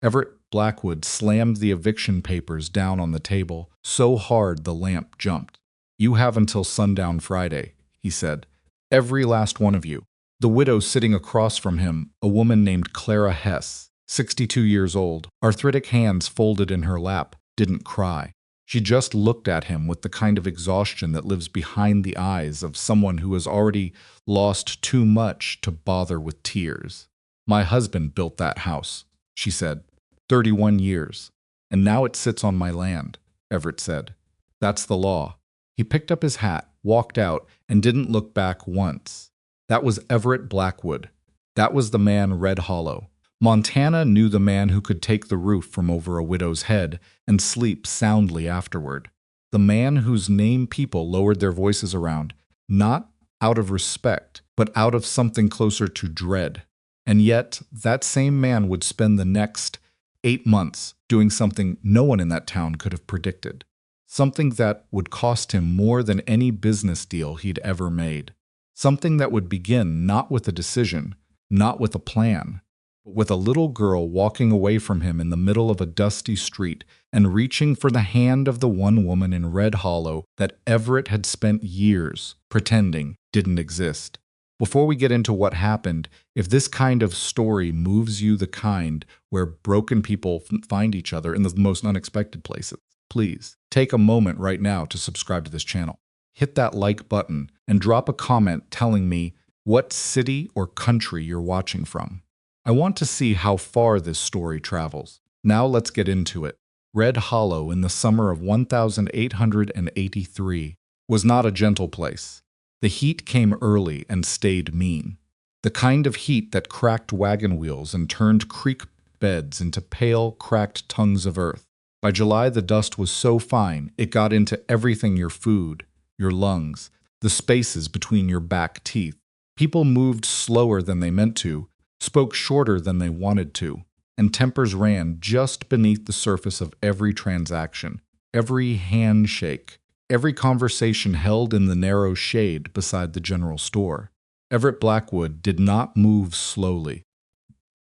Everett Blackwood slammed the eviction papers down on the table so hard the lamp jumped. "You have until sundown Friday," he said. "Every last one of you." The widow sitting across from him, a woman named Clara Hess, 62 years old, arthritic hands folded in her lap, didn't cry. She just looked at him with the kind of exhaustion that lives behind the eyes of someone who has already lost too much to bother with tears. "My husband built that house," she said. 31 years. "And now it sits on my land," Everett said. "That's the law." He picked up his hat, walked out, and didn't look back once. That was Everett Blackwood. That was the man Red Hollow. Montana knew the man who could take the roof from over a widow's head and sleep soundly afterward. The man whose name people lowered their voices around, not out of respect, but out of something closer to dread. And yet, that same man would spend the next 8 months doing something no one in that town could have predicted. Something that would cost him more than any business deal he'd ever made. Something that would begin not with a decision, not with a plan, but with a little girl walking away from him in the middle of a dusty street and reaching for the hand of the one woman in Red Hollow that Everett had spent years pretending didn't exist. Before we get into what happened, if this kind of story moves you the kind where broken people find each other in the most unexpected places, please take a moment right now to subscribe to this channel. Hit that like button and drop a comment telling me what city or country you're watching from. I want to see how far this story travels. Now let's get into it. Red Hollow in the summer of 1883 was not a gentle place. The heat came early and stayed mean. The kind of heat that cracked wagon wheels and turned creek beds into pale, cracked tongues of earth. By July, the dust was so fine, it got into everything: your food, your lungs, the spaces between your back teeth. People moved slower than they meant to, spoke shorter than they wanted to, and tempers ran just beneath the surface of every transaction, every handshake, every conversation held in the narrow shade beside the general store. Everett Blackwood did not move slowly.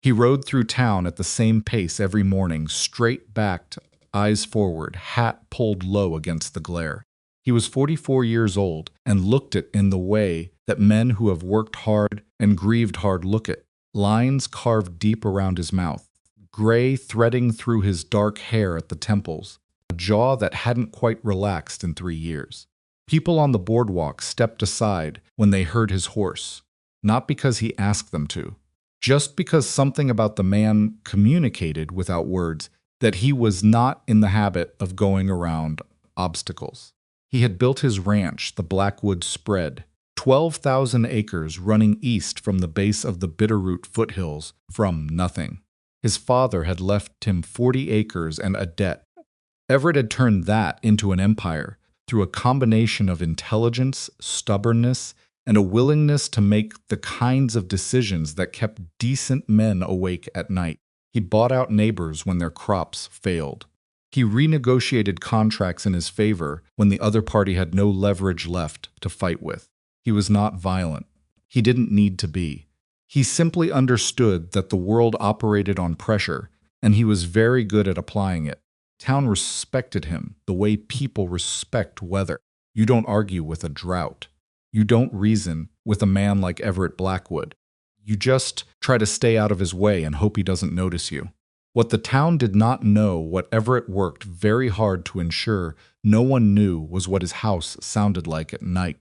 He rode through town at the same pace every morning, straight-backed, eyes forward, hat pulled low against the glare. He was 44 years old and looked it in the way that men who have worked hard and grieved hard look it. Lines carved deep around his mouth, gray threading through his dark hair at the temples, a jaw that hadn't quite relaxed in 3 years. People on the boardwalk stepped aside when they heard his horse, not because he asked them to, just because something about the man communicated without words that he was not in the habit of going around obstacles. He had built his ranch, the Blackwood Spread, 12,000 acres running east from the base of the Bitterroot foothills, from nothing. His father had left him 40 acres and a debt. Everett had turned that into an empire through a combination of intelligence, stubbornness, and a willingness to make the kinds of decisions that kept decent men awake at night. He bought out neighbors when their crops failed. He renegotiated contracts in his favor when the other party had no leverage left to fight with. He was not violent. He didn't need to be. He simply understood that the world operated on pressure, and he was very good at applying it. Town respected him the way people respect weather. You don't argue with a drought. You don't reason with a man like Everett Blackwood. You just try to stay out of his way and hope he doesn't notice you. What the town did not know, what Everett worked very hard to ensure no one knew, was what his house sounded like at night.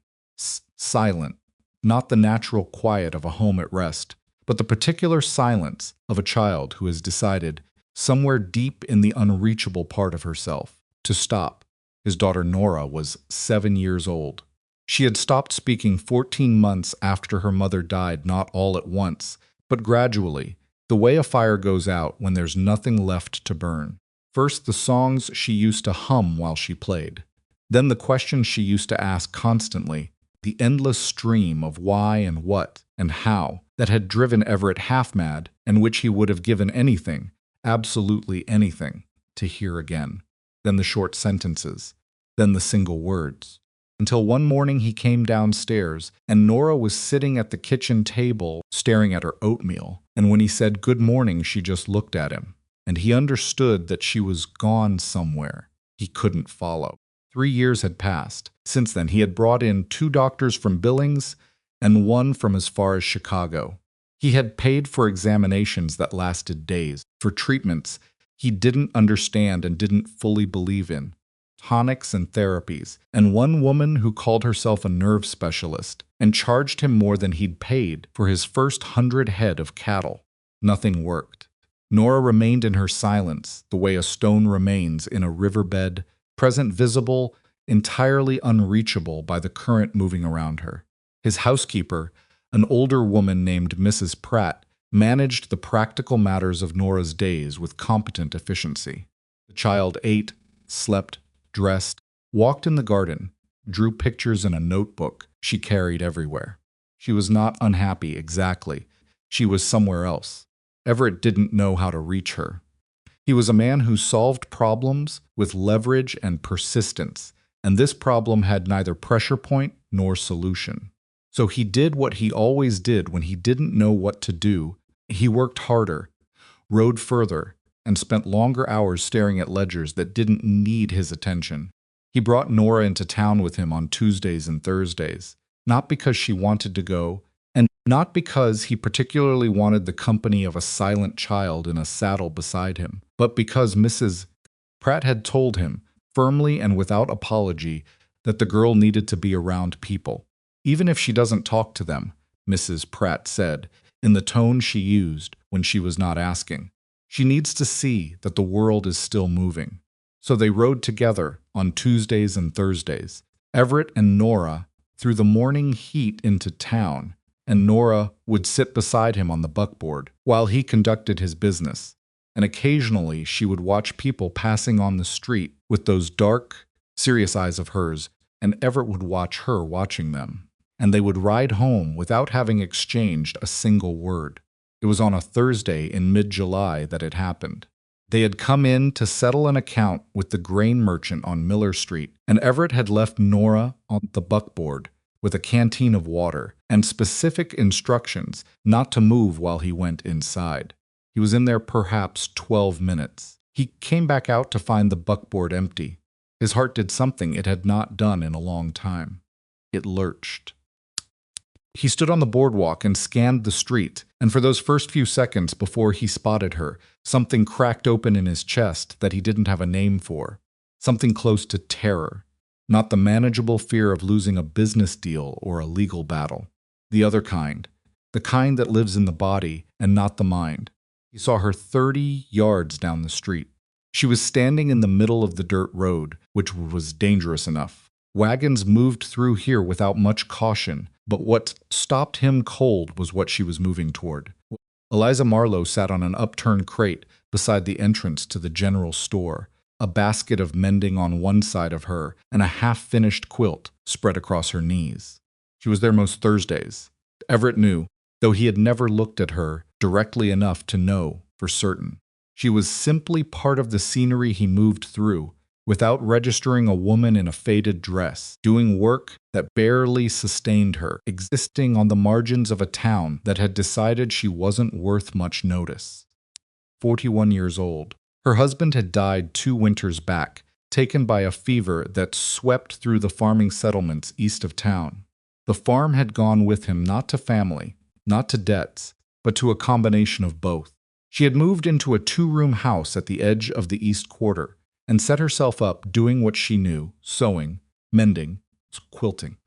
Silent. Not the natural quiet of a home at rest, but the particular silence of a child who has decided, somewhere deep in the unreachable part of herself, to stop. His daughter Nora was 7 years old. She had stopped speaking 14 months after her mother died, not all at once, but gradually, the way a fire goes out when there's nothing left to burn. First, the songs she used to hum while she played. Then the questions she used to ask constantly, the endless stream of why and what and how that had driven Everett half-mad and which he would have given anything, absolutely anything, to hear again. Then the short sentences, then the single words. Until one morning he came downstairs, and Nora was sitting at the kitchen table staring at her oatmeal, and when he said good morning she just looked at him. and he understood that she was gone somewhere he couldn't follow. 3 years had passed. Since then, he had brought in 2 doctors from Billings and 1 from as far as Chicago. He had paid for examinations that lasted days, for treatments he didn't understand and didn't fully believe in, tonics and therapies, and one woman who called herself a nerve specialist and charged him more than he'd paid for his first 100 head of cattle. Nothing worked. Nora remained in her silence, the way a stone remains in a riverbed, present visible, entirely unreachable by the current moving around her. His housekeeper, an older woman named Mrs. Pratt, managed the practical matters of Nora's days with competent efficiency. The child ate, slept, dressed, walked in the garden, drew pictures in a notebook she carried everywhere. She was not unhappy exactly. She was somewhere else. Everett didn't know how to reach her. He was a man who solved problems with leverage and persistence, and this problem had neither pressure point nor solution. So he did what he always did when he didn't know what to do. He worked harder, rode further, and spent longer hours staring at ledgers that didn't need his attention. He brought Nora into town with him on Tuesdays and Thursdays, not because she wanted to go, and not because he particularly wanted the company of a silent child in a saddle beside him, but because Mrs. Pratt had told him, firmly and without apology, that the girl needed to be around people. Even if she doesn't talk to them, Mrs. Pratt said, in the tone she used when she was not asking. She needs to see that the world is still moving. So they rode together on Tuesdays and Thursdays, Everett and Nora, through the morning heat into town, and Nora would sit beside him on the buckboard while he conducted his business. And occasionally she would watch people passing on the street with those dark, serious eyes of hers, and Everett would watch her watching them. And they would ride home without having exchanged a single word. It was on a Thursday in mid-July that it happened. They had come in to settle an account with the grain merchant on Miller Street, and Everett had left Nora on the buckboard with a canteen of water and specific instructions not to move while he went inside. He was in there perhaps 12 minutes. He came back out to find the buckboard empty. His heart did something it had not done in a long time. It lurched. He stood on the boardwalk and scanned the street, and for those first few seconds before he spotted her, something cracked open in his chest that he didn't have a name for. Something close to terror. Not the manageable fear of losing a business deal or a legal battle. The other kind. The kind that lives in the body and not the mind. He saw her 30 yards down the street. She was standing in the middle of the dirt road, which was dangerous enough. Wagons moved through here without much caution, but what stopped him cold was what she was moving toward. Eliza Marlowe sat on an upturned crate beside the entrance to the general store, a basket of mending on one side of her and a half-finished quilt spread across her knees. She was there most Thursdays. Everett knew, though he had never looked at her directly enough to know for certain. She was simply part of the scenery he moved through, without registering a woman in a faded dress, doing work that barely sustained her, existing on the margins of a town that had decided she wasn't worth much notice. 41 years old. Her husband had died 2 winters back, taken by a fever that swept through the farming settlements east of town. The farm had gone with him not to family, not to debts, but to a combination of both. She had moved into a 2-room house at the edge of the East Quarter, and set herself up doing what she knew, sewing, mending, quilting.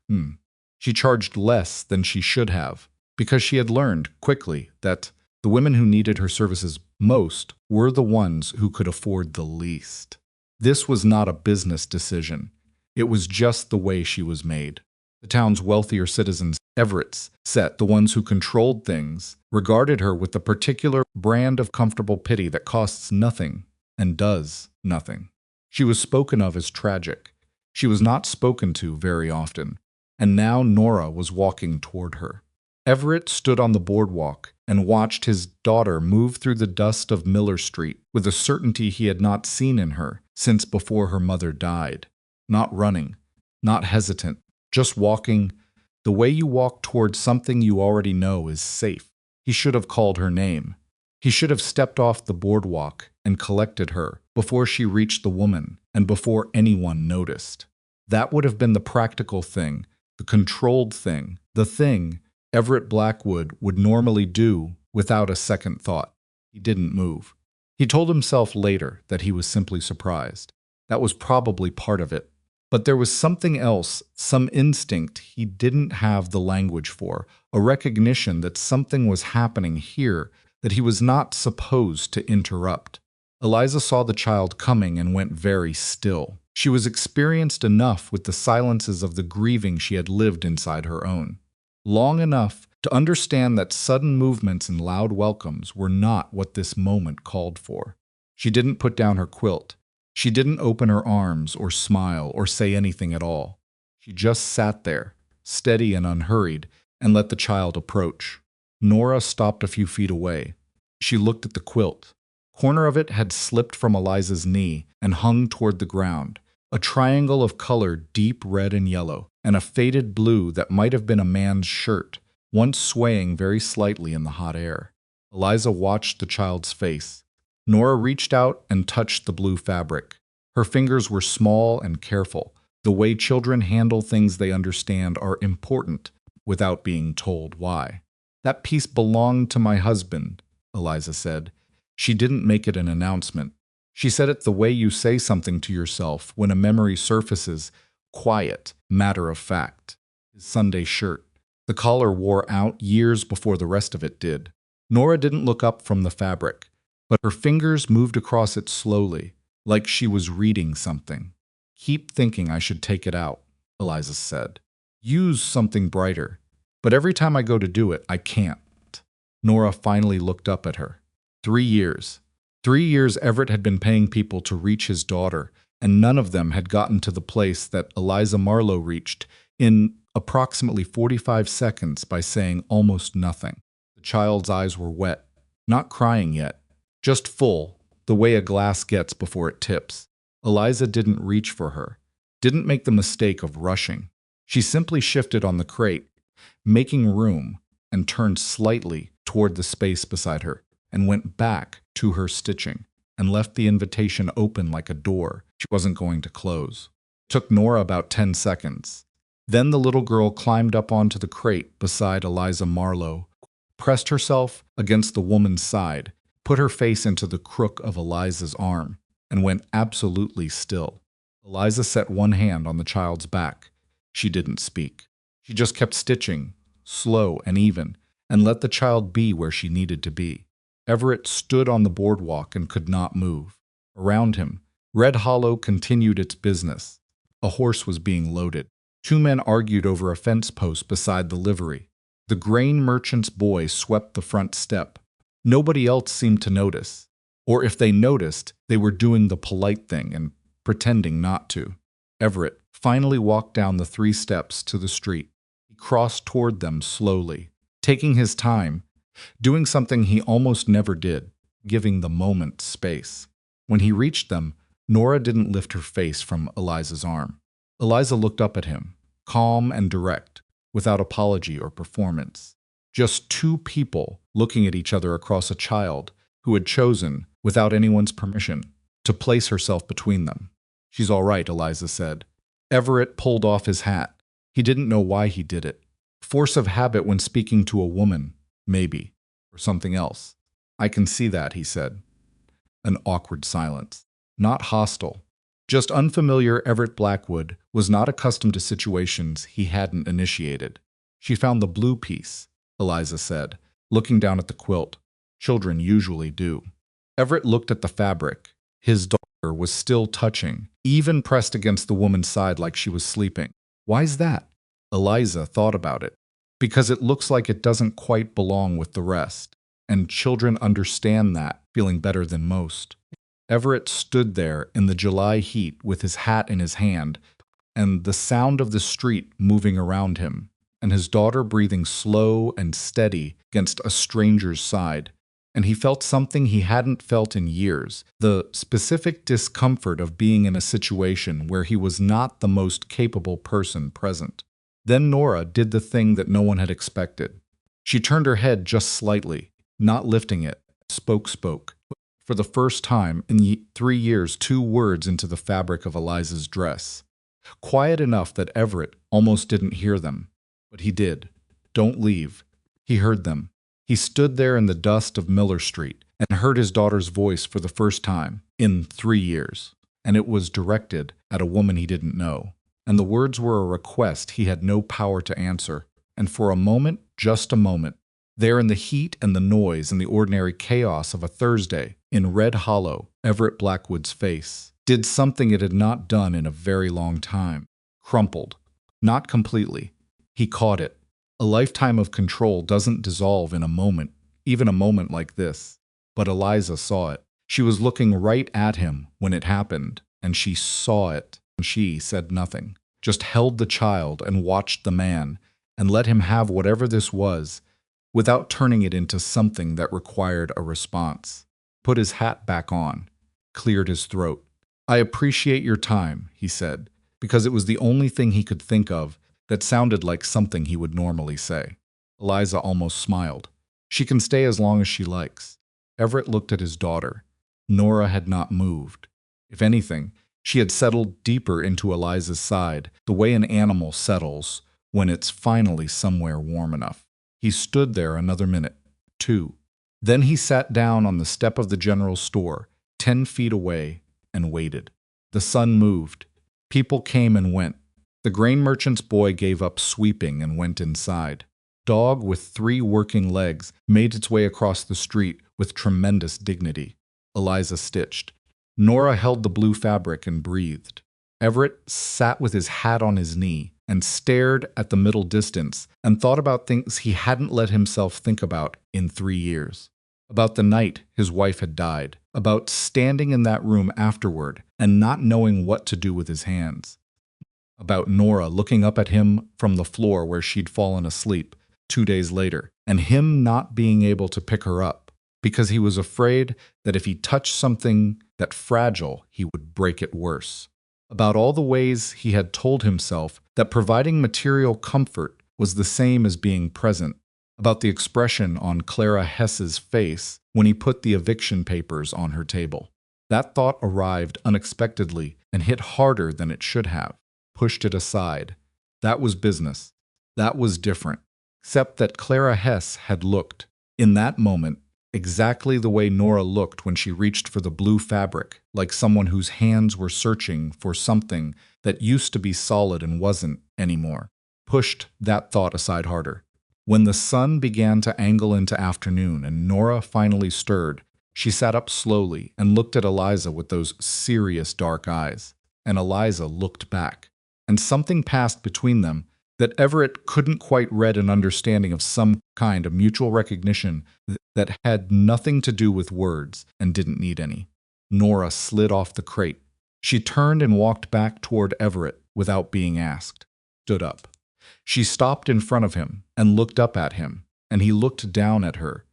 She charged less than she should have, because she had learned quickly that the women who needed her services most were the ones who could afford the least. This was not a business decision. It was just the way she was made. The town's wealthier citizens, Everett's set, the ones who controlled things, regarded her with the particular brand of comfortable pity that costs nothing and does nothing. She was spoken of as tragic. She was not spoken to very often, and now Nora was walking toward her. Everett stood on the boardwalk and watched his daughter move through the dust of Miller Street with a certainty he had not seen in her since before her mother died. Not running, not hesitant, just walking the way you walk toward something you already know is safe. He should have called her name. He should have stepped off the boardwalk and collected her before she reached the woman and before anyone noticed. That would have been the practical thing, the controlled thing, the thing Everett Blackwood would normally do without a second thought. He didn't move. He told himself later that he was simply surprised. That was probably part of it. But there was something else, some instinct he didn't have the language for, a recognition that something was happening here that he was not supposed to interrupt. Eliza saw the child coming and went very still. She was experienced enough with the silences of the grieving she had lived inside her own. Long enough to understand that sudden movements and loud welcomes were not what this moment called for. She didn't put down her quilt. She didn't open her arms or smile or say anything at all. She just sat there, steady and unhurried, and let the child approach. Nora stopped a few feet away. She looked at the quilt. Corner of it had slipped from Eliza's knee and hung toward the ground, a triangle of color deep red and yellow, and a faded blue that might have been a man's shirt, once swaying very slightly in the hot air. Eliza watched the child's face. Nora reached out and touched the blue fabric. Her fingers were small and careful. The way children handle things they understand are important without being told why. "That piece belonged to my husband," Eliza said. She didn't make it an announcement. She said it the way you say something to yourself when a memory surfaces, quiet, matter of fact. His Sunday shirt. The collar wore out years before the rest of it did. Nora didn't look up from the fabric, but her fingers moved across it slowly, like she was reading something. "Keep thinking I should take it out," Eliza said. "Use something brighter. But every time I go to do it, I can't." Nora finally looked up at her. 3 years. 3 years Everett had been paying people to reach his daughter, and none of them had gotten to the place that Eliza Marlowe reached in approximately 45 seconds by saying almost nothing. The child's eyes were wet, not crying yet, just full, the way a glass gets before it tips. Eliza didn't reach for her, didn't make the mistake of rushing. She simply shifted on the crate, making room, and turned slightly toward the space beside her, and went back to her stitching, and left the invitation open like a door she wasn't going to close. It took Nora about 10 seconds. Then the little girl climbed up onto the crate beside Eliza Marlowe, pressed herself against the woman's side, put her face into the crook of Eliza's arm, and went absolutely still. Eliza set one hand on the child's back. She didn't speak. She just kept stitching, slow and even, and let the child be where she needed to be. Everett stood on the boardwalk and could not move. Around him, Red Hollow continued its business. A horse was being loaded. 2 men argued over a fence post beside the livery. The grain merchant's boy swept the front step. Nobody else seemed to notice. Or if they noticed, they were doing the polite thing and pretending not to. Everett finally walked down the 3 steps to the street. He crossed toward them slowly, taking his time, doing something he almost never did, giving the moment space. When he reached them, Nora didn't lift her face from Eliza's arm. Eliza looked up at him, calm and direct, without apology or performance. Just 2 people looking at each other across a child who had chosen, without anyone's permission, to place herself between them. "She's all right," Eliza said. Everett pulled off his hat. He didn't know why he did it. Force of habit when speaking to a woman, maybe, or something else. "I can see that," he said. An awkward silence. Not hostile. Just unfamiliar. Everett Blackwood was not accustomed to situations he hadn't initiated. "She found the blue piece," Eliza said, looking down at the quilt. "Children usually do." Everett looked at the fabric. His daughter was still touching, even pressed against the woman's side like she was sleeping. "Why's that?" Eliza thought about it. "Because it looks like it doesn't quite belong with the rest, and children understand that, feeling better than most." Everett stood there in the July heat with his hat in his hand, and the sound of the street moving around him, and his daughter breathing slow and steady against a stranger's side. And he felt something he hadn't felt in years, the specific discomfort of being in a situation where he was not the most capable person present. Then Nora did the thing that no one had expected. She turned her head just slightly, not lifting it, spoke. For the first time in 3 years, 2 words into the fabric of Eliza's dress. Quiet enough that Everett almost didn't hear them. But he did. Don't leave. He heard them. He stood there in the dust of Miller Street and heard his daughter's voice for the first time in 3 years. And it was directed at a woman he didn't know. And the words were a request he had no power to answer. And for a moment, just a moment, there in the heat and the noise and the ordinary chaos of a Thursday, in Red Hollow, Everett Blackwood's face did something it had not done in a very long time. Crumpled. Not completely. He caught it. A lifetime of control doesn't dissolve in a moment, even a moment like this. But Eliza saw it. She was looking right at him when it happened, and she saw it. And she said nothing, just held the child and watched the man, and let him have whatever this was, without turning it into something that required a response. Put his hat back on, cleared his throat. I appreciate your time, he said, because it was the only thing he could think of that sounded like something he would normally say. Eliza almost smiled. She can stay as long as she likes. Everett looked at his daughter. Nora had not moved. If anything, she had settled deeper into Eliza's side, the way an animal settles when it's finally somewhere warm enough. He stood there another minute, 2. Then he sat down on the step of the general store, 10 feet away, and waited. The sun moved. People came and went. The grain merchant's boy gave up sweeping and went inside. Dog with 3 working legs made its way across the street with tremendous dignity. Eliza stitched. Nora held the blue fabric and breathed. Everett sat with his hat on his knee and stared at the middle distance and thought about things he hadn't let himself think about in 3 years. About the night his wife had died, about standing in that room afterward and not knowing what to do with his hands, about Nora looking up at him from the floor where she'd fallen asleep 2 days later, and him not being able to pick her up because he was afraid that if he touched something that fragile, he would break it worse. About all the ways he had told himself that providing material comfort was the same as being present, about the expression on Clara Hess's face when he put the eviction papers on her table. That thought arrived unexpectedly and hit harder than it should have. Pushed it aside. That was business. That was different. Except that Clara Hess had looked, in that moment, exactly the way Nora looked when she reached for the blue fabric, like someone whose hands were searching for something that used to be solid and wasn't anymore. Pushed that thought aside harder. When the sun began to angle into afternoon and Nora finally stirred, she sat up slowly and looked at Eliza with those serious dark eyes. And Eliza looked back. And something passed between them that Everett couldn't quite read an understanding of some kind of mutual recognition that had nothing to do with words and didn't need any. Nora slid off the crate. She turned and walked back toward Everett without being asked. Stood up. She stopped in front of him and looked up at him, and he looked down at her.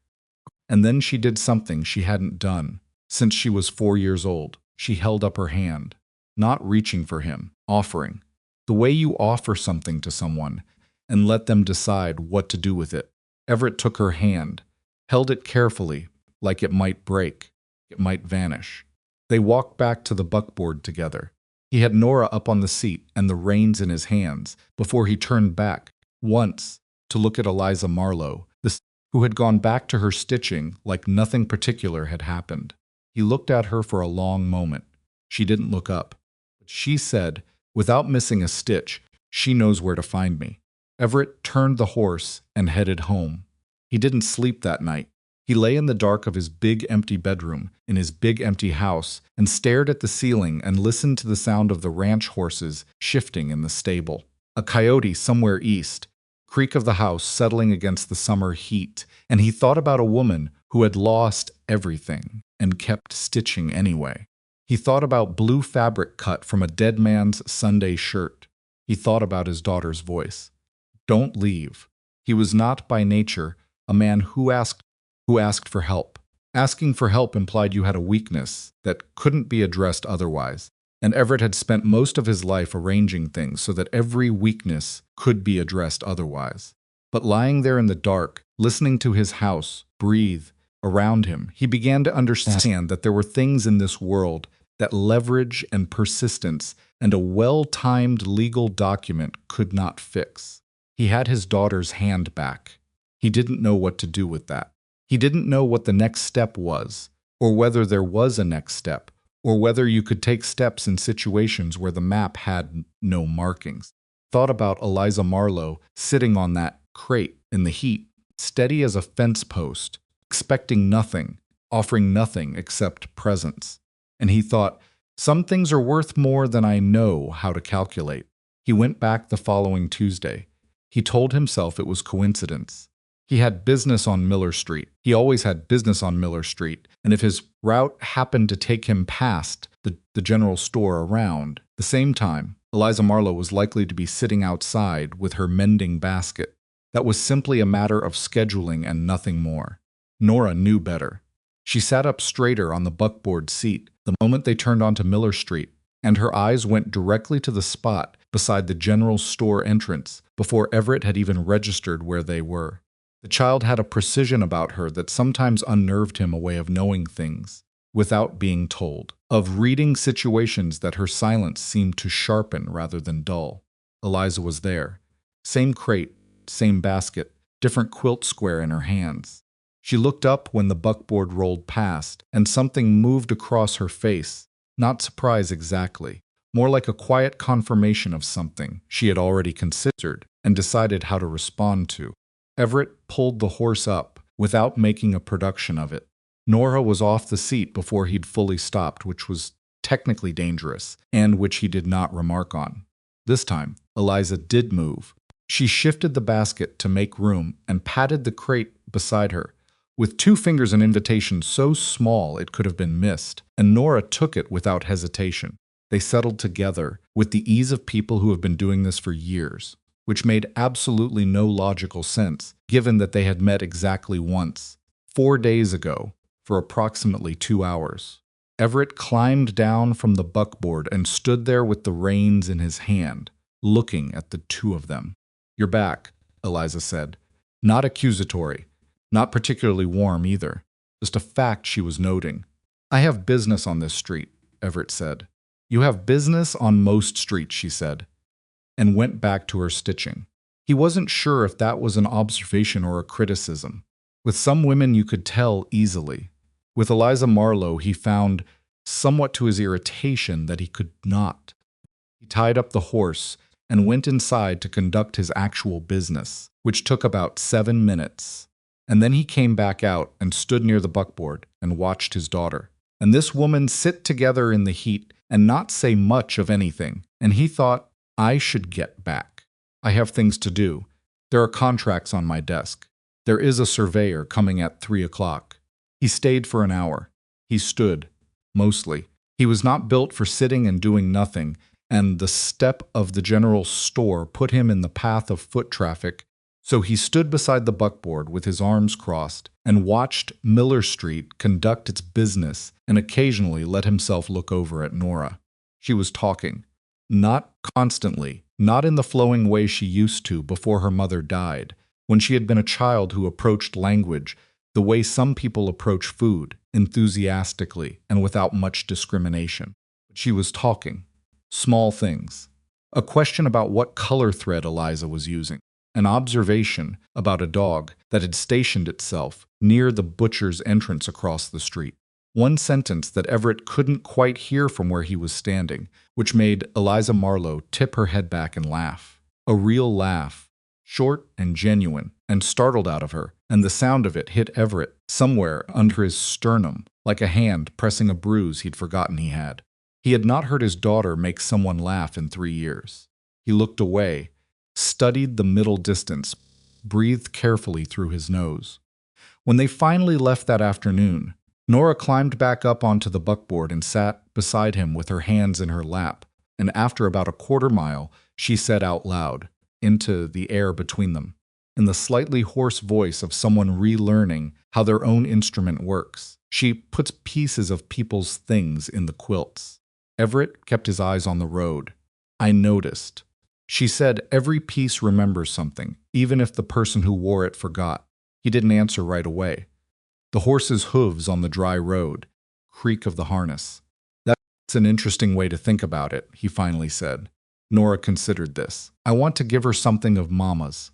And then she did something she hadn't done since she was 4 years old. She held up her hand, not reaching for him, offering. The way you offer something to someone and let them decide what to do with it. Everett took her hand, held it carefully, like it might break, it might vanish. They walked back to the buckboard together. He had Nora up on the seat and the reins in his hands before he turned back, once, to look at Eliza Marlowe, who had gone back to her stitching like nothing particular had happened. He looked at her for a long moment. She didn't look up. But she said, without missing a stitch, she knows where to find me. Everett turned the horse and headed home. He didn't sleep that night. He lay in the dark of his big empty bedroom in his big empty house and stared at the ceiling and listened to the sound of the ranch horses shifting in the stable. A coyote somewhere east, creak of the house settling against the summer heat, and he thought about a woman who had lost everything and kept stitching anyway. He thought about blue fabric cut from a dead man's Sunday shirt. He thought about his daughter's voice. Don't leave. He was not by nature a man who asked for help. Asking for help implied you had a weakness that couldn't be addressed otherwise, and Everett had spent most of his life arranging things so that every weakness could be addressed otherwise. But lying there in the dark, listening to his house breathe around him, he began to understand that there were things in this world that leverage and persistence and a well-timed legal document could not fix. He had his daughter's hand back. He didn't know what to do with that. He didn't know what the next step was, or whether there was a next step, or whether you could take steps in situations where the map had no markings. Thought about Eliza Marlowe sitting on that crate in the heat, steady as a fence post, expecting nothing, offering nothing except presence. And he thought, some things are worth more than I know how to calculate. He went back the following Tuesday. He told himself it was coincidence. He had business on Miller Street. He always had business on Miller Street, and if his route happened to take him past the general store around the same time, Eliza Marlowe was likely to be sitting outside with her mending basket. That was simply a matter of scheduling and nothing more. Nora knew better. She sat up straighter on the buckboard seat the moment they turned onto Miller Street, and her eyes went directly to the spot beside the general store entrance before Everett had even registered where they were. The child had a precision about her that sometimes unnerved him, a way of knowing things without being told, of reading situations that her silence seemed to sharpen rather than dull. Eliza was there. Same crate, same basket, different quilt square in her hands. She looked up when the buckboard rolled past, and something moved across her face. Not surprise exactly, more like a quiet confirmation of something she had already considered and decided how to respond to. Everett pulled the horse up without making a production of it. Nora was off the seat before he'd fully stopped, which was technically dangerous, and which he did not remark on. This time, Eliza did move. She shifted the basket to make room and patted the crate beside her, with 2 fingers an invitation so small it could have been missed, and Nora took it without hesitation. They settled together with the ease of people who have been doing this for years, which made absolutely no logical sense, given that they had met exactly once, 4 days ago, for approximately 2 hours. Everett climbed down from the buckboard and stood there with the reins in his hand, looking at the 2 of them. "You're back," Eliza said. Not accusatory, not particularly warm either, just a fact she was noting. "I have business on this street," Everett said. "You have business on most streets," she said, and went back to her stitching. He wasn't sure if that was an observation or a criticism. With some women you could tell easily. With Eliza Marlowe he found, somewhat to his irritation, that he could not. He tied up the horse and went inside to conduct his actual business, which took about 7 minutes. And then he came back out and stood near the buckboard and watched his daughter and this woman sit together in the heat and not say much of anything, and he thought, I should get back. I have things to do. There are contracts on my desk. There is a surveyor coming at 3 o'clock. He stayed for an hour. He stood, mostly. He was not built for sitting and doing nothing, and the step of the general store put him in the path of foot traffic, so he stood beside the buckboard with his arms crossed and watched Miller Street conduct its business and occasionally let himself look over at Nora. She was talking. Not constantly, not in the flowing way she used to before her mother died, when she had been a child who approached language the way some people approach food, enthusiastically and without much discrimination. But she was talking. Small things. A question about what color thread Eliza was using. An observation about a dog that had stationed itself near the butcher's entrance across the street. One sentence that Everett couldn't quite hear from where he was standing, which made Eliza Marlowe tip her head back and laugh. A real laugh, short and genuine, and startled out of her, and the sound of it hit Everett somewhere under his sternum, like a hand pressing a bruise he'd forgotten he had. He had not heard his daughter make someone laugh in 3 years. He looked away, studied the middle distance, breathed carefully through his nose. When they finally left that afternoon, Nora climbed back up onto the buckboard and sat beside him with her hands in her lap, and after about a quarter mile, she said out loud, into the air between them, in the slightly hoarse voice of someone relearning how their own instrument works, she puts pieces of people's things in the quilts. Everett kept his eyes on the road. I noticed. She said every piece remembers something, even if the person who wore it forgot. He didn't answer right away. The horse's hooves on the dry road, creak of the harness. That's an interesting way to think about it, he finally said. Nora considered this. I want to give her something of Mama's.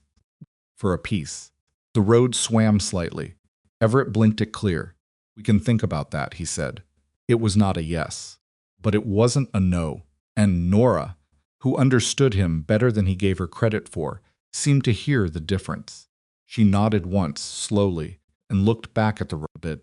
For a piece. The road swam slightly. Everett blinked it clear. We can think about that, he said. It was not a yes. But it wasn't a no. And Nora, who understood him better than he gave her credit for, seemed to hear the difference. She nodded once, slowly, and looked back at the road,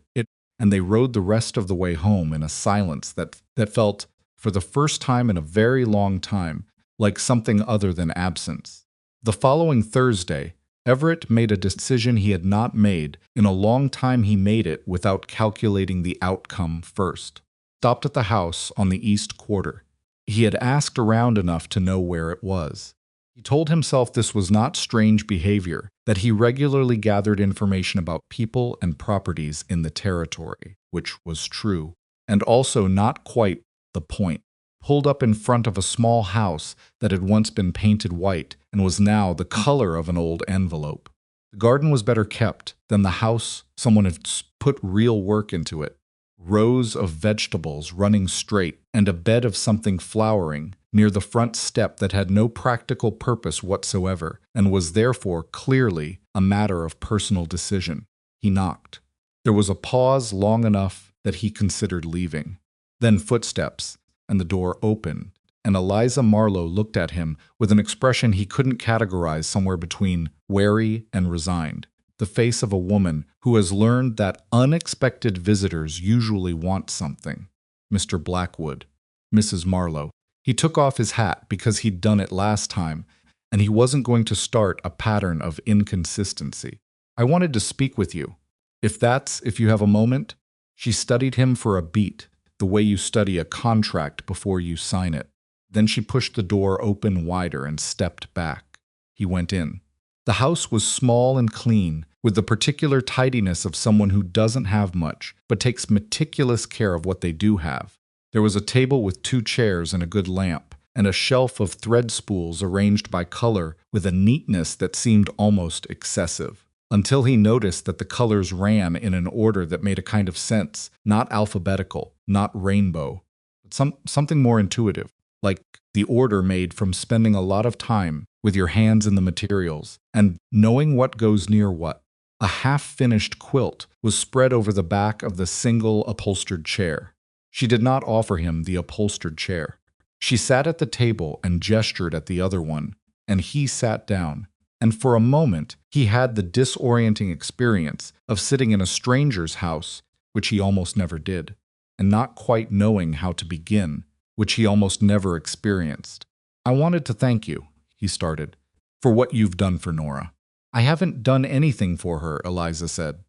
and they rode the rest of the way home in a silence that felt, for the first time in a very long time, like something other than absence. The following Thursday, Everett made a decision he had not made. In a long time he made it without calculating the outcome first. Stopped at the house on the east quarter. He had asked around enough to know where it was. He told himself this was not strange behavior, that he regularly gathered information about people and properties in the territory, which was true, and also not quite the point. Pulled up in front of a small house that had once been painted white and was now the color of an old envelope. The garden was better kept than the house. Someone had put real work into it. Rows of vegetables running straight and a bed of something flowering near the front step that had no practical purpose whatsoever and was therefore clearly a matter of personal decision. He knocked. There was a pause long enough that he considered leaving. Then footsteps, and the door opened, and Eliza Marlowe looked at him with an expression he couldn't categorize, somewhere between wary and resigned. The face of a woman who has learned that unexpected visitors usually want something. Mr. Blackwood. Mrs. Marlowe. He took off his hat because he'd done it last time, and he wasn't going to start a pattern of inconsistency. I wanted to speak with you. If you have a moment. She studied him for a beat, the way you study a contract before you sign it. Then she pushed the door open wider and stepped back. He went in. The house was small and clean, with the particular tidiness of someone who doesn't have much, but takes meticulous care of what they do have. There was a table with 2 chairs and a good lamp, and a shelf of thread spools arranged by color with a neatness that seemed almost excessive, until he noticed that the colors ran in an order that made a kind of sense, not alphabetical, not rainbow, but something more intuitive, like the order made from spending a lot of time with your hands in the materials and knowing what goes near what. A half-finished quilt was spread over the back of the single upholstered chair. She did not offer him the upholstered chair. She sat at the table and gestured at the other one, and he sat down. And for a moment, he had the disorienting experience of sitting in a stranger's house, which he almost never did, and not quite knowing how to begin, which he almost never experienced. I wanted to thank you, he started, for what you've done for Nora. I haven't done anything for her, Eliza said.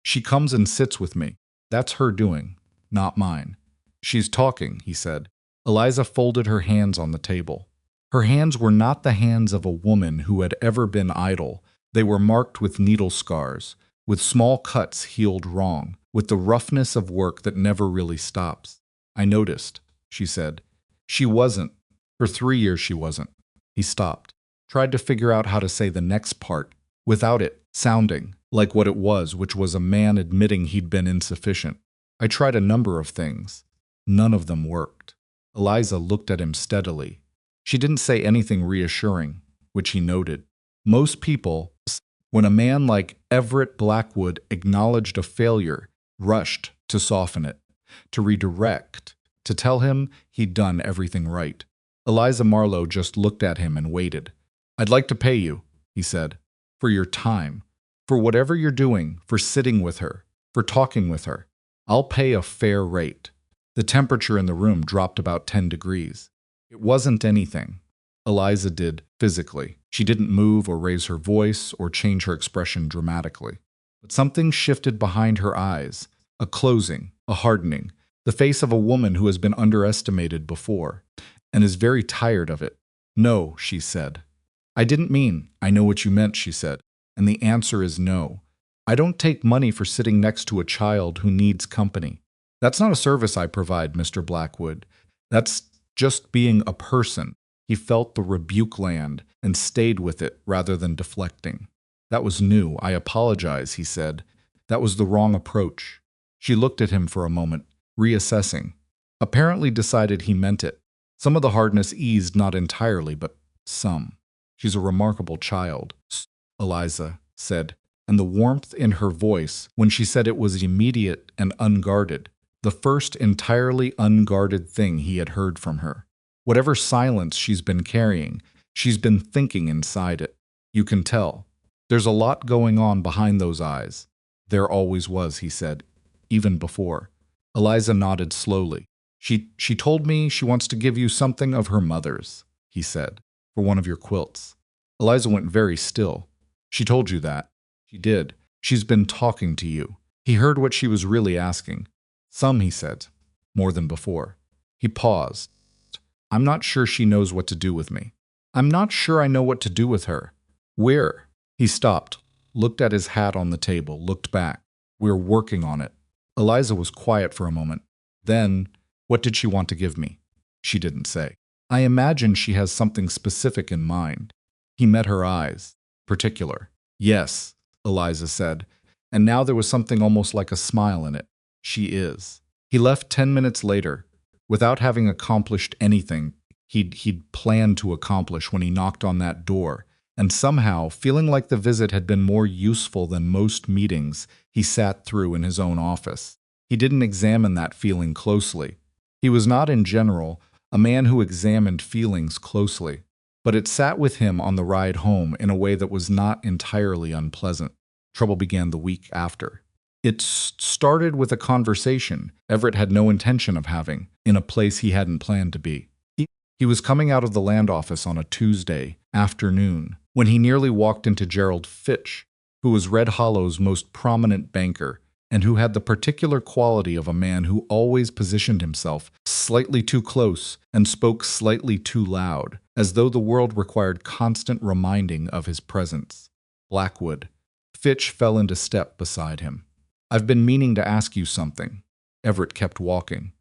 She comes and sits with me. That's her doing, not mine. She's talking, he said. Eliza folded her hands on the table. Her hands were not the hands of a woman who had ever been idle. They were marked with needle scars, with small cuts healed wrong, with the roughness of work that never really stops. I noticed, she said. She wasn't. For 3 years she wasn't. He stopped, tried to figure out how to say the next part, without it sounding like what it was, which was a man admitting he'd been insufficient. I tried a number of things. None of them worked. Eliza looked at him steadily. She didn't say anything reassuring, which he noted. Most people, when a man like Everett Blackwood acknowledged a failure, rushed to soften it, to redirect, to tell him he'd done everything right. Eliza Marlowe just looked at him and waited. I'd like to pay you, he said, for your time, for whatever you're doing, for sitting with her, for talking with her. I'll pay a fair rate. The temperature in the room dropped about 10 degrees. It wasn't anything Eliza did physically. She didn't move or raise her voice or change her expression dramatically. But something shifted behind her eyes, a closing, a hardening, the face of a woman who has been underestimated before and is very tired of it. No, she said. I didn't mean. I know what you meant, she said. And the answer is no. I don't take money for sitting next to a child who needs company. That's not a service I provide, Mr. Blackwood. That's just being a person. He felt the rebuke land and stayed with it rather than deflecting. That was new. I apologize, he said. That was the wrong approach. She looked at him for a moment, reassessing. Apparently decided he meant it. Some of the hardness eased not entirely, but some. She's a remarkable child, Eliza said, and the warmth in her voice when she said it was immediate and unguarded, the first entirely unguarded thing he had heard from her. Whatever silence she's been carrying, she's been thinking inside it. You can tell. There's a lot going on behind those eyes. There always was, he said, even before. Eliza nodded slowly. She told me she wants to give you something of her mother's, he said, for one of your quilts. Eliza went very still. She told you that? She did. She's been talking to you. He heard what she was really asking. Some, he said, more than before. He paused. I'm not sure she knows what to do with me. I'm not sure I know what to do with her. Where? He stopped, looked at his hat on the table, looked back. We're working on it. Eliza was quiet for a moment. Then, what did she want to give me? She didn't say. I imagine she has something specific in mind. He met her eyes. Particular. Yes, Eliza said, and now there was something almost like a smile in it. She is. He left 10 minutes later, without having accomplished anything he'd planned to accomplish when he knocked on that door, and somehow, feeling like the visit had been more useful than most meetings he sat through in his own office. He didn't examine that feeling closely. He was not, in general, a man who examined feelings closely, but it sat with him on the ride home in a way that was not entirely unpleasant. Trouble began the week after. It started with a conversation Everett had no intention of having, in a place he hadn't planned to be. He was coming out of the land office on a Tuesday afternoon when he nearly walked into Gerald Fitch, who was Red Hollow's most prominent banker and who had the particular quality of a man who always positioned himself slightly too close and spoke slightly too loud, as though the world required constant reminding of his presence. Blackwood. Fitch fell into step beside him. I've been meaning to ask you something. Everett kept walking.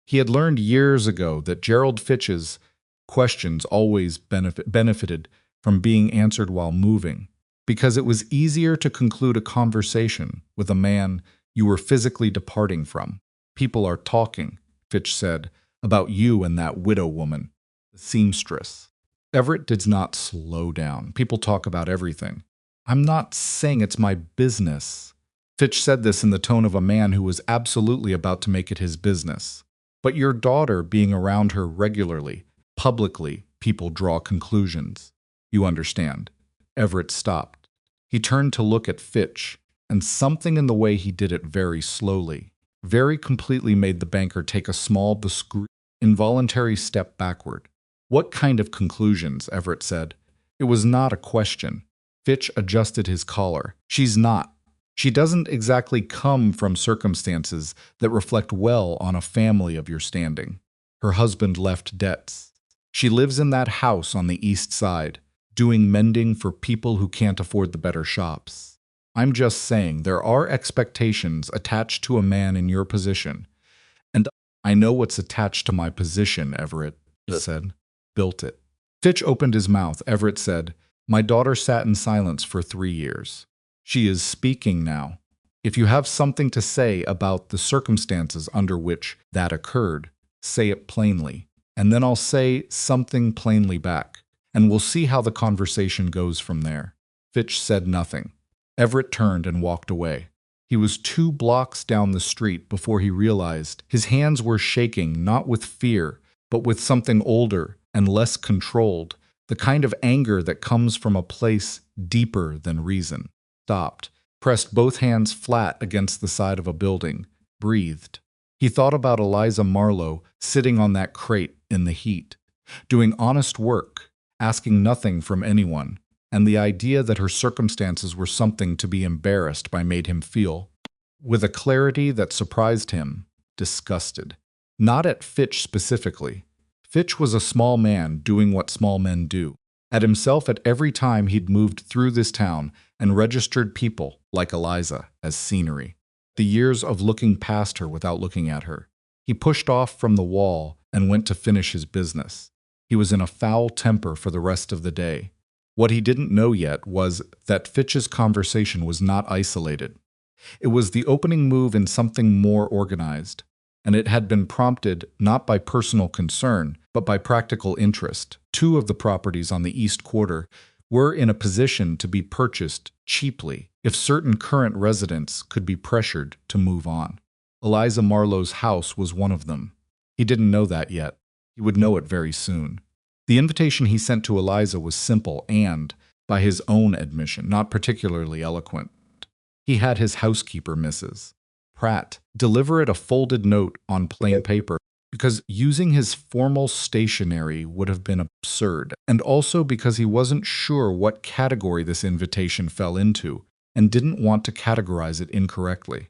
He had learned years ago that Gerald Fitch's questions always benefited from being answered while moving, because it was easier to conclude a conversation with a man you were physically departing from. People are talking, Fitch said, about you and that widow woman, the seamstress. Everett did not slow down. People talk about everything. I'm not saying it's my business. Fitch said this in the tone of a man who was absolutely about to make it his business. But your daughter being around her regularly, publicly, people draw conclusions. You understand. Everett stopped. He turned to look at Fitch, and something in the way he did it very slowly, very completely made the banker take a small, involuntary step backward. What kind of conclusions? Everett said. It was not a question. Fitch adjusted his collar. She's not. She doesn't exactly come from circumstances that reflect well on a family of your standing. Her husband left debts. She lives in that house on the east side, doing mending for people who can't afford the better shops. I'm just saying there are expectations attached to a man in your position. And I know what's attached to my position, Everett said. Built it. Fitch opened his mouth. Everett said, my daughter sat in silence for 3 years. She is speaking now. If you have something to say about the circumstances under which that occurred, say it plainly, and then I'll say something plainly back, and we'll see how the conversation goes from there. Fitch said nothing. Everett turned and walked away. He was 2 blocks down the street before he realized his hands were shaking not with fear, but with something older and less controlled, the kind of anger that comes from a place deeper than reason. Stopped, pressed both hands flat against the side of a building, breathed. He thought about Eliza Marlowe sitting on that crate in the heat, doing honest work, asking nothing from anyone, and the idea that her circumstances were something to be embarrassed by made him feel, with a clarity that surprised him, disgusted. Not at Fitch specifically. Fitch was a small man doing what small men do. At himself at every time he'd moved through this town and registered people, like Eliza, as scenery. The years of looking past her without looking at her. He pushed off from the wall and went to finish his business. He was in a foul temper for the rest of the day. What he didn't know yet was that Fitch's conversation was not isolated. It was the opening move in something more organized, and it had been prompted not by personal concern, but by practical interest. Two of the properties on the East Quarter were in a position to be purchased cheaply if certain current residents could be pressured to move on. Eliza Marlowe's house was one of them. He didn't know that yet. He would know it very soon. The invitation he sent to Eliza was simple and, by his own admission, not particularly eloquent. He had his housekeeper, Mrs. Pratt, deliver it a folded note on plain paper, because using his formal stationery would have been absurd, and also because he wasn't sure what category this invitation fell into, and didn't want to categorize it incorrectly.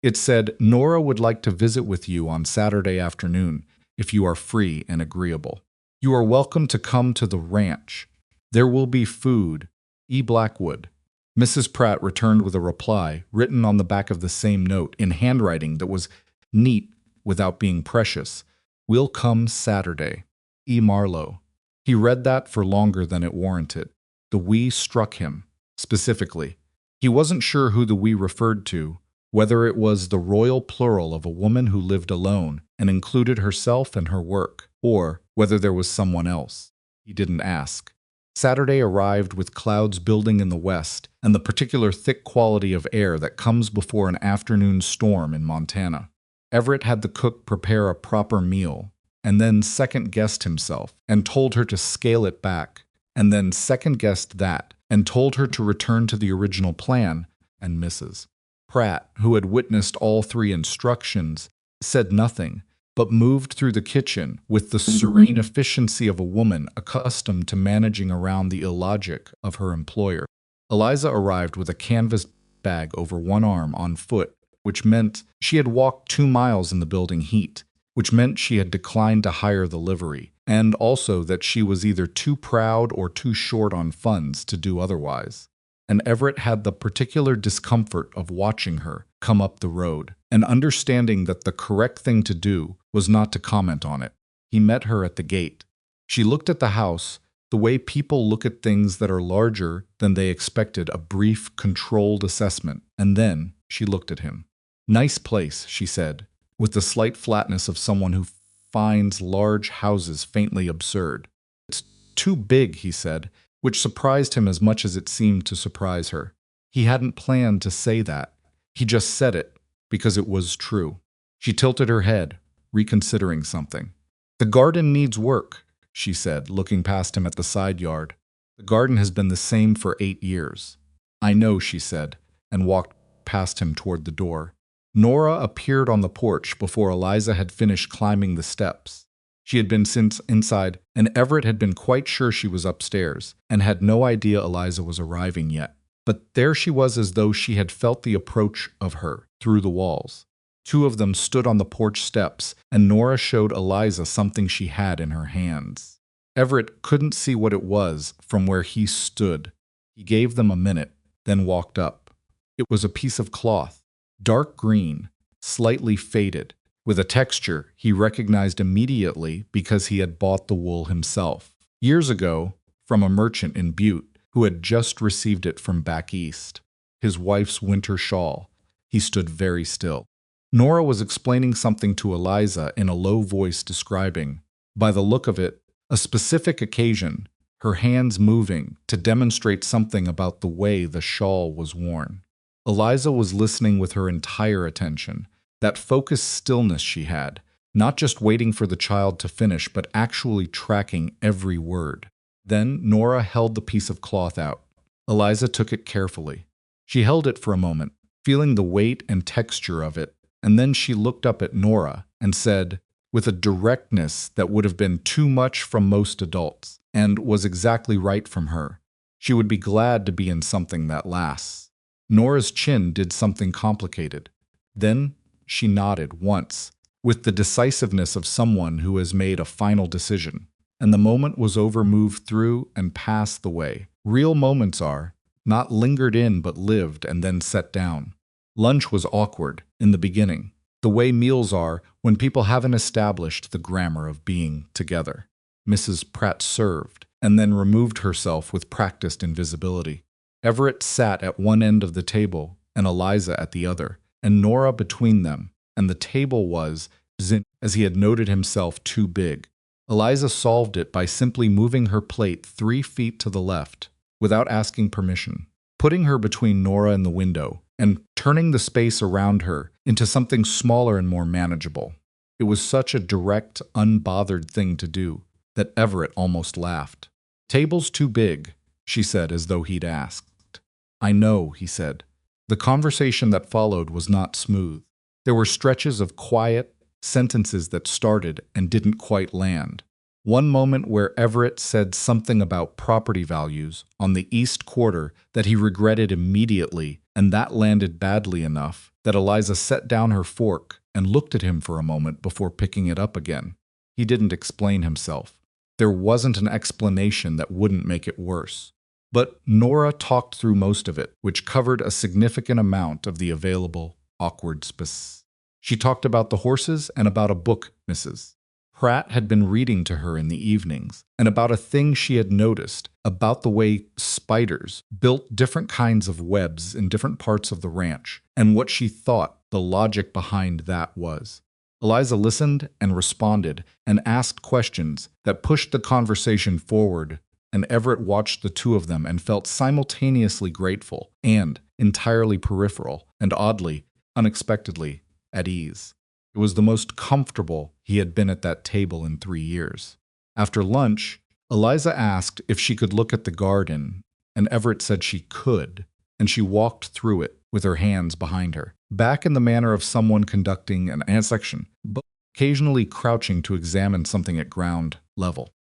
It said, "Nora would like to visit with you on Saturday afternoon, if you are free and agreeable. You are welcome to come to the ranch. There will be food. E. Blackwood." Mrs. Pratt returned with a reply, written on the back of the same note, in handwriting that was neat without being precious. "Will come Saturday. E. Marlowe." He read that for longer than it warranted. The "we" struck him, specifically. He wasn't sure who the "we" referred to, whether it was the royal plural of a woman who lived alone and included herself and her work, or whether there was someone else. He didn't ask. Saturday arrived with clouds building in the west and the particular thick quality of air that comes before an afternoon storm in Montana. Everett had the cook prepare a proper meal, and then second-guessed himself and told her to scale it back, and then second-guessed that and told her to return to the original plan, and Mrs. Pratt, who had witnessed all three instructions, said nothing, but moved through the kitchen with the serene efficiency of a woman accustomed to managing around the illogic of her employer. Eliza arrived with a canvas bag over one arm on foot, which meant she had walked 2 miles in the building heat, which meant she had declined to hire the livery, and also that she was either too proud or too short on funds to do otherwise. And Everett had the particular discomfort of watching her come up the road, and understanding that the correct thing to do was not to comment on it. He met her at the gate. She looked at the house, the way people look at things that are larger than they expected, a brief, controlled assessment, and then she looked at him. "Nice place," she said, with the slight flatness of someone who finds large houses faintly absurd. "It's too big," he said, which surprised him as much as it seemed to surprise her. He hadn't planned to say that. He just said it because it was true. She tilted her head, reconsidering something. "The garden needs work," she said, looking past him at the side yard. "The garden has been the same for 8 years. "I know," she said, and walked past him toward the door. Nora appeared on the porch before Eliza had finished climbing the steps. She had been since inside, and Everett had been quite sure she was upstairs, and had no idea Eliza was arriving yet. But there she was, as though she had felt the approach of her through the walls. 2 of them stood on the porch steps, and Nora showed Eliza something she had in her hands. Everett couldn't see what it was from where he stood. He gave them a minute, then walked up. It was a piece of cloth, dark green, slightly faded, with a texture he recognized immediately because he had bought the wool himself, years ago, from a merchant in Butte who had just received it from back east. His wife's winter shawl. He stood very still. Nora was explaining something to Eliza in a low voice, describing, by the look of it, a specific occasion, her hands moving to demonstrate something about the way the shawl was worn. Eliza was listening with her entire attention, that focused stillness she had, not just waiting for the child to finish, but actually tracking every word. Then Nora held the piece of cloth out. Eliza took it carefully. She held it for a moment, feeling the weight and texture of it, and then she looked up at Nora and said, with a directness that would have been too much from most adults, and was exactly right from her, she would be glad to be in something that lasts. Nora's chin did something complicated. Then she nodded once, with the decisiveness of someone who has made a final decision, and the moment was over, moved through, and passed the way real moments are, not lingered in but lived and then set down. Lunch was awkward in the beginning, the way meals are when people haven't established the grammar of being together. Mrs. Pratt served, and then removed herself with practiced invisibility. Everett sat at one end of the table, and Eliza at the other, and Nora between them, and the table was, as he had noted himself, too big. Eliza solved it by simply moving her plate 3 feet to the left, without asking permission, putting her between Nora and the window, and turning the space around her into something smaller and more manageable. It was such a direct, unbothered thing to do that Everett almost laughed. "Table's too big," she said as though he'd asked. "I know," he said. The conversation that followed was not smooth. There were stretches of quiet, sentences that started and didn't quite land. One moment where Everett said something about property values on the East Quarter that he regretted immediately, and that landed badly enough that Eliza set down her fork and looked at him for a moment before picking it up again. He didn't explain himself. There wasn't an explanation that wouldn't make it worse. But Nora talked through most of it, which covered a significant amount of the available awkward space. She talked about the horses and about a book Mrs. Pratt had been reading to her in the evenings, and about a thing she had noticed about the way spiders built different kinds of webs in different parts of the ranch, and what she thought the logic behind that was. Eliza listened and responded and asked questions that pushed the conversation forward, and Everett watched the two of them and felt simultaneously grateful and entirely peripheral and oddly, unexpectedly, at ease. It was the most comfortable he had been at that table in 3 years. After lunch, Eliza asked if she could look at the garden, and Everett said she could, and she walked through it with her hands behind her, back in the manner of someone conducting an ansection, but occasionally crouching to examine something at ground level.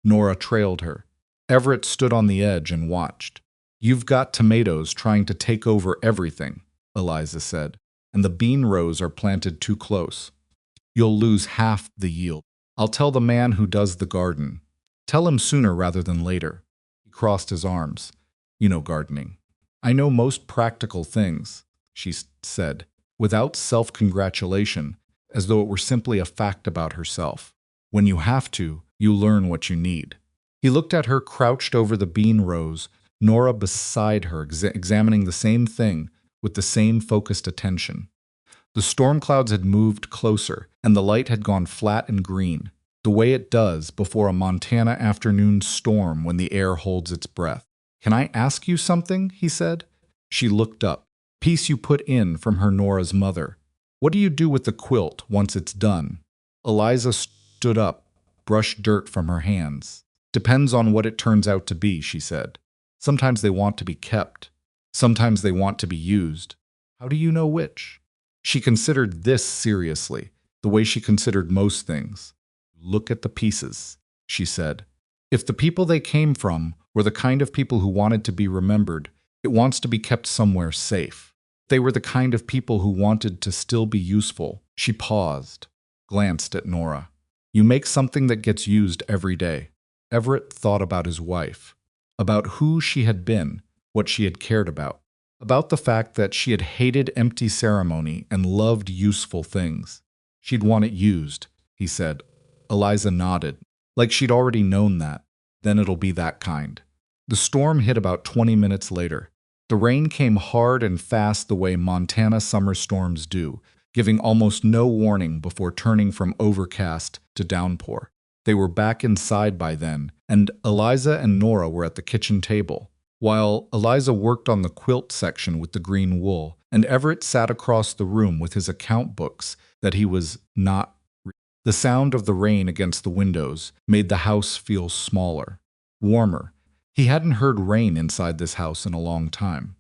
Nora trailed her. Everett stood on the edge and watched. "You've got tomatoes trying to take over everything," Eliza said, "and the bean rows are planted too close. You'll lose half the yield. I'll tell the man who does the garden. Tell him sooner rather than later." He crossed his arms. "You know gardening." "I know most practical things," she said, without self-congratulation, as though it were simply a fact about herself. "When you have to, you learn what you need." He looked at her crouched over the bean rows, Nora beside her, examining the same thing with the same focused attention. The storm clouds had moved closer, and the light had gone flat and green, the way it does before a Montana afternoon storm when the air holds its breath. "Can I ask you something?" he said. She looked up. "Piece you put in from her Nora's mother. What do you do with the quilt once it's done?" Eliza stood up, brushed dirt from her hands. "Depends on what it turns out to be," she said. "Sometimes they want to be kept. Sometimes they want to be used. How do you know which?" She considered this seriously, the way she considered most things. "Look at the pieces," she said. "If the people they came from were the kind of people who wanted to be remembered, it wants to be kept somewhere safe. If they were the kind of people who wanted to still be useful." She paused, glanced at Nora. "You make something that gets used every day." Everett thought about his wife, about who she had been, what she had cared about the fact that she had hated empty ceremony and loved useful things. "She'd want it used," he said. Eliza nodded, like she'd already known that. "Then it'll be that kind." The storm hit about 20 minutes later. The rain came hard and fast the way Montana summer storms do, giving almost no warning before turning from overcast to downpour. They were back inside by then, and Eliza and Nora were at the kitchen table, while Eliza worked on the quilt section with the green wool, and Everett sat across the room with his account books that he was not reading. The sound of the rain against the windows made the house feel smaller, warmer. He hadn't heard rain inside this house in a long time.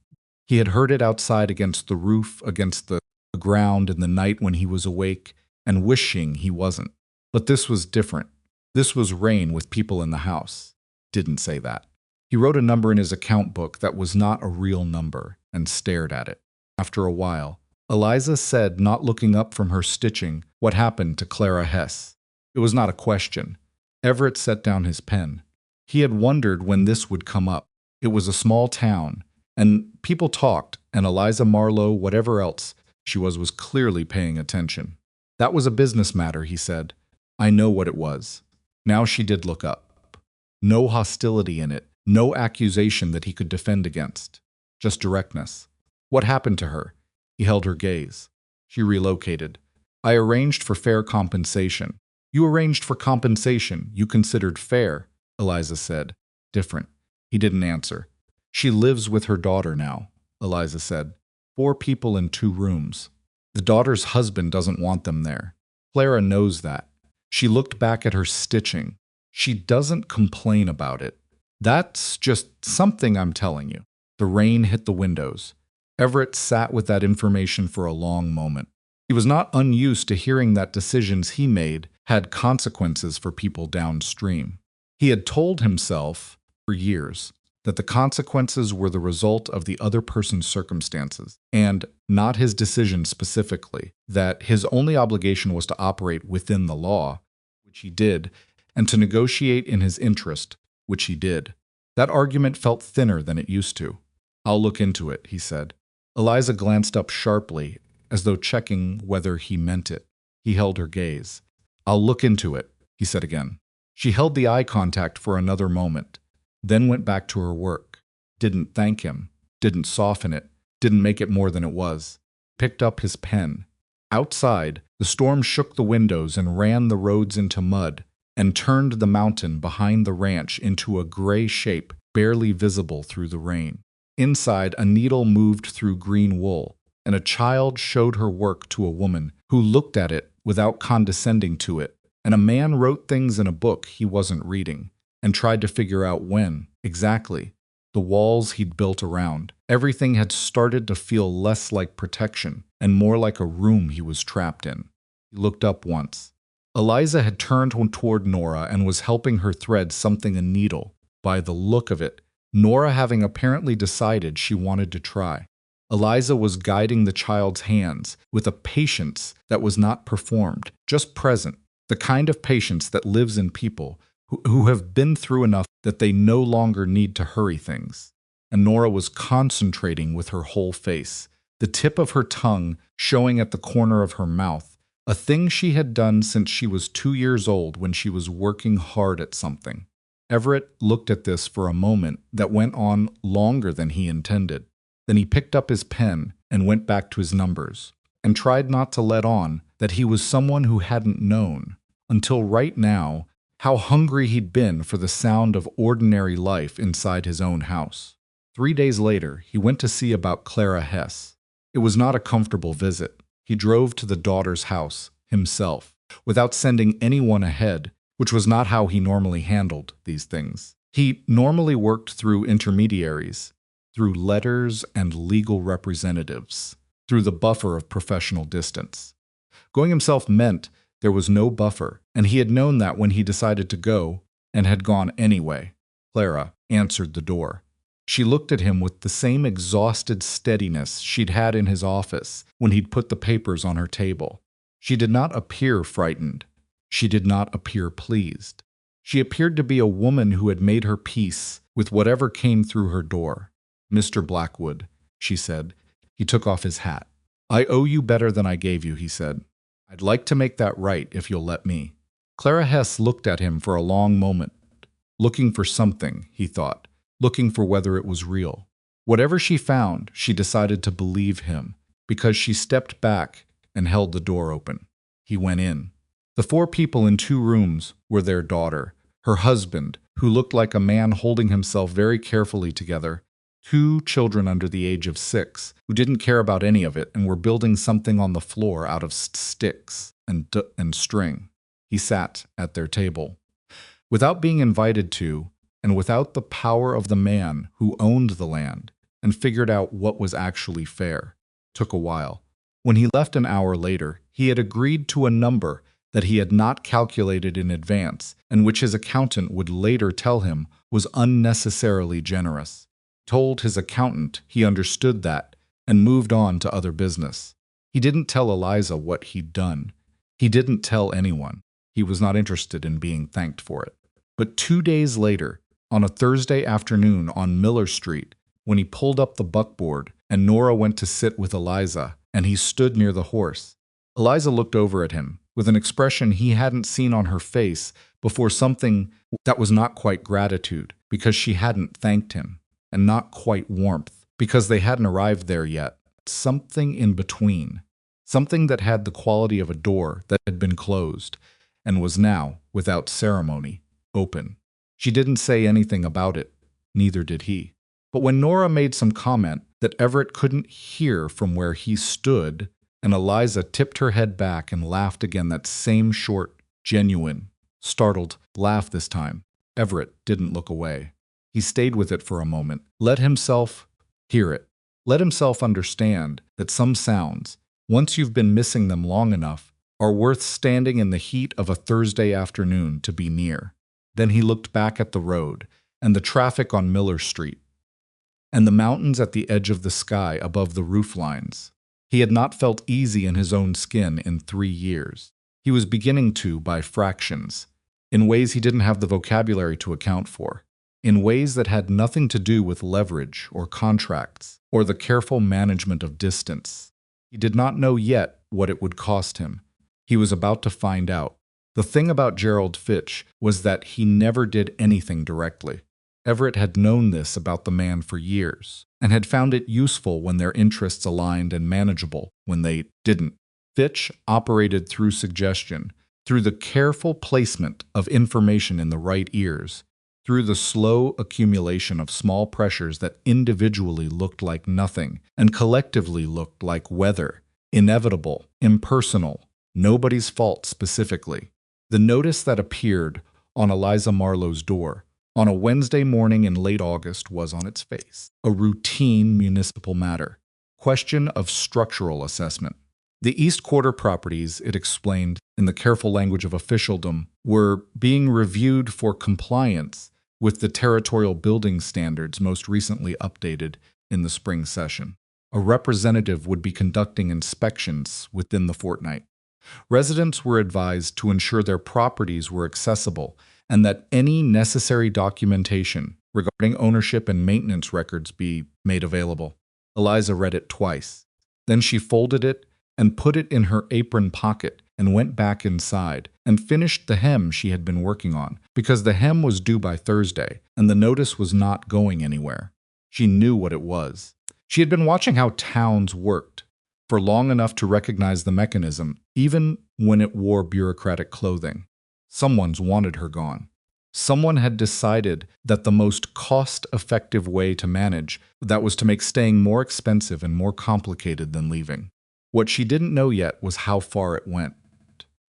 He had heard it outside against the roof, against the ground in the night when he was awake, and wishing he wasn't. But this was different. This was rain with people in the house. Didn't say that. He wrote a number in his account book that was not a real number and stared at it. After a while, Eliza said, not looking up from her stitching, what happened to Clara Hess. It was not a question. Everett set down his pen. He had wondered when this would come up. It was a small town, and people talked, and Eliza Marlowe, whatever else she was clearly paying attention. "That was a business matter," he said. "I know what it was." Now she did look up. No hostility in it, no accusation that he could defend against. Just directness. What happened to her? He held her gaze. She relocated. I arranged for fair compensation. You arranged for compensation you considered fair, Eliza said. Different. He didn't answer. She lives with her daughter now, Eliza said. 4 people in 2 rooms. The daughter's husband doesn't want them there. Clara knows that. She looked back at her stitching. She doesn't complain about it. That's just something I'm telling you. The rain hit the windows. Everett sat with that information for a long moment. He was not unused to hearing that decisions he made had consequences for people downstream. He had told himself, for years, that the consequences were the result of the other person's circumstances, and not his decision specifically, that his only obligation was to operate within the law, which he did, and to negotiate in his interest, which he did. That argument felt thinner than it used to. I'll look into it, he said. Eliza glanced up sharply, as though checking whether he meant it. He held her gaze. I'll look into it, he said again. She held the eye contact for another moment, then went back to her work. Didn't thank him, didn't soften it, didn't make it more than it was. Picked up his pen. Outside, the storm shook the windows and ran the roads into mud, and turned the mountain behind the ranch into a gray shape barely visible through the rain. Inside, a needle moved through green wool, and a child showed her work to a woman who looked at it without condescending to it, and a man wrote things in a book he wasn't reading, and tried to figure out when, exactly. The walls he'd built around, everything had started to feel less like protection and more like a room he was trapped in. He looked up once. Eliza had turned toward Nora and was helping her thread something a needle. By the look of it, Nora having apparently decided she wanted to try. Eliza was guiding the child's hands with a patience that was not performed, just present, the kind of patience that lives in people who have been through enough that they no longer need to hurry things. And Nora was concentrating with her whole face, the tip of her tongue showing at the corner of her mouth, a thing she had done since she was 2 years old when she was working hard at something. Everett looked at this for a moment that went on longer than he intended. Then he picked up his pen and went back to his numbers, and tried not to let on that he was someone who hadn't known, until right now, how hungry he'd been for the sound of ordinary life inside his own house. 3 days later, he went to see about Clara Hess. It was not a comfortable visit. He drove to the daughter's house, himself, without sending anyone ahead, which was not how he normally handled these things. He normally worked through intermediaries, through letters and legal representatives, through the buffer of professional distance. Going himself meant there was no buffer, and he had known that when he decided to go, and had gone anyway. Clara answered the door. She looked at him with the same exhausted steadiness she'd had in his office when he'd put the papers on her table. She did not appear frightened. She did not appear pleased. She appeared to be a woman who had made her peace with whatever came through her door. Mr. Blackwood, she said. He took off his hat. I owe you better than I gave you, he said. I'd like to make that right if you'll let me. Clara Hess looked at him for a long moment, looking for something, he thought, looking for whether it was real. Whatever she found, she decided to believe him, because she stepped back and held the door open. He went in. The 4 people in 2 rooms were their daughter, her husband, who looked like a man holding himself very carefully together, 2 children under the age of 6, who didn't care about any of it and were building something on the floor out of sticks and string. He sat at their table. Without being invited to, and without the power of the man who owned the land and figured out what was actually fair. Took a while. When he left an hour later, he had agreed to a number that he had not calculated in advance and which his accountant would later tell him was unnecessarily generous. Told his accountant he understood that and moved on to other business. He didn't tell Eliza what he'd done. He didn't tell anyone. He was not interested in being thanked for it. But 2 days later, on a Thursday afternoon on Miller Street, when he pulled up the buckboard and Nora went to sit with Eliza and he stood near the horse, Eliza looked over at him with an expression he hadn't seen on her face before, something that was not quite gratitude because she hadn't thanked him, and not quite warmth because they hadn't arrived there yet. something in between, something that had the quality of a door that had been closed and was now, without ceremony, open. She didn't say anything about it, neither did he. But when Nora made some comment that Everett couldn't hear from where he stood, and Eliza tipped her head back and laughed again, that same short, genuine, startled laugh this time, Everett didn't look away. He stayed with it for a moment, let himself hear it, let himself understand that some sounds, once you've been missing them long enough, are worth standing in the heat of a Thursday afternoon to be near. Then he looked back at the road and the traffic on Miller Street, and the mountains at the edge of the sky above the roof lines. He had not felt easy in his own skin in 3 years. He was beginning to, by fractions, in ways he didn't have the vocabulary to account for, in ways that had nothing to do with leverage or contracts or the careful management of distance. He did not know yet what it would cost him. He was about to find out. The thing about Gerald Fitch was that he never did anything directly. Everett had known this about the man for years, and had found it useful when their interests aligned and manageable when they didn't. Fitch operated through suggestion, through the careful placement of information in the right ears, through the slow accumulation of small pressures that individually looked like nothing and collectively looked like weather, inevitable, impersonal, nobody's fault specifically. The notice that appeared on Eliza Marlowe's door on a Wednesday morning in late August was on its face a routine municipal matter, question of structural assessment. The East Quarter properties, it explained in the careful language of officialdom, were being reviewed for compliance with the territorial building standards most recently updated in the spring session. A representative would be conducting inspections within the fortnight. Residents were advised to ensure their properties were accessible and that any necessary documentation regarding ownership and maintenance records be made available. Eliza read it twice. Then she folded it and put it in her apron pocket and went back inside and finished the hem she had been working on, because the hem was due by Thursday and the notice was not going anywhere. She knew what it was. She had been watching how towns worked for long enough to recognize the mechanism, even when it wore bureaucratic clothing. Someone's wanted her gone. Someone had decided that the most cost-effective way to manage that was to make staying more expensive and more complicated than leaving. What she didn't know yet was how far it went.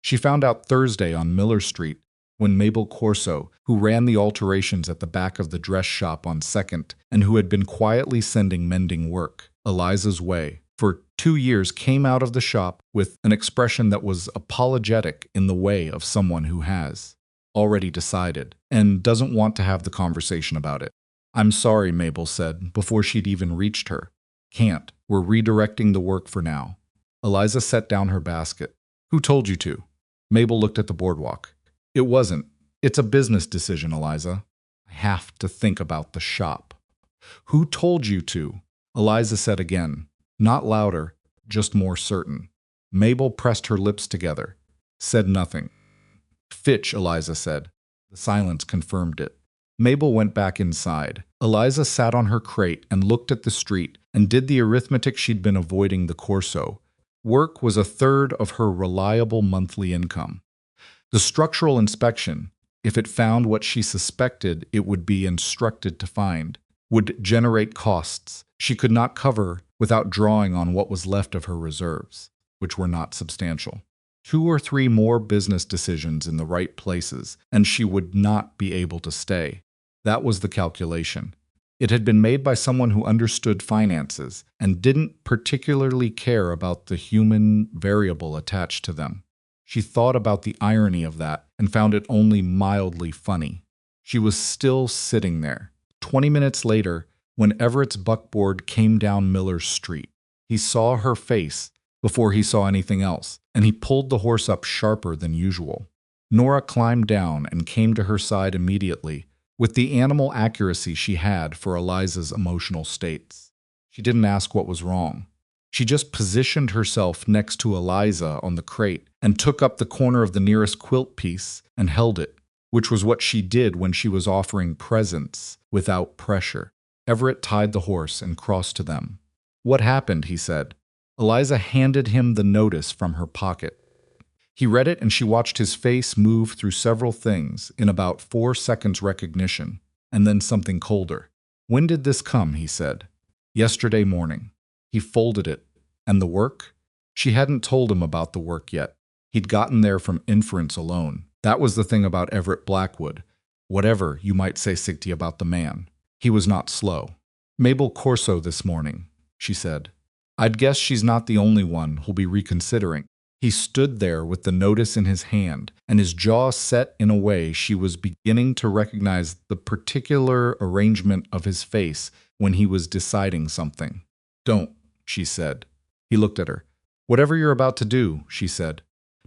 She found out Thursday on Miller Street when Mabel Corso, who ran the alterations at the back of the dress shop on 2nd and who had been quietly sending mending work Eliza's way for 2 years, came out of the shop with an expression that was apologetic in the way of someone who has already decided and doesn't want to have the conversation about it. "I'm sorry," Mabel said before she'd even reached her. "Can't. We're redirecting the work for now." Eliza set down her basket. "Who told you to?" Mabel looked at the boardwalk. "It wasn't. It's a business decision, Eliza. I have to think about the shop." "Who told you to?" Eliza said again, not louder, just more certain. Mabel pressed her lips together, said nothing. "Fitch," Eliza said. The silence confirmed it. Mabel went back inside. Eliza sat on her crate and looked at the street and did the arithmetic she'd been avoiding the Corso. Work was 1/3 of her reliable monthly income. The structural inspection, if it found what she suspected it would be instructed to find, would generate costs she could not cover without drawing on what was left of her reserves, which were not substantial. 2 or 3 more business decisions in the right places, and she would not be able to stay. That was the calculation. It had been made by someone who understood finances and didn't particularly care about the human variable attached to them. She thought about the irony of that and found it only mildly funny. She was still sitting there. 20 minutes later, when Everett's buckboard came down Miller Street, he saw her face before he saw anything else, and he pulled the horse up sharper than usual. Nora climbed down and came to her side immediately, with the animal accuracy she had for Eliza's emotional states. She didn't ask what was wrong. She just positioned herself next to Eliza on the crate and took up the corner of the nearest quilt piece and held it, which was what she did when she was offering presents without pressure. Everett tied the horse and crossed to them. What happened? He said. Eliza handed him the notice from her pocket. He read it and she watched his face move through several things in about 4 seconds recognition, and then something colder. When did this come? He said. Yesterday morning. He folded it. And the work? She hadn't told him about the work yet. He'd gotten there from inference alone. That was the thing about Everett Blackwood. Whatever you might say, Sigty, about the man. He was not slow. Mabel Corso this morning, she said. I'd guess she's not the only one who'll be reconsidering. He stood there with the notice in his hand, and his jaw set in a way she was beginning to recognize the particular arrangement of his face when he was deciding something. Don't, she said. He looked at her. Whatever you're about to do, she said.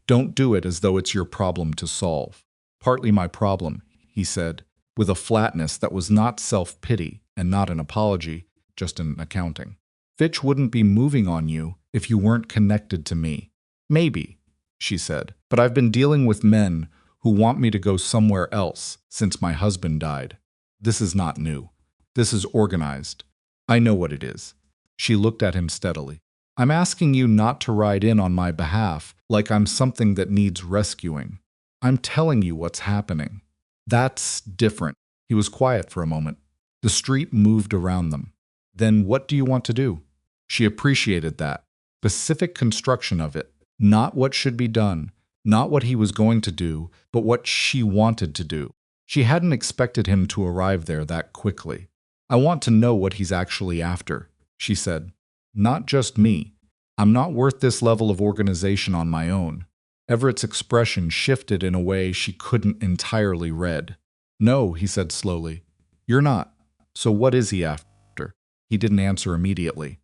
Don't do it as though it's your problem to solve. Partly my problem, he said, with a flatness that was not self-pity and not an apology, just an accounting. Fitch wouldn't be moving on you if you weren't connected to me. Maybe, she said, but I've been dealing with men who want me to go somewhere else since my husband died. This is not new. This is organized. I know what it is. She looked at him steadily. I'm asking you not to ride in on my behalf like I'm something that needs rescuing. I'm telling you what's happening. That's different. He was quiet for a moment. The street moved around them. Then what do you want to do? She appreciated that. Specific construction of it. Not what should be done, not what he was going to do, but what she wanted to do. She hadn't expected him to arrive there that quickly. I want to know what he's actually after, she said. Not just me. I'm not worth this level of organization on my own. Everett's expression shifted in a way she couldn't entirely read. No, he said slowly. You're not. So what is he after? He didn't answer immediately.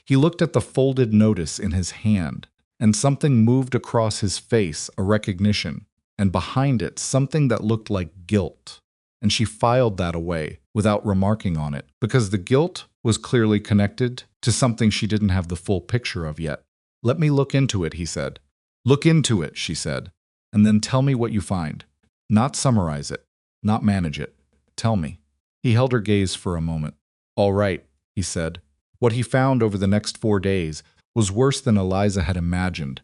He looked at the folded notice in his hand, and something moved across his face, a recognition, and behind it something that looked like guilt. And she filed that away without remarking on it, because the guilt was clearly connected to something she didn't have the full picture of yet. Let me look into it, he said. Look into it, she said, and then tell me what you find. Not summarize it, not manage it. Tell me. He held her gaze for a moment. All right, he said. What he found over the next 4 days was worse than Eliza had imagined,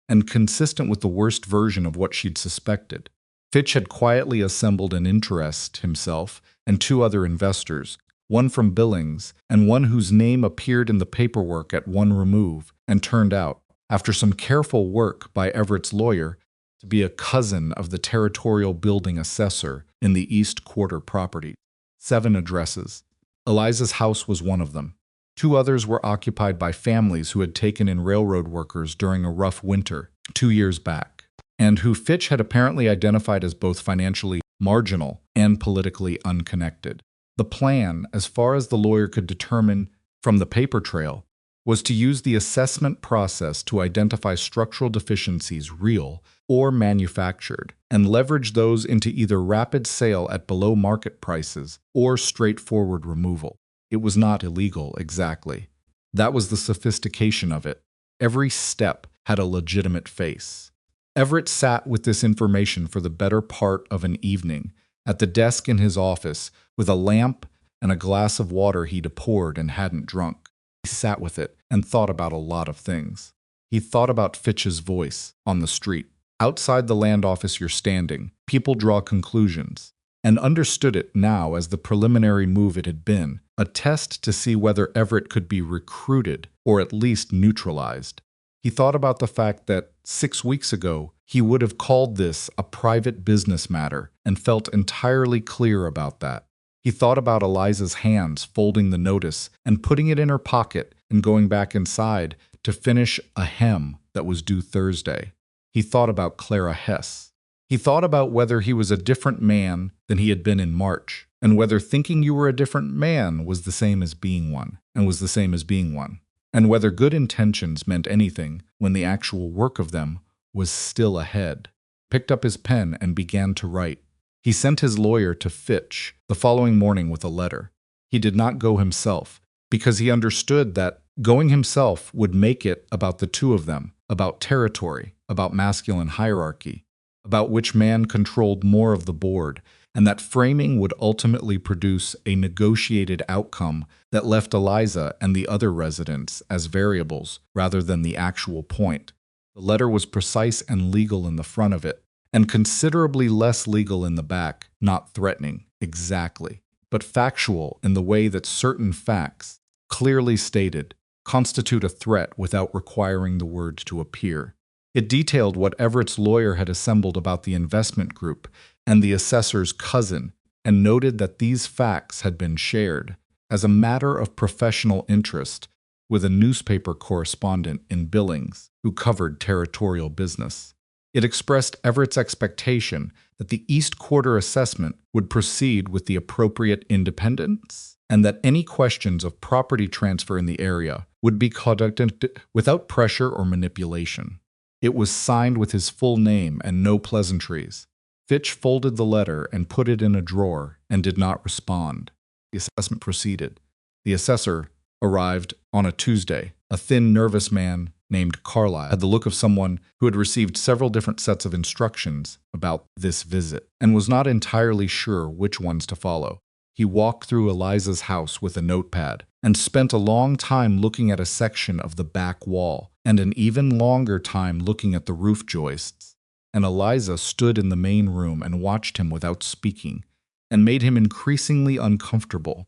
and consistent with the worst version of what she'd suspected. Fitch had quietly assembled an interest himself and 2 other investors, one from Billings and one whose name appeared in the paperwork at one remove and turned out, after some careful work by Everett's lawyer, to be a cousin of the territorial building assessor in the East Quarter property. 7 addresses. Eliza's house was one of them. 2 others were occupied by families who had taken in railroad workers during a rough winter 2 years back, and who Fitch had apparently identified as both financially marginal and politically unconnected. The plan, as far as the lawyer could determine from the paper trail, was to use the assessment process to identify structural deficiencies, real or manufactured, and leverage those into either rapid sale at below market prices or straightforward removal. It was not illegal, exactly. That was the sophistication of it. Every step had a legitimate face. Everett sat with this information for the better part of an evening, at the desk in his office, with a lamp and a glass of water he'd poured and hadn't drunk. He sat with it and thought about a lot of things. He thought about Fitch's voice on the street. Outside the land office you're standing, people draw conclusions, and understood it now as the preliminary move it had been, a test to see whether Everett could be recruited or at least neutralized. He thought about the fact that 6 weeks ago he would have called this a private business matter and felt entirely clear about that. He thought about Eliza's hands folding the notice and putting it in her pocket and going back inside to finish a hem that was due Thursday. He thought about Clara Hess. He thought about whether he was a different man than he had been in March, and whether thinking you were a different man was the same as being one, and was the same as being one, and whether good intentions meant anything when the actual work of them was still ahead. Picked up his pen and began to write. He sent his lawyer to Fitch the following morning with a letter. He did not go himself, because he understood that going himself would make it about the 2 of them, about territory, about masculine hierarchy. about which man controlled more of the board, and that framing would ultimately produce a negotiated outcome that left Eliza and the other residents as variables rather than the actual point. The letter was precise and legal in the front of it, and considerably less legal in the back, not threatening, exactly, but factual in the way that certain facts, clearly stated, constitute a threat without requiring the word to appear. It detailed what Everett's lawyer had assembled about the investment group and the assessor's cousin, and noted that these facts had been shared, as a matter of professional interest, with a newspaper correspondent in Billings who covered territorial business. It expressed Everett's expectation that the East Quarter assessment would proceed with the appropriate independence, and that any questions of property transfer in the area would be conducted without pressure or manipulation. It was signed with his full name and no pleasantries. Fitch folded the letter and put it in a drawer and did not respond. The assessment proceeded. The assessor arrived on a Tuesday. A thin, nervous man named Carlyle had the look of someone who had received several different sets of instructions about this visit and was not entirely sure which ones to follow. He walked through Eliza's house with a notepad and spent a long time looking at a section of the back wall and an even longer time looking at the roof joists. And Eliza stood in the main room and watched him without speaking, and made him increasingly uncomfortable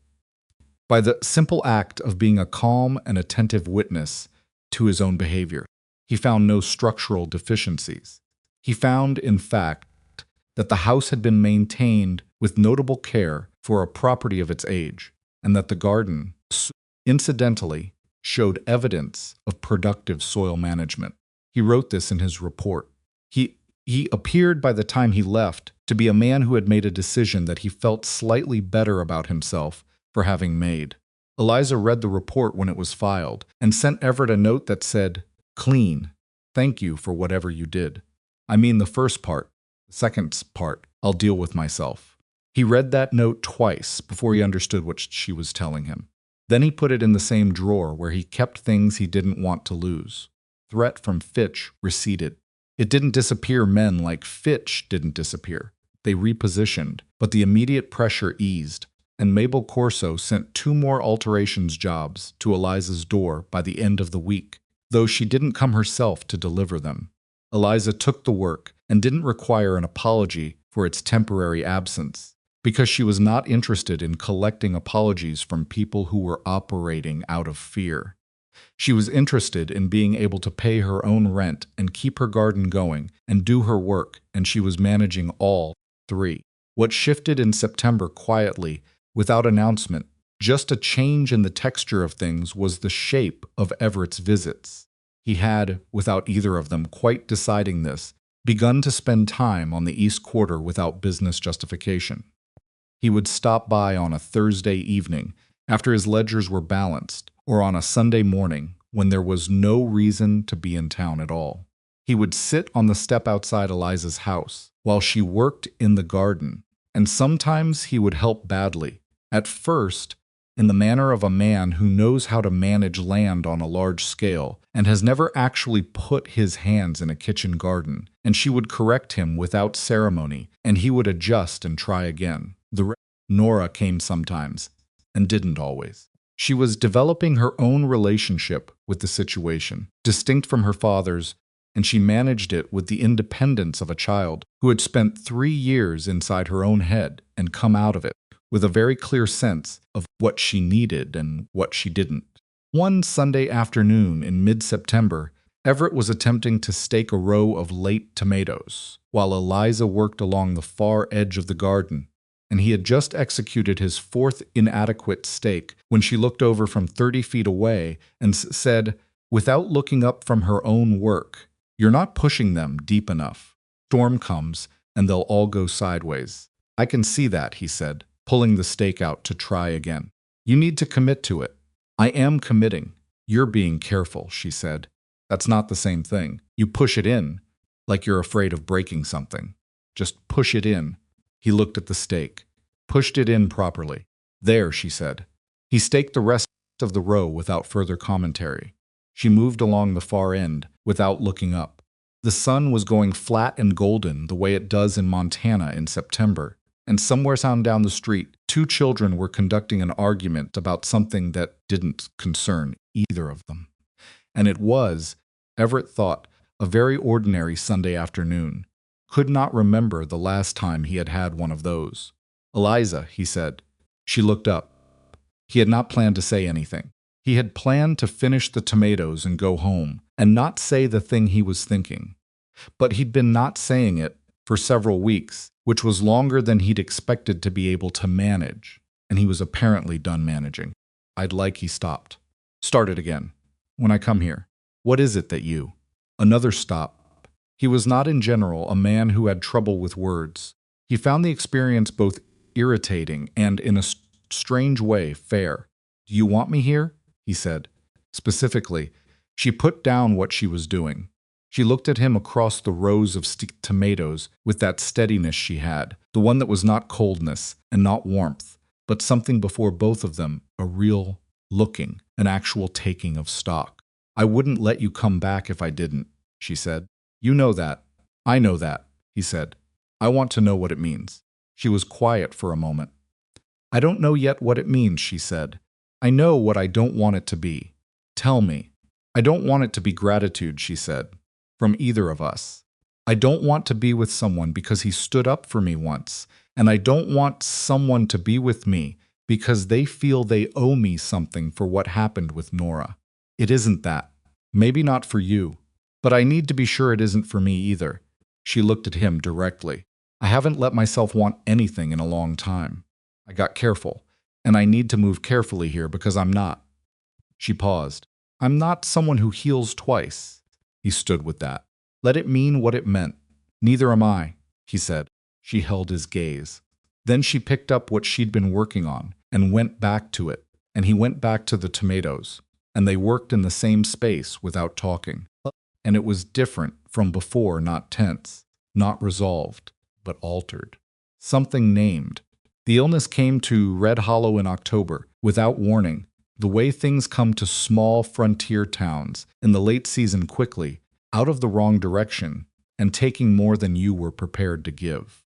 by the simple act of being a calm and attentive witness to his own behavior. He found no structural deficiencies. He found, in fact, that the house had been maintained with notable care for a property of its age, and that the garden, incidentally, showed evidence of productive soil management. He wrote this in his report. He appeared by the time he left to be a man who had made a decision that he felt slightly better about himself for having made. Eliza read the report when it was filed and sent Everett a note that said, "Clean. Thank you for whatever you did. I mean the first part. The second part, I'll deal with myself." He read that note twice before he understood what she was telling him. Then he put it in the same drawer where he kept things he didn't want to lose. Threat from Fitch receded. It didn't disappear. Men like Fitch didn't disappear. They repositioned, but the immediate pressure eased, and Mabel Corso sent 2 more alterations jobs to Eliza's door by the end of the week, though she didn't come herself to deliver them. Eliza took the work and didn't require an apology for its temporary absence, because she was not interested in collecting apologies from people who were operating out of fear. She was interested in being able to pay her own rent and keep her garden going and do her work, and she was managing all 3. What shifted in September quietly, without announcement, just a change in the texture of things, was the shape of Everett's visits. He had, without either of them quite deciding this, begun to spend time on the East Quarter without business justification. He would stop by on a Thursday evening after his ledgers were balanced, or on a Sunday morning when there was no reason to be in town at all. He would sit on the step outside Eliza's house while she worked in the garden, and sometimes he would help badly, at first in the manner of a man who knows how to manage land on a large scale and has never actually put his hands in a kitchen garden, and she would correct him without ceremony, and he would adjust and try again. Nora came sometimes, and didn't always. She was developing her own relationship with the situation, distinct from her father's, and she managed it with the independence of a child who had spent 3 years inside her own head and come out of it with a very clear sense of what she needed and what she didn't. One Sunday afternoon in mid-September, Everett was attempting to stake a row of late tomatoes, while Eliza worked along the far edge of the garden, and he had just executed his 4th inadequate stake when she looked over from 30 feet away and said, without looking up from her own work, "You're not pushing them deep enough. Storm comes, and they'll all go sideways." "I can see that," he said, pulling the stake out to try again. "You need to commit to it." "I am committing." "You're being careful," she said. "That's not the same thing. You push it in, like you're afraid of breaking something. Just push it in." He looked at the stake, pushed it in properly. "There," she said. He staked the rest of the row without further commentary. She moved along the far end without looking up. The sun was going flat and golden the way it does in Montana in September, and somewhere down the street, two children were conducting an argument about something that didn't concern either of them. And it was, Everett thought, a very ordinary Sunday afternoon. Could not remember the last time he had had one of those. "Eliza," he said. She looked up. He had not planned to say anything. He had planned to finish the tomatoes and go home, and not say the thing he was thinking. But he'd been not saying it for several weeks, which was longer than he'd expected to be able to manage, and he was apparently done managing. He stopped. "Started again. When I come here. What is it that you—" Another stop. He was not in general a man who had trouble with words. He found the experience both irritating and, in a strange way, fair. "Do you want me here?" he said. Specifically, she put down what she was doing. She looked at him across the rows of tomatoes with that steadiness she had, the one that was not coldness and not warmth, but something before both of them, a real looking, an actual taking of stock. "I wouldn't let you come back if I didn't," she said. "You know that. I know that," he said. "I want to know what it means." She was quiet for a moment. "I don't know yet what it means," she said. "I know what I don't want it to be. Tell me." "I don't want it to be gratitude," she said, "from either of us. I don't want to be with someone because he stood up for me once, and I don't want someone to be with me because they feel they owe me something for what happened with Nora. It isn't that. Maybe not for you, but I need to be sure it isn't for me either." She looked at him directly. "I haven't let myself want anything in a long time. I got careful, and I need to move carefully here because I'm not." She paused. "I'm not someone who heals twice." He stood with that. "Let it mean what it meant. Neither am I," he said. She held his gaze. Then she picked up what she'd been working on and went back to it, and he went back to the tomatoes, and they worked in the same space without talking. And it was different from before, not tense, not resolved, but altered. Something named. The illness came to Red Hollow in October, without warning, the way things come to small frontier towns in the late season quickly, out of the wrong direction, and taking more than you were prepared to give.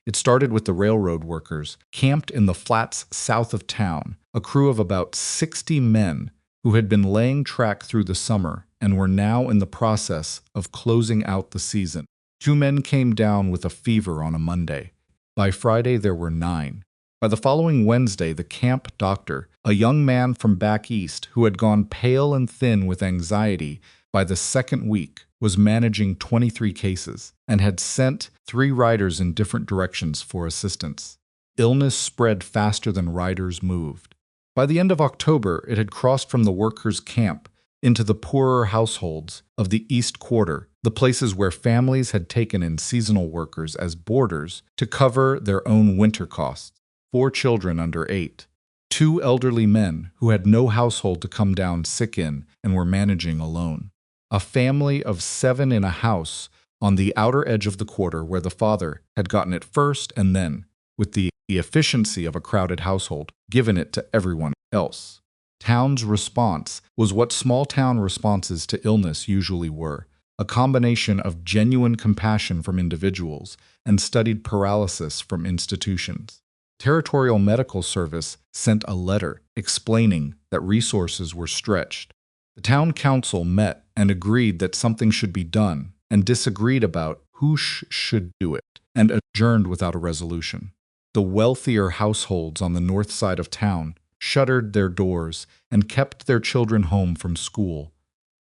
It started with the railroad workers, camped in the flats south of town, a crew of about 60 men who had been laying track through the summer and were now in the process of closing out the season. 2 men came down with a fever on a Monday. By Friday, there were 9. By the following Wednesday, the camp doctor, a young man from back east who had gone pale and thin with anxiety by the second week, was managing 23 cases and had sent 3 riders in different directions for assistance. Illness spread faster than riders moved. By the end of October, it had crossed from the workers' camp into the poorer households of the East Quarter, the places where families had taken in seasonal workers as boarders to cover their own winter costs. 4 children under 8. 2 elderly men who had no household to come down sick in and were managing alone. A family of 7 in a house on the outer edge of the quarter where the father had gotten it first and then, with the efficiency of a crowded household, given it to everyone else. Town's response was what small-town responses to illness usually were, a combination of genuine compassion from individuals and studied paralysis from institutions. Territorial Medical Service sent a letter explaining that resources were stretched. The town council met and agreed that something should be done and disagreed about who should do it and adjourned without a resolution. The wealthier households on the north side of town shuttered their doors and kept their children home from school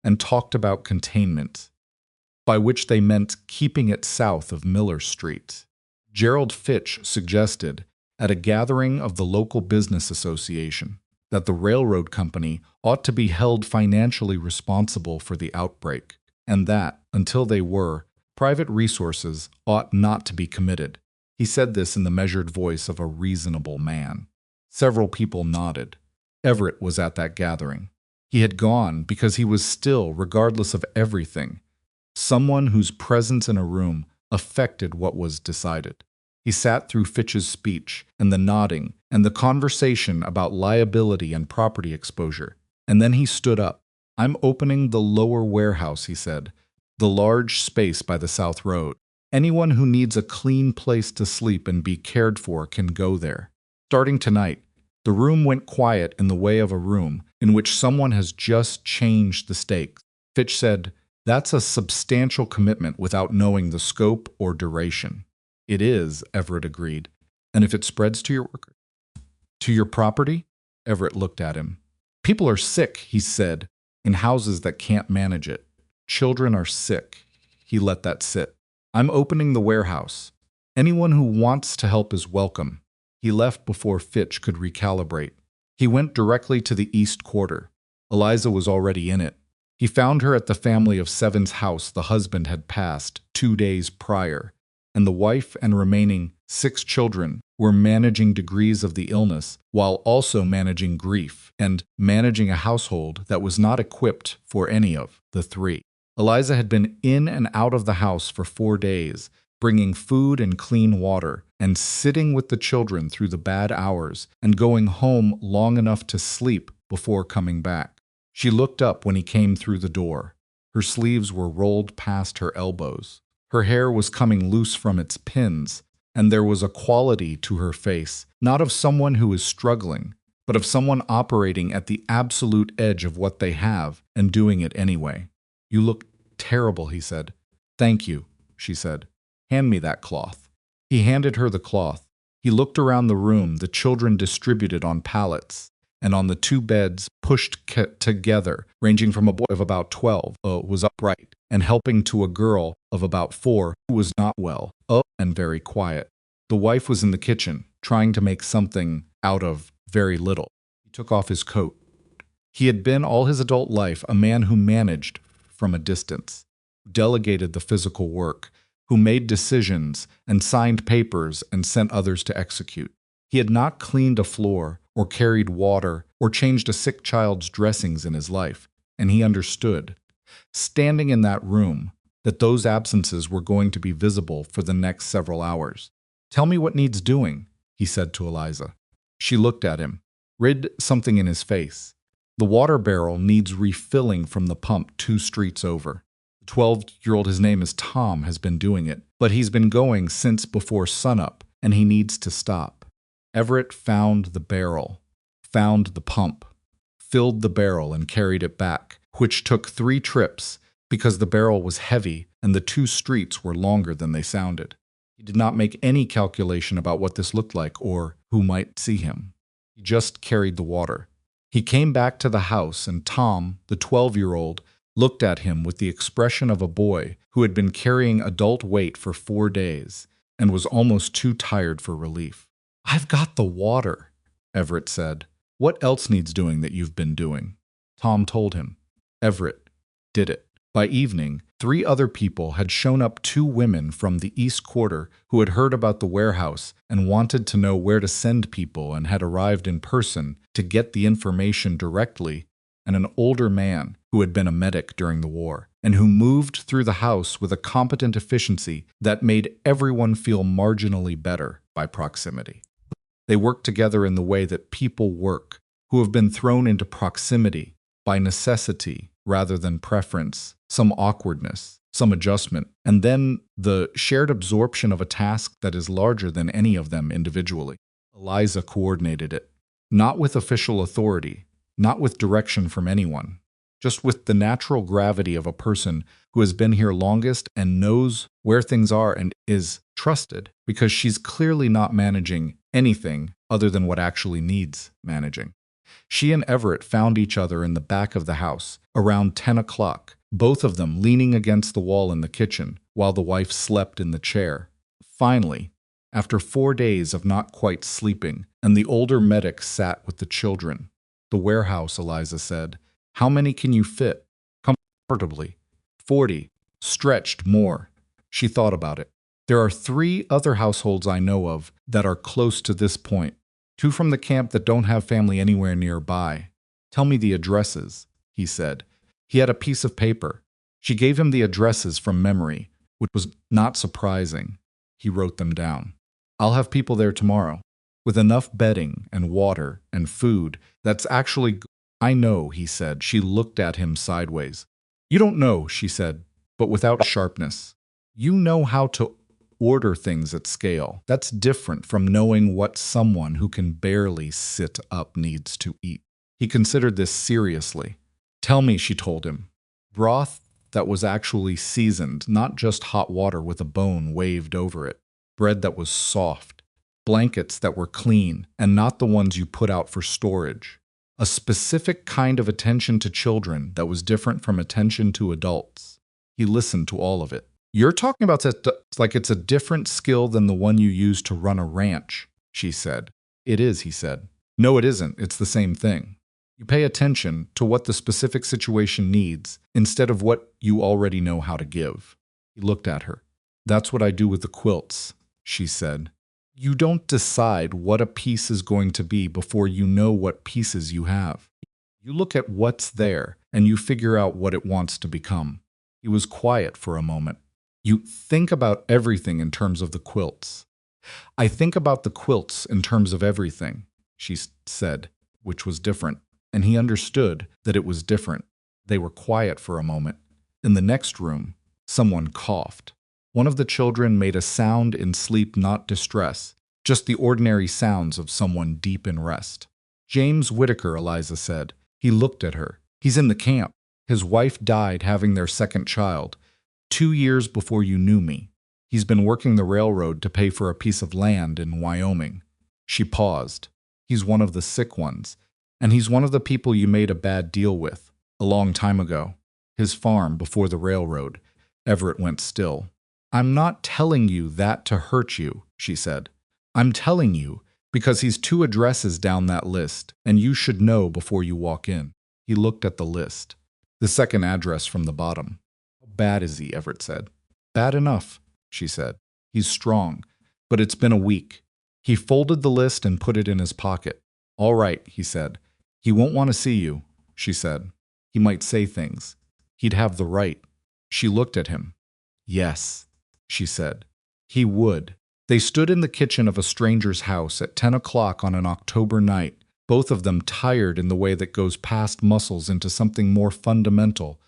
and talked about containment, by which they meant keeping it south of Miller Street. Gerald Fitch suggested, at a gathering of the local business association, that the railroad company ought to be held financially responsible for the outbreak, and that, until they were, private resources ought not to be committed. He said this in the measured voice of a reasonable man. Several people nodded. Everett was at that gathering. He had gone because he was still, regardless of everything, someone whose presence in a room affected what was decided. He sat through Fitch's speech and the nodding and the conversation about liability and property exposure, and then he stood up. "I'm opening the lower warehouse," he said. the large space by the South Road. Anyone who needs a clean place to sleep and be cared for can go there. Starting tonight, the room went quiet in the way of a room in which someone has just changed the stakes. Fitch said, "That's a substantial commitment without knowing the scope or duration." "It is," Everett agreed. "And if it spreads to your workers? To your property?" Everett looked at him. "People are sick," he said, "in houses that can't manage it. Children are sick." He let that sit. "I'm opening the warehouse. Anyone who wants to help is welcome." He left before Fitch could recalibrate. He went directly to the East Quarter. Eliza was already in it. He found her at the family of seven's house the husband had passed 2 days prior, and the wife and remaining 6 children were managing degrees of the illness while also managing grief and managing a household that was not equipped for any of the 3. Eliza had been in and out of the house for 4 days, bringing food and clean water, and sitting with the children through the bad hours and going home long enough to sleep before coming back. She looked up when he came through the door. Her sleeves were rolled past her elbows. Her hair was coming loose from its pins, and there was a quality to her face, not of someone who is struggling, but of someone operating at the absolute edge of what they have and doing it anyway. "You look terrible," he said. "Thank you," she said. "Hand me that cloth." He handed her the cloth. He looked around the room, the children distributed on pallets, and on the 2 beds pushed together, ranging from a boy of about 12, who was upright, and helping to a girl of about 4 who was not well, and very quiet. The wife was in the kitchen, trying to make something out of very little. He took off his coat. He had been all his adult life a man who managed from a distance, delegated the physical work, who made decisions and signed papers and sent others to execute. He had not cleaned a floor or carried water or changed a sick child's dressings in his life, and he understood, standing in that room, that those absences were going to be visible for the next several hours. "Tell me what needs doing," he said to Eliza. She looked at him, read something in his face. "The water barrel needs refilling from the pump 2 streets over. The 12-year-old, his name is Tom, has been doing it, but he's been going since before sunup, and he needs to stop." Everett found the barrel, found the pump, filled the barrel and carried it back, which took 3 trips because the barrel was heavy and the 2 streets were longer than they sounded. He did not make any calculation about what this looked like or who might see him. He just carried the water. He came back to the house, and Tom, the 12-year-old, looked at him with the expression of a boy who had been carrying adult weight for 4 days and was almost too tired for relief. "I've got the water," Everett said. "What else needs doing that you've been doing?" Tom told him. Everett did it. By evening, 3 other people had shown up, 2 women from the East Quarter who had heard about the warehouse and wanted to know where to send people and had arrived in person to get the information directly, and an older man who had been a medic during the war and who moved through the house with a competent efficiency that made everyone feel marginally better by proximity. They worked together in the way that people work, who have been thrown into proximity by necessity rather than preference, some awkwardness, some adjustment, and then the shared absorption of a task that is larger than any of them individually. Eliza coordinated it, not with official authority, not with direction from anyone, just with the natural gravity of a person who has been here longest and knows where things are and is trusted, because she's clearly not managing anything other than what actually needs managing. She and Everett found each other in the back of the house around 10 o'clock, both of them leaning against the wall in the kitchen while the wife slept in the chair. Finally, after 4 days of not quite sleeping, and the older medic sat with the children. "The warehouse," Eliza said. "How many can you fit?" "Comfortably. 40. Stretched more." She thought about it. "There are 3 other households I know of that are close to this point. 2 from the camp that don't have family anywhere nearby. Tell me the addresses," he said. He had a piece of paper. She gave him the addresses from memory, which was not surprising. He wrote them down. "I'll have people there tomorrow, with enough bedding and water and food. That's actually—" "I know," he said. She looked at him sideways. "You don't know," she said. but without sharpness. You know how to order things at scale. That's different from knowing what someone who can barely sit up needs to eat. He considered this seriously. Tell me, she told him. Broth that was actually seasoned, not just hot water with a bone waved over it. Bread that was soft. Blankets that were clean and not the ones you put out for storage. A specific kind of attention to children that was different from attention to adults. He listened to all of it. You're talking about that like it's a different skill than the one you use to run a ranch, she said. It is, he said. No, it isn't. It's the same thing. You pay attention to what the specific situation needs instead of what you already know how to give. He looked at her. That's what I do with the quilts, she said. You don't decide what a piece is going to be before you know what pieces you have. You look at what's there and you figure out what it wants to become. He was quiet for a moment. You think about everything in terms of the quilts. I think about the quilts in terms of everything, she said, which was different, and he understood that it was different. They were quiet for a moment. In the next room, someone coughed. One of the children made a sound in sleep, not distress, just the ordinary sounds of someone deep in rest. James Whitaker, Eliza said. He looked at her. He's in the camp. His wife died having their second child. 2 years before you knew me. He's been working the railroad to pay for a piece of land in Wyoming. She paused. He's one of the sick ones, and he's one of the people you made a bad deal with, a long time ago. His farm before the railroad. Everett went still. I'm not telling you that to hurt you, she said. I'm telling you because he's 2 addresses down that list, and you should know before you walk in. He looked at the list. The second address from the bottom. Bad is he? Everett said. Bad enough, she said. He's strong, but it's been a week. He folded the list and put it in his pocket. All right, he said. He won't want to see you, she said. He might say things. He'd have the right. She looked at him. Yes, she said. He would. They stood in the kitchen of a stranger's house at 10 o'clock on an October night, both of them tired in the way that goes past muscles into something more fundamental.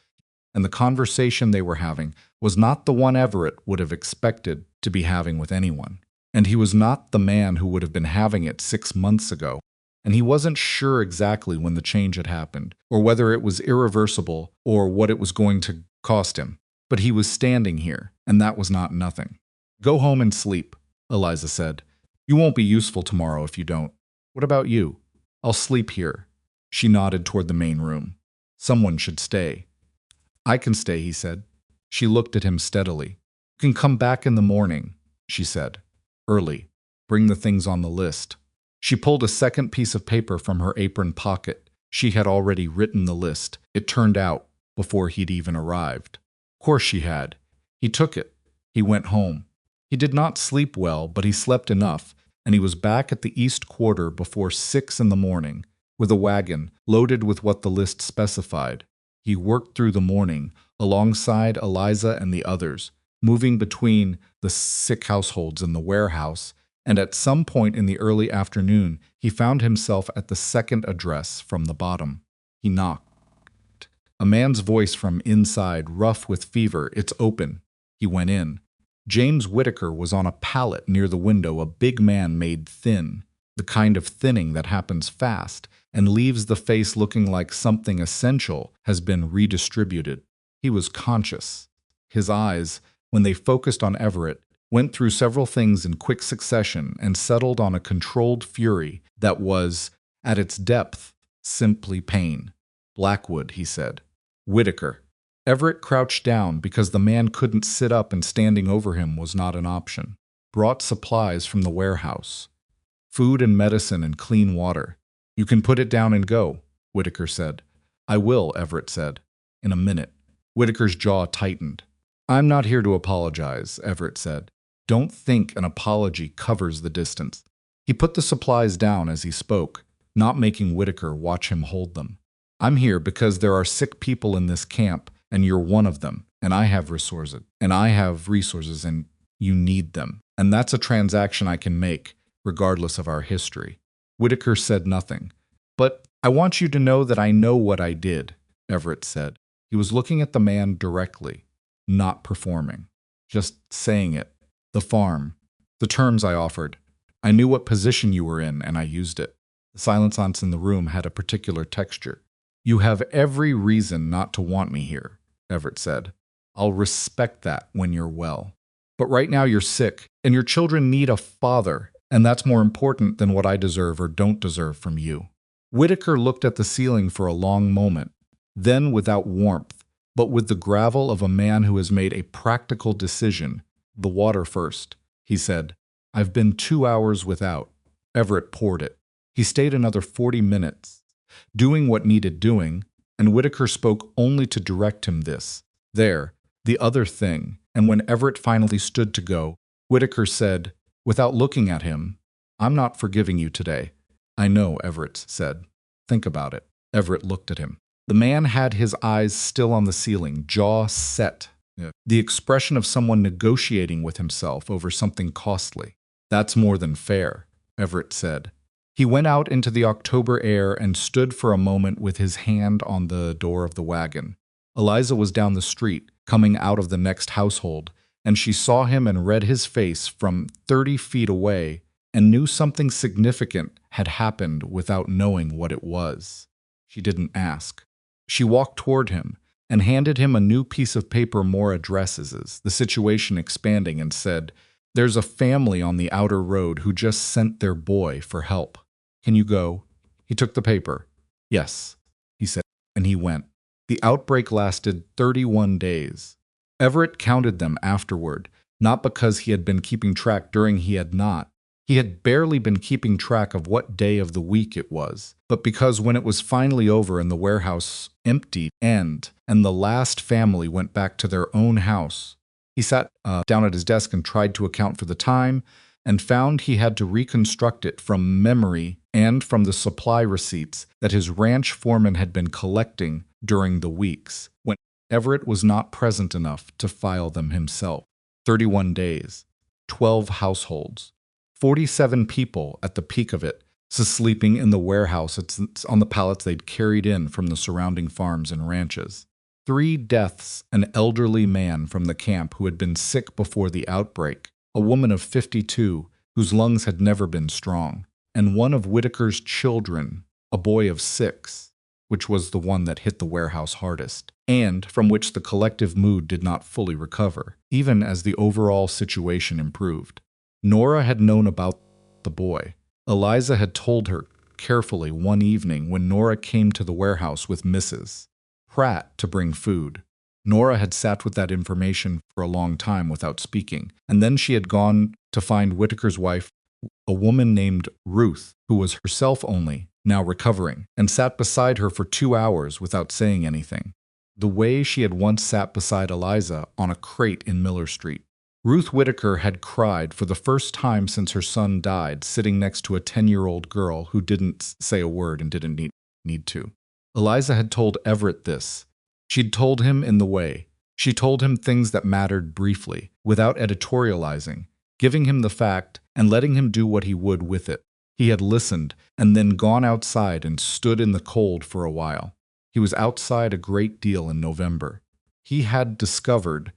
And the conversation they were having was not the one Everett would have expected to be having with anyone. And he was not the man who would have been having it 6 months ago. And he wasn't sure exactly when the change had happened, or whether it was irreversible, or what it was going to cost him. But he was standing here, and that was not nothing. Go home and sleep, Eliza said. You won't be useful tomorrow if you don't. What about you? I'll sleep here. She nodded toward the main room. Someone should stay. I can stay, he said. She looked at him steadily. You can come back in the morning, she said. Early. Bring the things on the list. She pulled a second piece of paper from her apron pocket. She had already written the list, it turned out, before he'd even arrived. Of course she had. He took it. He went home. He did not sleep well, but he slept enough, and he was back at the East Quarter before 6 in the morning, with a wagon loaded with what the list specified. He worked through the morning, alongside Eliza and the others, moving between the sick households and the warehouse, and at some point in the early afternoon, he found himself at the second address from the bottom. He knocked. A man's voice from inside, rough with fever. It's open. He went in. James Whitaker was on a pallet near the window, a big man made thin, the kind of thinning that happens fast and leaves the face looking like something essential has been redistributed. He was conscious. His eyes, when they focused on Everett, went through several things in quick succession and settled on a controlled fury that was, at its depth, simply pain. Blackwood, he said. Whitaker. Everett crouched down because the man couldn't sit up and standing over him was not an option. Brought supplies from the warehouse. Food and medicine and clean water. You can put it down and go, Whitaker said. I will, Everett said. In a minute. Whitaker's jaw tightened. I'm not here to apologize, Everett said. Don't think an apology covers the distance. He put the supplies down as he spoke, not making Whitaker watch him hold them. I'm here because there are sick people in this camp, and you're one of them, and I have resources, and you need them. And that's a transaction I can make, regardless of our history. Whitaker said nothing. But I want you to know that I know what I did, Everett said. He was looking at the man directly. not performing. Just saying it. The farm. The terms I offered. I knew what position you were in, and I used it. The silence in the room had a particular texture. You have every reason not to want me here, Everett said. I'll respect that when you're well. But right now you're sick, and your children need a father, and that's more important than what I deserve or don't deserve from you. Whitaker looked at the ceiling for a long moment, then without warmth, but with the gravel of a man who has made a practical decision. The water first, he said. I've been 2 hours without. Everett poured it. He stayed another 40 minutes, doing what needed doing, and Whitaker spoke only to direct him this. There, the other thing, and when Everett finally stood to go, Whitaker said, without looking at him, I'm not forgiving you today. I know, Everett said. Think about it. Everett looked at him. The man had his eyes still on the ceiling, jaw set. The expression of someone negotiating with himself over something costly. That's more than fair, Everett said. He went out into the October air and stood for a moment with his hand on the door of the wagon. Eliza was down the street, coming out of the next household, and she saw him and read his face from 30 feet away and knew something significant had happened without knowing what it was. She didn't ask. She walked toward him and handed him a new piece of paper more addresses, the situation expanding, and said, There's a family on the outer road who just sent their boy for help. Can you go? He took the paper. Yes, he said, and he went. The outbreak lasted 31 days. Everett counted them afterward, not because he had been keeping track during he had not. He had barely been keeping track of what day of the week it was, but because when it was finally over and the warehouse emptied and the last family went back to their own house, he sat down at his desk and tried to account for the time and found he had to reconstruct it from memory and from the supply receipts that his ranch foreman had been collecting during the weeks when Everett was not present enough to file them himself. 31 days, 12 households, 47 people at the peak of it, sleeping in the warehouse on the pallets they'd carried in from the surrounding farms and ranches. 3 deaths, an elderly man from the camp who had been sick before the outbreak, a woman of 52 whose lungs had never been strong, and one of Whitaker's children, a boy of 6, which was the one that hit the warehouse hardest, and from which the collective mood did not fully recover, even as the overall situation improved. Nora had known about the boy. Eliza had told her carefully one evening when Nora came to the warehouse with Mrs. Pratt to bring food. Nora had sat with that information for a long time without speaking, and then she had gone to find Whitaker's wife, a woman named Ruth, who was herself only, now recovering, and sat beside her for 2 hours without saying anything, the way she had once sat beside Eliza on a crate in Miller Street. Ruth Whitaker had cried for the first time since her son died, sitting next to a 10-year-old girl who didn't say a word and didn't need to. Eliza had told Everett this. She'd told him in the way. She told him things that mattered briefly, without editorializing, giving him the fact and letting him do what he would with it. He had listened and then gone outside and stood in the cold for a while. He was outside a great deal in November. He had discovered,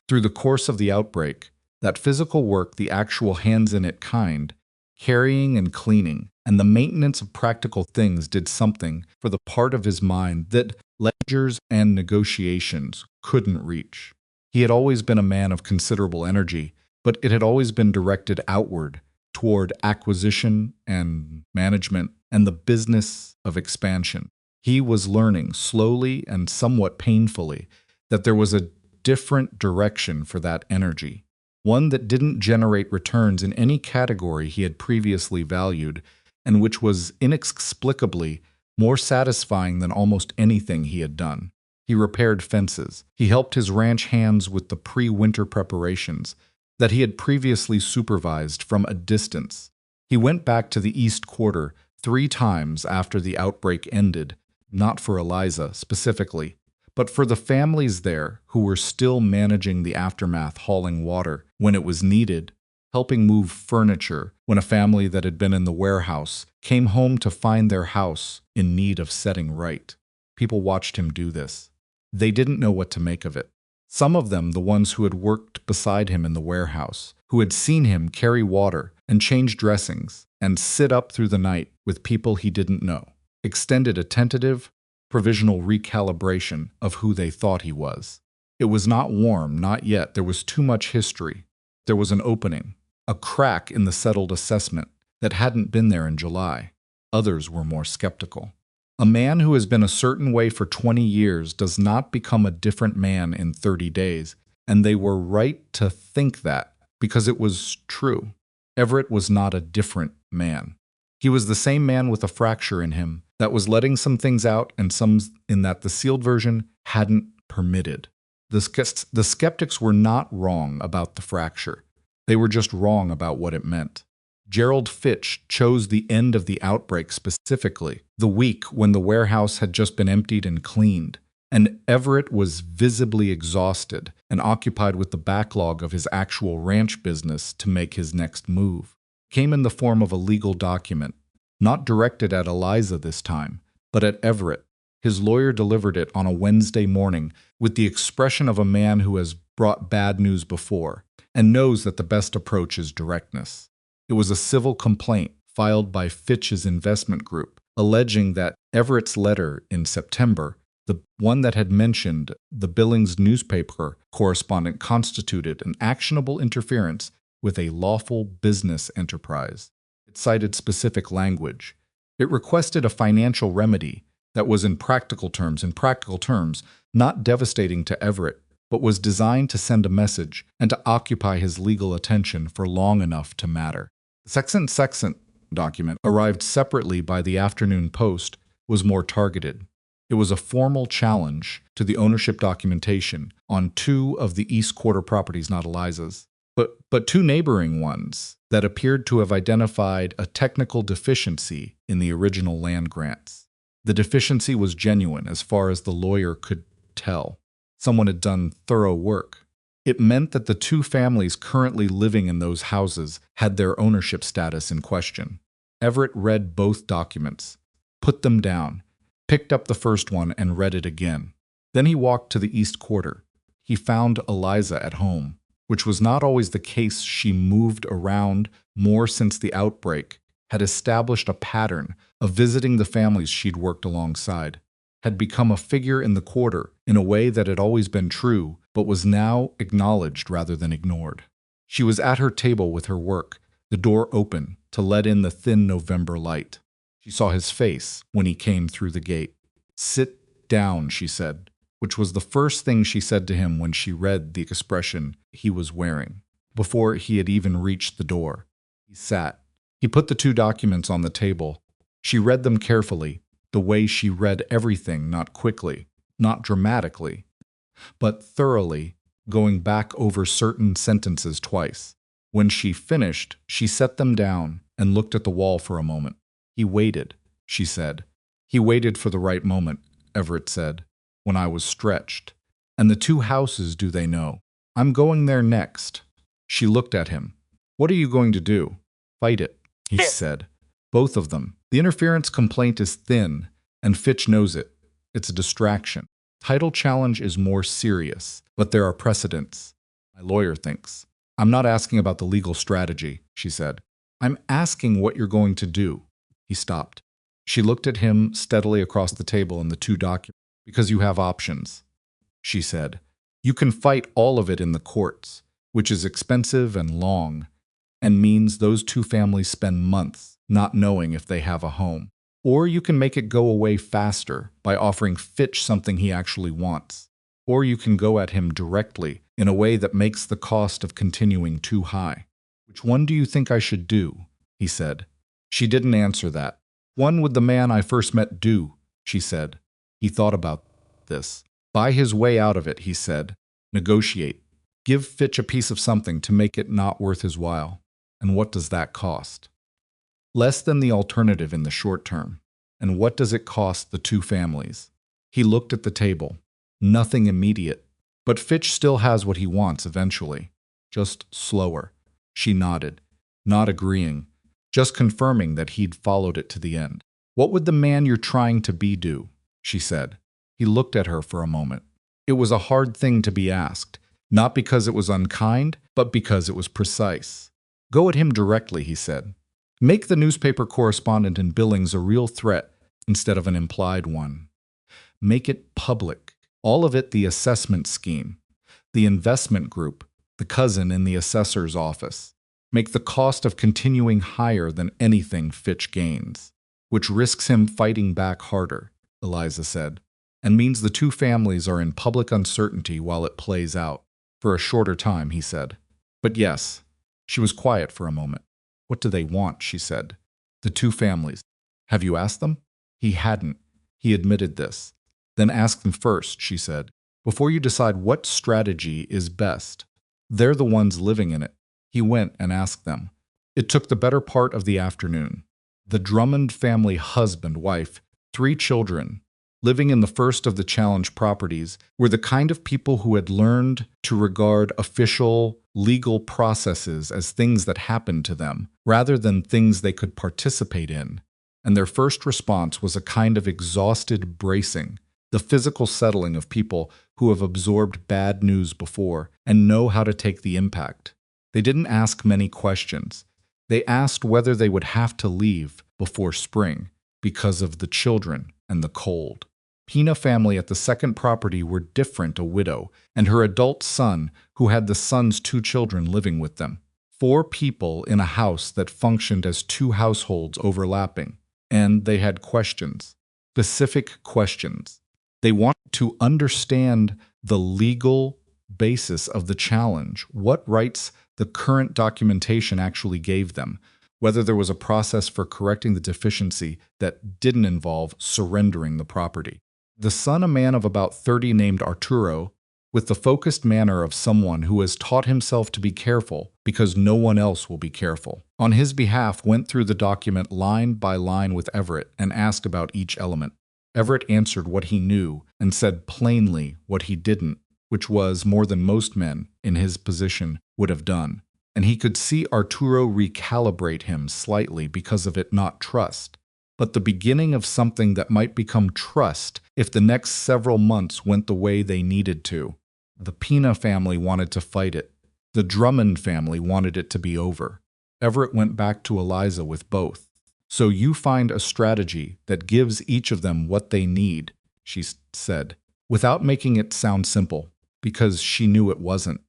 through the course of the outbreak, that physical work, the actual hands-in-it kind, carrying and cleaning, and the maintenance of practical things did something for the part of his mind that ledgers and negotiations couldn't reach. He had always been a man of considerable energy, but it had always been directed outward, toward acquisition and management and the business of expansion. He was learning, slowly and somewhat painfully, that there was a different direction for that energy, one that didn't generate returns in any category he had previously valued, and which was inexplicably more satisfying than almost anything he had done. He repaired fences. He helped his ranch hands with the pre-winter preparations that he had previously supervised from a distance. He went back to the East Quarter 3 times after the outbreak ended, not for Eliza specifically, but for the families there who were still managing the aftermath, hauling water when it was needed, helping move furniture when a family that had been in the warehouse came home to find their house in need of setting right. People watched him do this. They didn't know what to make of it. Some of them the ones who had worked beside him in the warehouse, who had seen him carry water and change dressings and sit up through the night with people he didn't know, extended a tentative, provisional recalibration of who they thought he was. It was not warm, not yet. There was too much history. There was an opening, a crack in the settled assessment that hadn't been there in July. Others were more skeptical. A man who has been a certain way for 20 years does not become a different man in 30 days, and they were right to think that because it was true. Everett was not a different man. He was the same man with a fracture in him that was letting some things out and some in that the sealed version hadn't permitted. The skeptics were not wrong about the fracture. They were just wrong about what it meant. Gerald Fitch chose the end of the outbreak specifically, the week when the warehouse had just been emptied and cleaned, and Everett was visibly exhausted and occupied with the backlog of his actual ranch business to make his next move. It came in the form of a legal document, not directed at Eliza this time, but at Everett. His lawyer delivered it on a Wednesday morning with the expression of a man who has brought bad news before and knows that the best approach is directness. It was a civil complaint filed by Fitch's investment group, alleging that Everett's letter in September, the one that had mentioned the Billings newspaper correspondent, constituted an actionable interference with a lawful business enterprise. It cited specific language. It requested a financial remedy that was in practical terms, not devastating to Everett, but was designed to send a message and to occupy his legal attention for long enough to matter. The Sextant document, arrived separately by the afternoon post, was more targeted. It was a formal challenge to the ownership documentation on 2 of the East Quarter properties, not Eliza's, but 2 neighboring ones that appeared to have identified a technical deficiency in the original land grants. The deficiency was genuine as far as the lawyer could tell. Someone had done thorough work. It meant that the 2 families currently living in those houses had their ownership status in question. Everett read both documents, put them down, picked up the first one and read it again. Then he walked to the East Quarter. He found Eliza at home, which was not always the case. She moved around more since the outbreak, had established a pattern of visiting the families she'd worked alongside, had become a figure in the quarter in a way that had always been true, but was now acknowledged rather than ignored. She was at her table with her work, the door open to let in the thin November light. She saw his face when he came through the gate. "Sit down," she said, which was the first thing she said to him when she read the expression he was wearing, before he had even reached the door. He sat. He put the 2 documents on the table. She read them carefully, the way she read everything, not quickly, not dramatically, but thoroughly, going back over certain sentences twice. When she finished, she set them down and looked at the wall for a moment. "He waited," she said. "He waited for the right moment," Everett said, "when I was stretched. And the 2 houses, do they know? I'm going there next." She looked at him. "What are you going to do?" "Fight it," he said. "Both of them. The interference complaint is thin, and Fitch knows it. It's a distraction. Title challenge is more serious, but there are precedents, my lawyer thinks. I'm not asking about the legal strategy," she said. "I'm asking what you're going to do." He stopped. She looked at him steadily across the table in the 2 documents. "Because you have options," she said. "You can fight all of it in the courts, which is expensive and long, and means those 2 families spend months not knowing if they have a home. Or you can make it go away faster by offering Fitch something he actually wants. Or you can go at him directly in a way that makes the cost of continuing too high. Which one do you think I should do?" he said. She didn't answer that. "One would the man I first met do," she said. He thought about this. "Buy his way out of it," he said. "Negotiate. Give Fitch a piece of something to make it not worth his while. And what does that cost?" "Less than the alternative in the short term. And what does it cost the 2 families?" He looked at the table. "Nothing immediate. But Fitch still has what he wants eventually. Just slower." She nodded, not agreeing, just confirming that he'd followed it to the end. "What would the man you're trying to be do?" she said. He looked at her for a moment. It was a hard thing to be asked, not because it was unkind, but because it was precise. Go at him directly, he said. Make the newspaper correspondent in Billings a real threat instead of an implied one. Make it public. All of it the assessment scheme, the investment group, the cousin in the assessor's office. Make the cost of continuing higher than anything Fitch gains, which risks him fighting back harder, Eliza said, and means the two families are in public uncertainty while it plays out. For a shorter time, he said. But yes. She was quiet for a moment. What do they want, she said. The two families. Have you asked them? He hadn't. He admitted this. Then ask them first, she said, before you decide what strategy is best. They're the ones living in it. He went and asked them. It took the better part of the afternoon. The Drummond family, husband, wife, 3 children, living in the first of the challenge properties, were the kind of people who had learned to regard official, legal processes as things that happened to them, rather than things they could participate in. And their first response was a kind of exhausted bracing, the physical settling of people who have absorbed bad news before and know how to take the impact. They didn't ask many questions. They asked whether they would have to leave before spring because of the children and the cold. Pina family at the second property were different, a widow, and her adult son, who had the son's 2 children living with them. 4 people in a house that functioned as 2 households overlapping. And they had questions, specific questions. They wanted to understand the legal basis of the challenge, what rights the current documentation actually gave them, whether there was a process for correcting the deficiency that didn't involve surrendering the property. The son, a man of about 30 named Arturo, with the focused manner of someone who has taught himself to be careful because no one else will be careful, on his behalf went through the document line by line with Everett and asked about each element. Everett answered what he knew and said plainly what he didn't, which was more than most men in his position would have done. And he could see Arturo recalibrate him slightly because of it not trust, but the beginning of something that might become trust if the next several months went the way they needed to. The Pina family wanted to fight it. The Drummond family wanted it to be over. Everett went back to Eliza with both. So you find a strategy that gives each of them what they need, she said, without making it sound simple, because she knew it wasn't.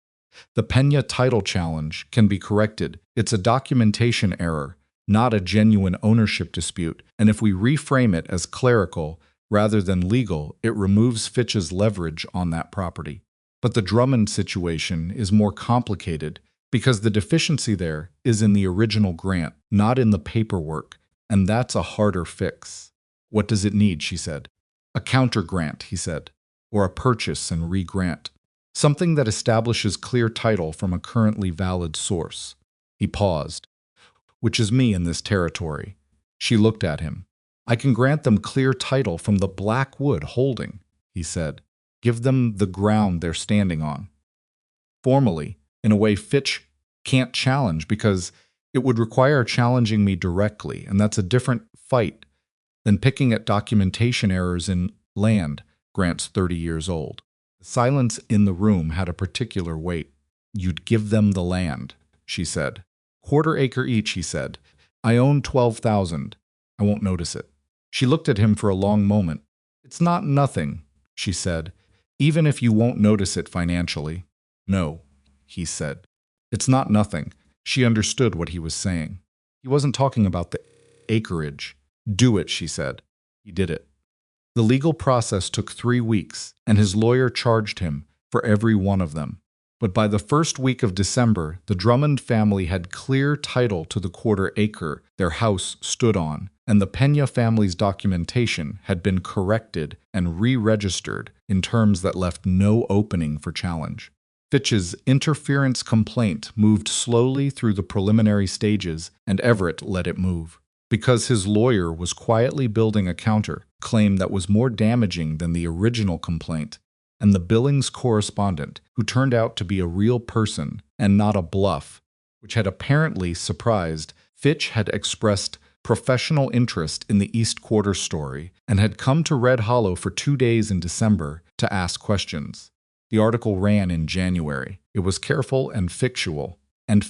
The Pena title challenge can be corrected. It's a documentation error, not a genuine ownership dispute, and if we reframe it as clerical rather than legal, it removes Fitch's leverage on that property. But the Drummond situation is more complicated because the deficiency there is in the original grant, not in the paperwork, and that's a harder fix. What does it need, she said. A counter grant, he said, or a purchase and re-grant. Something that establishes clear title from a currently valid source. He paused. Which is me in this territory. She looked at him. I can grant them clear title from the Blackwood holding, he said. Give them the ground they're standing on. Formally, in a way Fitch can't challenge because it would require challenging me directly, and that's a different fight than picking at documentation errors in land, grants 30 years old. The silence in the room had a particular weight. You'd give them the land, she said. Quarter acre each, he said. I own 12,000. I won't notice it. She looked at him for a long moment. It's not nothing, she said, even if you won't notice it financially. No, he said. It's not nothing. She understood what he was saying. He wasn't talking about the acreage. Do it, she said. He did it. The legal process took 3 weeks, and his lawyer charged him for every one of them. But by the first week of December, the Drummond family had clear title to the quarter acre their house stood on, and the Pena family's documentation had been corrected and re-registered in terms that left no opening for challenge. Fitch's interference complaint moved slowly through the preliminary stages, and Everett let it move. Because his lawyer was quietly building a counter claim that was more damaging than the original complaint, and the Billings correspondent, who turned out to be a real person and not a bluff, which had apparently surprised, Fitch had expressed professional interest in the East Quarter story and had come to Red Hollow for 2 days in December to ask questions. The article ran in January. It was careful and factual in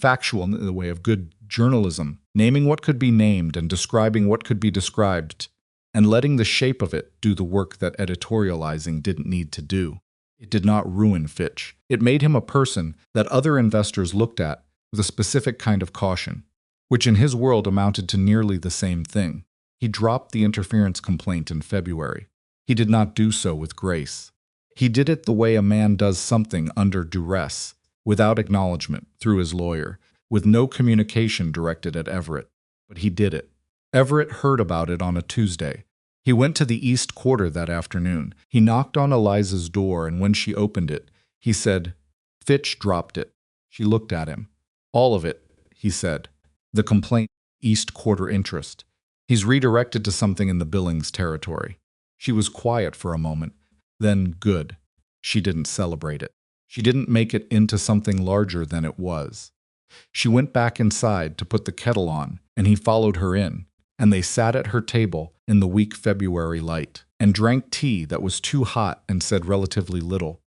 the way of good journalism, naming what could be named and describing what could be described, and letting the shape of it do the work that editorializing didn't need to do. It did not ruin Fitch. It made him a person that other investors looked at with a specific kind of caution, which in his world amounted to nearly the same thing. He dropped the interference complaint in February. He did not do so with grace. He did it the way a man does something under duress, without acknowledgement, through his lawyer, with no communication directed at Everett. But he did it. Everett heard about it on a Tuesday. He went to the East Quarter that afternoon. He knocked on Eliza's door, and when she opened it, he said, Fitch dropped it. She looked at him. All of it, he said. The complaint, East Quarter interest. He's redirected to something in the Billings territory. She was quiet for a moment. Then, good. She didn't celebrate it. She didn't make it into something larger than it was. She went back inside to put the kettle on, and he followed her in, and they sat at her table in the weak February light, and drank tea that was too hot and said relatively little.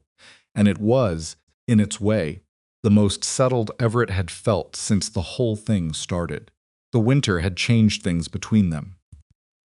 And it was, in its way, the most settled Everett had felt since the whole thing started. The winter had changed things between them.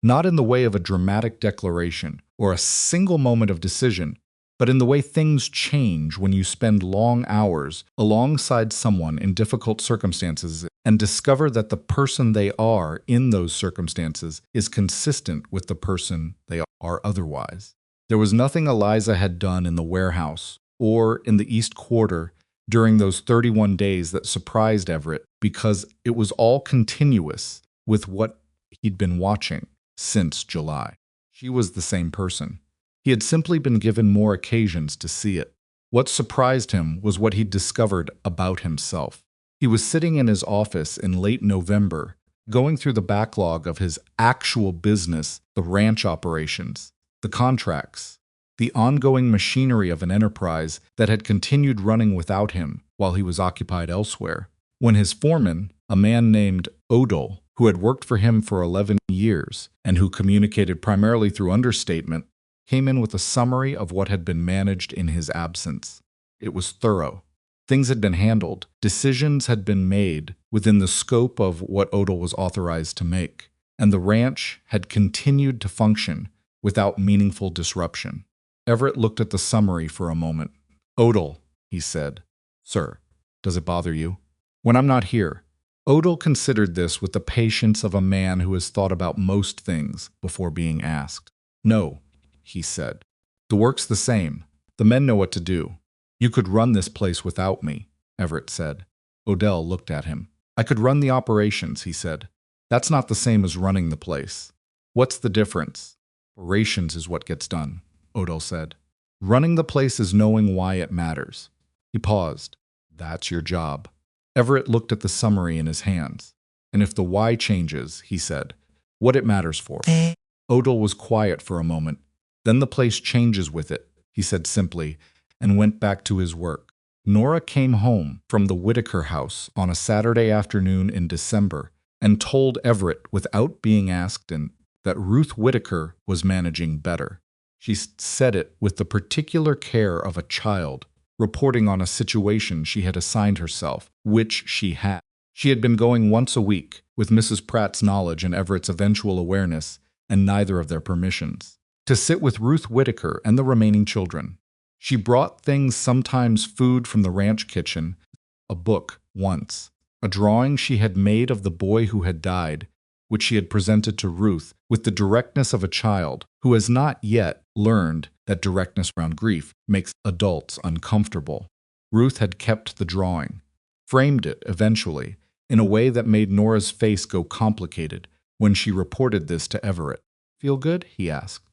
Not in the way of a dramatic declaration or a single moment of decision, but in the way things change when you spend long hours alongside someone in difficult circumstances and discover that the person they are in those circumstances is consistent with the person they are otherwise. There was nothing Eliza had done in the warehouse or in the East Quarter during those 31 days that surprised Everett, because it was all continuous with what he'd been watching since July. She was the same person. He had simply been given more occasions to see it. What surprised him was what he'd discovered about himself. He was sitting in his office in late November, going through the backlog of his actual business, the ranch operations, the contracts, the ongoing machinery of an enterprise that had continued running without him while he was occupied elsewhere, when his foreman, a man named Odell, who had worked for him for 11 years and who communicated primarily through understatement, came in with a summary of what had been managed in his absence. It was thorough. Things had been handled. Decisions had been made within the scope of what Odell was authorized to make, and the ranch had continued to function without meaningful disruption. Everett looked at the summary for a moment. Odell, he said. Sir, does it bother you? When I'm not here. Odell considered this with the patience of a man who has thought about most things before being asked. No, he said. The work's the same. The men know what to do. You could run this place without me, Everett said. Odell looked at him. I could run the operations, he said. That's not the same as running the place. What's the difference? Operations is what gets done, Odell said. Running the place is knowing why it matters. He paused. That's your job. Everett looked at the summary in his hands. And if the why changes, he said, what it matters for. Odell was quiet for a moment. Then the place changes with it, he said simply, and went back to his work. Nora came home from the Whitaker house on a Saturday afternoon in December and told Everett without being asked that Ruth Whitaker was managing better. She said it with the particular care of a child, reporting on a situation she had assigned herself, which she had. She had been going once a week, with Mrs. Pratt's knowledge and Everett's eventual awareness, and neither of their permissions, to sit with Ruth Whitaker and the remaining children. She brought things, sometimes food from the ranch kitchen, a book once, a drawing she had made of the boy who had died, which she had presented to Ruth with the directness of a child who has not yet learned that directness around grief makes adults uncomfortable. Ruth had kept the drawing, framed it eventually, in a way that made Nora's face go complicated when she reported this to Everett. Feel good? He asked.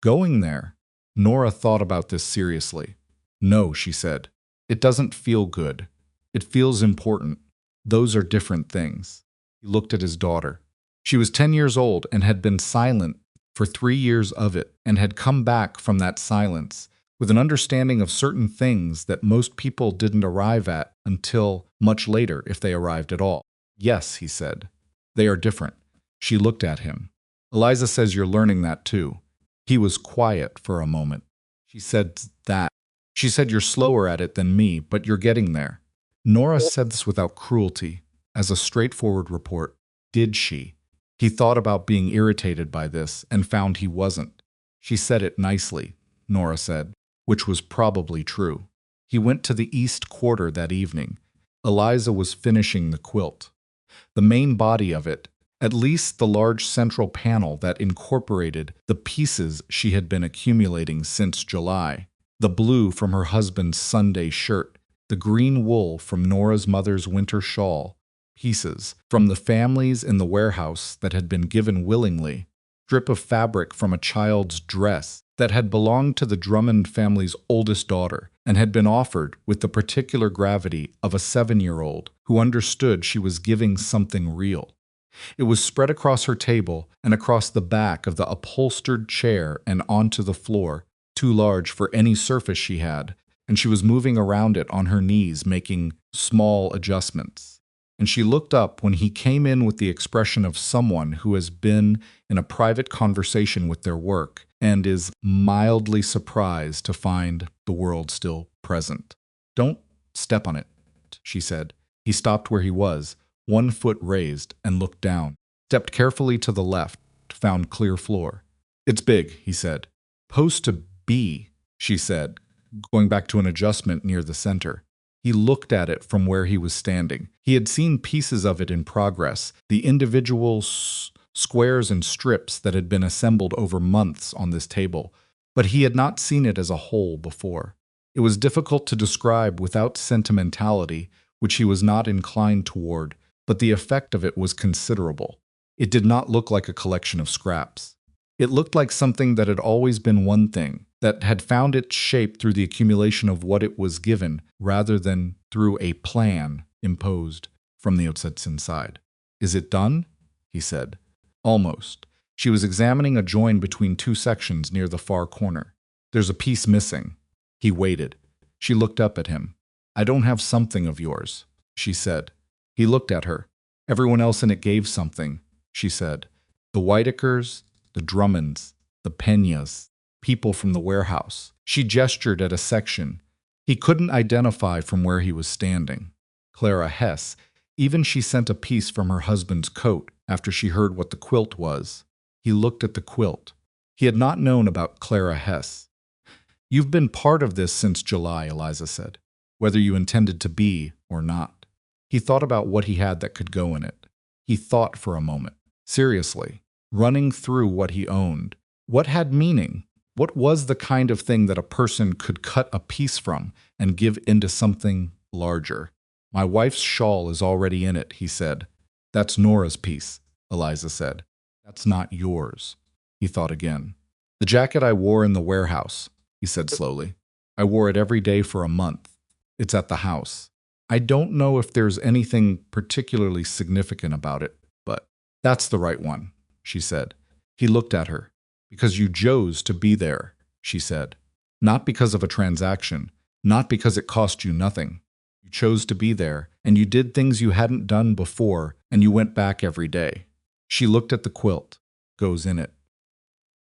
Going there. Nora thought about this seriously. No, she said. It doesn't feel good. It feels important. Those are different things. He looked at his daughter. She was 10 years old and had been silent for 3 years of it, and had come back from that silence with an understanding of certain things that most people didn't arrive at until much later, if they arrived at all. Yes, he said. They are different. She looked at him. Eliza says you're learning that too. He was quiet for a moment. She said that. She said you're slower at it than me, but you're getting there. Nora said this without cruelty, as a straightforward report. Did she? He thought about being irritated by this and found he wasn't. She said it nicely, Nora said, which was probably true. He went to the east quarter that evening. Eliza was finishing the quilt. The main body of it, at least the large central panel that incorporated the pieces she had been accumulating since July, the blue from her husband's Sunday shirt, the green wool from Nora's mother's winter shawl, pieces from the families in the warehouse that had been given willingly, strip of fabric from a child's dress that had belonged to the Drummond family's oldest daughter and had been offered with the particular gravity of a 7-year-old who understood she was giving something real. It was spread across her table and across the back of the upholstered chair and onto the floor, too large for any surface she had, and she was moving around it on her knees, making small adjustments. And she looked up when he came in with the expression of someone who has been in a private conversation with their work and is mildly surprised to find the world still present. "Don't step on it," she said. He stopped where he was, one foot raised, and looked down. Stepped carefully to the left, found clear floor. "It's big," he said. "Supposed to be," she said, going back to an adjustment near the center. He looked at it from where he was standing. He had seen pieces of it in progress, the individual squares and strips that had been assembled over months on this table, but he had not seen it as a whole before. It was difficult to describe without sentimentality, which he was not inclined toward, but the effect of it was considerable. It did not look like a collection of scraps. It looked like something that had always been one thing, that had found its shape through the accumulation of what it was given, rather than through a plan imposed from the outside inside. "Is it done?" he said. "Almost." She was examining a join between two sections near the far corner. "There's a piece missing." He waited. She looked up at him. "I don't have something of yours," she said. He looked at her. "Everyone else in it gave something," she said. "The Whitakers, the Drummonds, the Peñas, people from the warehouse." She gestured at a section. He couldn't identify from where he was standing. Clara Hess. Even she sent a piece from her husband's coat after she heard what the quilt was. He looked at the quilt. He had not known about Clara Hess. "You've been part of this since July," Eliza said, "whether you intended to be or not." He thought about what he had that could go in it. He thought for a moment, seriously, running through what he owned. What had meaning? What was the kind of thing that a person could cut a piece from and give into something larger? "My wife's shawl is already in it," he said. "That's Nora's piece," Eliza said. "That's not yours." He thought again. "The jacket I wore in the warehouse," he said slowly. "I wore it every day for a month. It's at the house. I don't know if there's anything particularly significant about it, but that's the right one," she said. He looked at her. "Because you chose to be there," she said. "Not because of a transaction, not because it cost you nothing. You chose to be there, and you did things you hadn't done before, and you went back every day." She looked at the quilt. "Goes in it."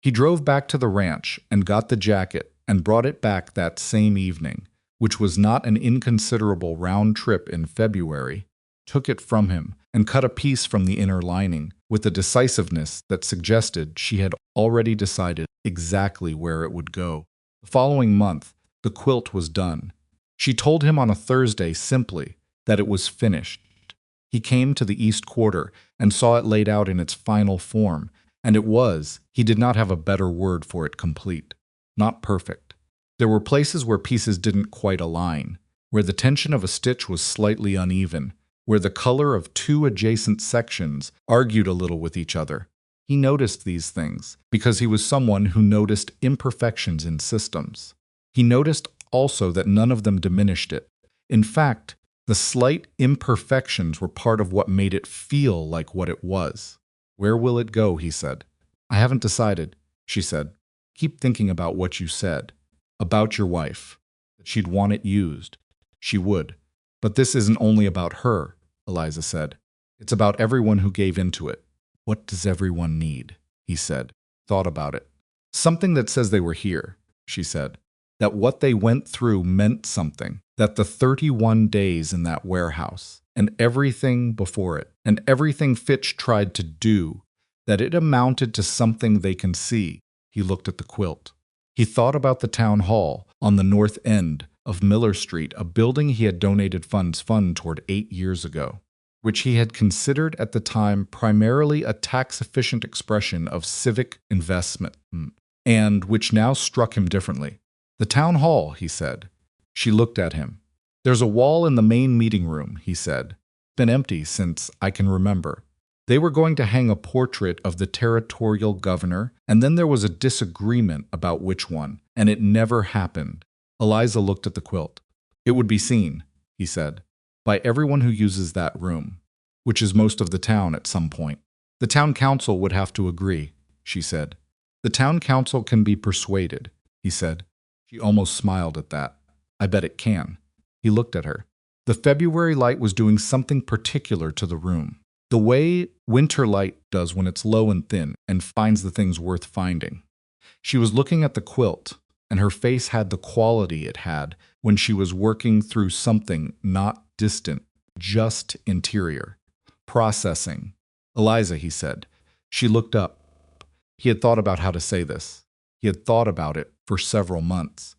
He drove back to the ranch and got the jacket and brought it back that same evening, which was not an inconsiderable round trip in February, took it from him and cut a piece from the inner lining with a decisiveness that suggested she had already decided exactly where it would go. The following month, the quilt was done. She told him on a Thursday simply that it was finished. He came to the east quarter and saw it laid out in its final form, and it was, he did not have a better word for it, complete. Not perfect. There were places where pieces didn't quite align, where the tension of a stitch was slightly uneven, where the color of two adjacent sections argued a little with each other. He noticed these things because he was someone who noticed imperfections in systems. He noticed also that none of them diminished it. In fact, the slight imperfections were part of what made it feel like what it was. "Where will it go?" he said. "I haven't decided," she said. "Keep thinking about what you said. About your wife. That she'd want it used. She would. But this isn't only about her," Eliza said. "It's about everyone who gave into it." "What does everyone need?" he said. Thought about it. "Something that says they were here," she said. that what they went through meant something, that the 31 days in that warehouse, and everything before it, and everything Fitch tried to do, that it amounted to something they can see. He looked at the quilt. He thought about the town hall on the north end of Miller Street, a building he had donated funds toward 8 years ago, which he had considered at the time primarily a tax-efficient expression of civic investment, and which now struck him differently. "The town hall," he said. She looked at him. "There's a wall in the main meeting room," he said. "Been empty since I can remember. They were going to hang a portrait of the territorial governor, and then there was a disagreement about which one, and it never happened." Eliza looked at the quilt. "It would be seen," he said, "by everyone who uses that room, which is most of the town at some point. The town council would have to agree," she said. "The town council can be persuaded," he said. She almost smiled at that. "I bet it can." He looked at her. The February light was doing something particular to the room, the way winter light does when it's low and thin and finds the things worth finding. She was looking at the quilt, and her face had the quality it had when she was working through something not distant, just interior. "Processing." "Eliza," he said. She looked up. He had thought about how to say this. He had thought about it for several months.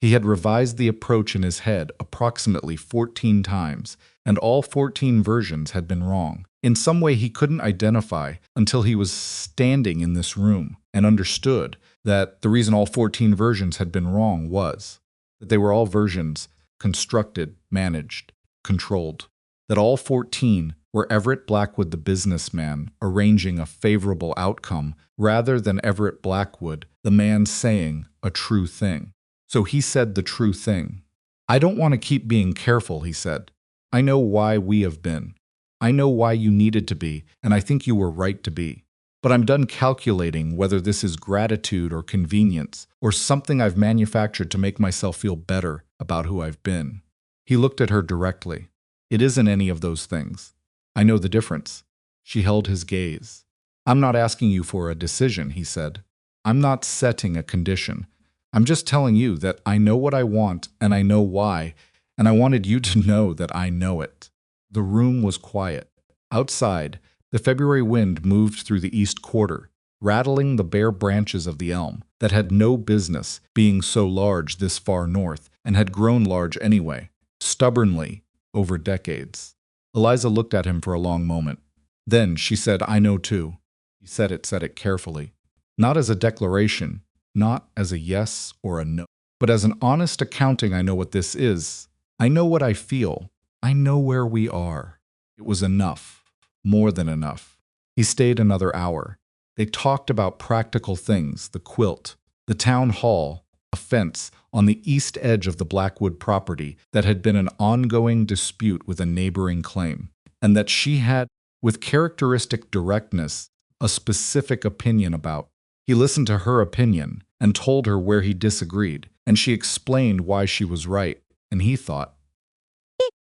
He had revised the approach in his head approximately 14 times, and all 14 versions had been wrong. In some way he couldn't identify until he was standing in this room and understood that the reason all 14 versions had been wrong was that they were all versions constructed, managed, controlled. That all 14 were Everett Blackwood the businessman arranging a favorable outcome rather than Everett Blackwood the man saying a true thing. So he said the true thing. "I don't want to keep being careful," he said. "I know why we have been. I know why you needed to be, and I think you were right to be. But I'm done calculating whether this is gratitude or convenience, or something I've manufactured to make myself feel better about who I've been." He looked at her directly. "It isn't any of those things. I know the difference." She held his gaze. "I'm not asking you for a decision," he said. "I'm not setting a condition. I'm just telling you that I know what I want and I know why, and I wanted you to know that I know it." The room was quiet. Outside, the February wind moved through the east quarter, rattling the bare branches of the elm that had no business being so large this far north and had grown large anyway, stubbornly, over decades. Eliza looked at him for a long moment. Then she said, "I know too." He said it carefully. Not as a declaration, not as a yes or a no, but as an honest accounting. "I know what this is. I know what I feel. I know where we are." It was enough, more than enough. He stayed another hour. They talked about practical things, the quilt, the town hall, a fence on the east edge of the Blackwood property that had been an ongoing dispute with a neighboring claim, and that she had, with characteristic directness, a specific opinion about. He listened to her opinion and told her where he disagreed, and she explained why she was right, and he thought,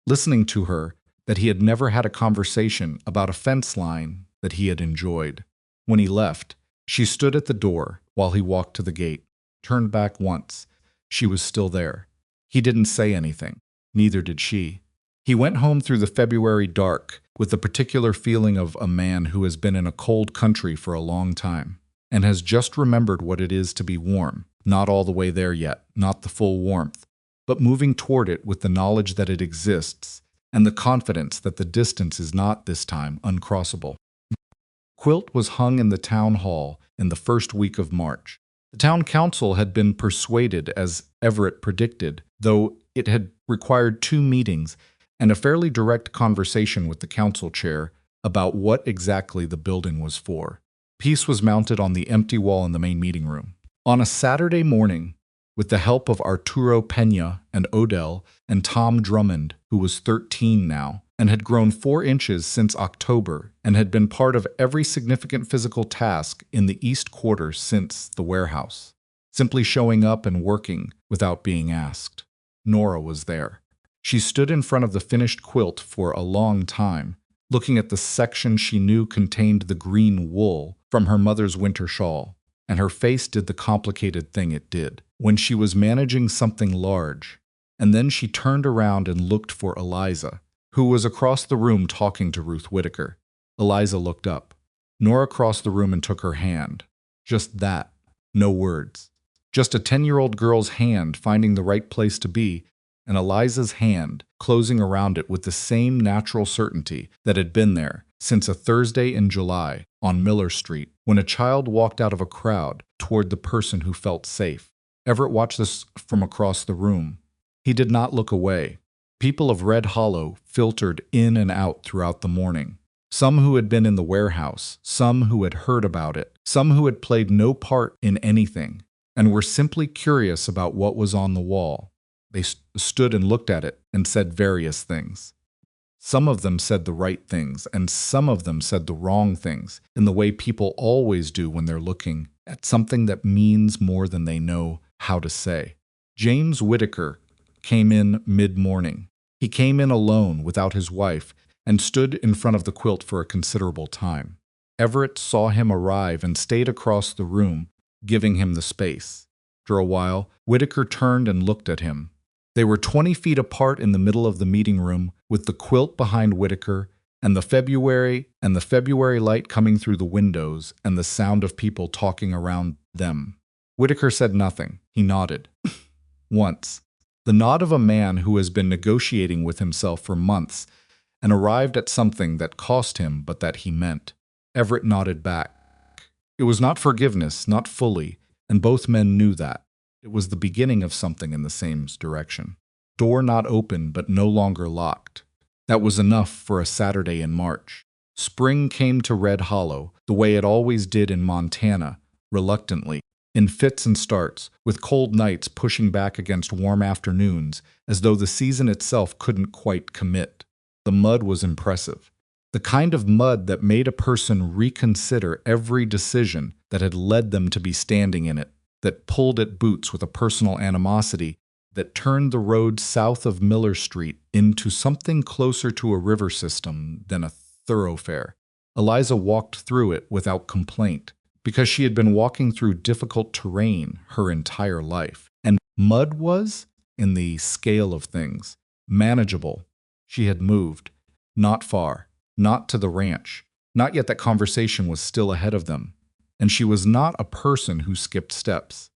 listening to her, that he had never had a conversation about a fence line that he had enjoyed. When he left, she stood at the door while he walked to the gate, turned back once. She was still there. He didn't say anything. Neither did she. He went home through the February dark with the particular feeling of a man who has been in a cold country for a long time and has just remembered what it is to be warm, not all the way there yet, not the full warmth, but moving toward it with the knowledge that it exists and the confidence that the distance is not this time uncrossable. Quilt was hung in the town hall in the first week of March. The town council had been persuaded, as Everett predicted, though it had required 2 meetings and a fairly direct conversation with the council chair about what exactly the building was for. Peace was mounted on the empty wall in the main meeting room. On a Saturday morning, with the help of Arturo Peña and Odell and Tom Drummond, who was 13 now, and had grown 4 inches since October, and had been part of every significant physical task in the East Quarter since the warehouse, simply showing up and working without being asked. Nora was there. She stood in front of the finished quilt for a long time, looking at the section she knew contained the green wool from her mother's winter shawl, and her face did the complicated thing it did. when she was managing something large, and then she turned around and looked for Eliza, who was across the room talking to Ruth Whitaker. Eliza looked up. Nora crossed the room and took her hand. Just that. No words. Just a 10-year-old girl's hand finding the right place to be, and Eliza's hand closing around it with the same natural certainty that had been there since a Thursday in July on Miller Street when a child walked out of a crowd toward the person who felt safe. Everett watched this from across the room. He did not look away. People of Red Hollow filtered in and out throughout the morning. Some who had been in the warehouse, some who had heard about it, some who had played no part in anything, and were simply curious about what was on the wall. They stood and looked at it and said various things. Some of them said the right things, and some of them said the wrong things, in the way people always do when they're looking at something that means more than they know how to say. James Whitaker came in mid-morning. He came in alone without his wife and stood in front of the quilt for a considerable time. Everett saw him arrive and stayed across the room, giving him the space. After a while, Whitaker turned and looked at him. They were 20 feet apart in the middle of the meeting room, with the quilt behind Whitaker, and the February light coming through the windows, and the sound of people talking around them. Whitaker said nothing. He nodded. Once. The nod of a man who has been negotiating with himself for months and arrived at something that cost him but that he meant. Everett nodded back. It was not forgiveness, not fully, and both men knew that. It was the beginning of something in the same direction. Door not open but no longer locked. That was enough for a Saturday in March. Spring came to Red Hollow, the way it always did in Montana, reluctantly, in fits and starts, with cold nights pushing back against warm afternoons, as though the season itself couldn't quite commit. The mud was impressive. The kind of mud that made a person reconsider every decision that had led them to be standing in it, that pulled at boots with a personal animosity, that turned the road south of Miller Street into something closer to a river system than a thoroughfare. Eliza walked through it without complaint, because she had been walking through difficult terrain her entire life. And mud was, in the scale of things, manageable. She had moved. Not far. Not to the ranch. Not yet that conversation was still ahead of them. And she was not a person who skipped steps.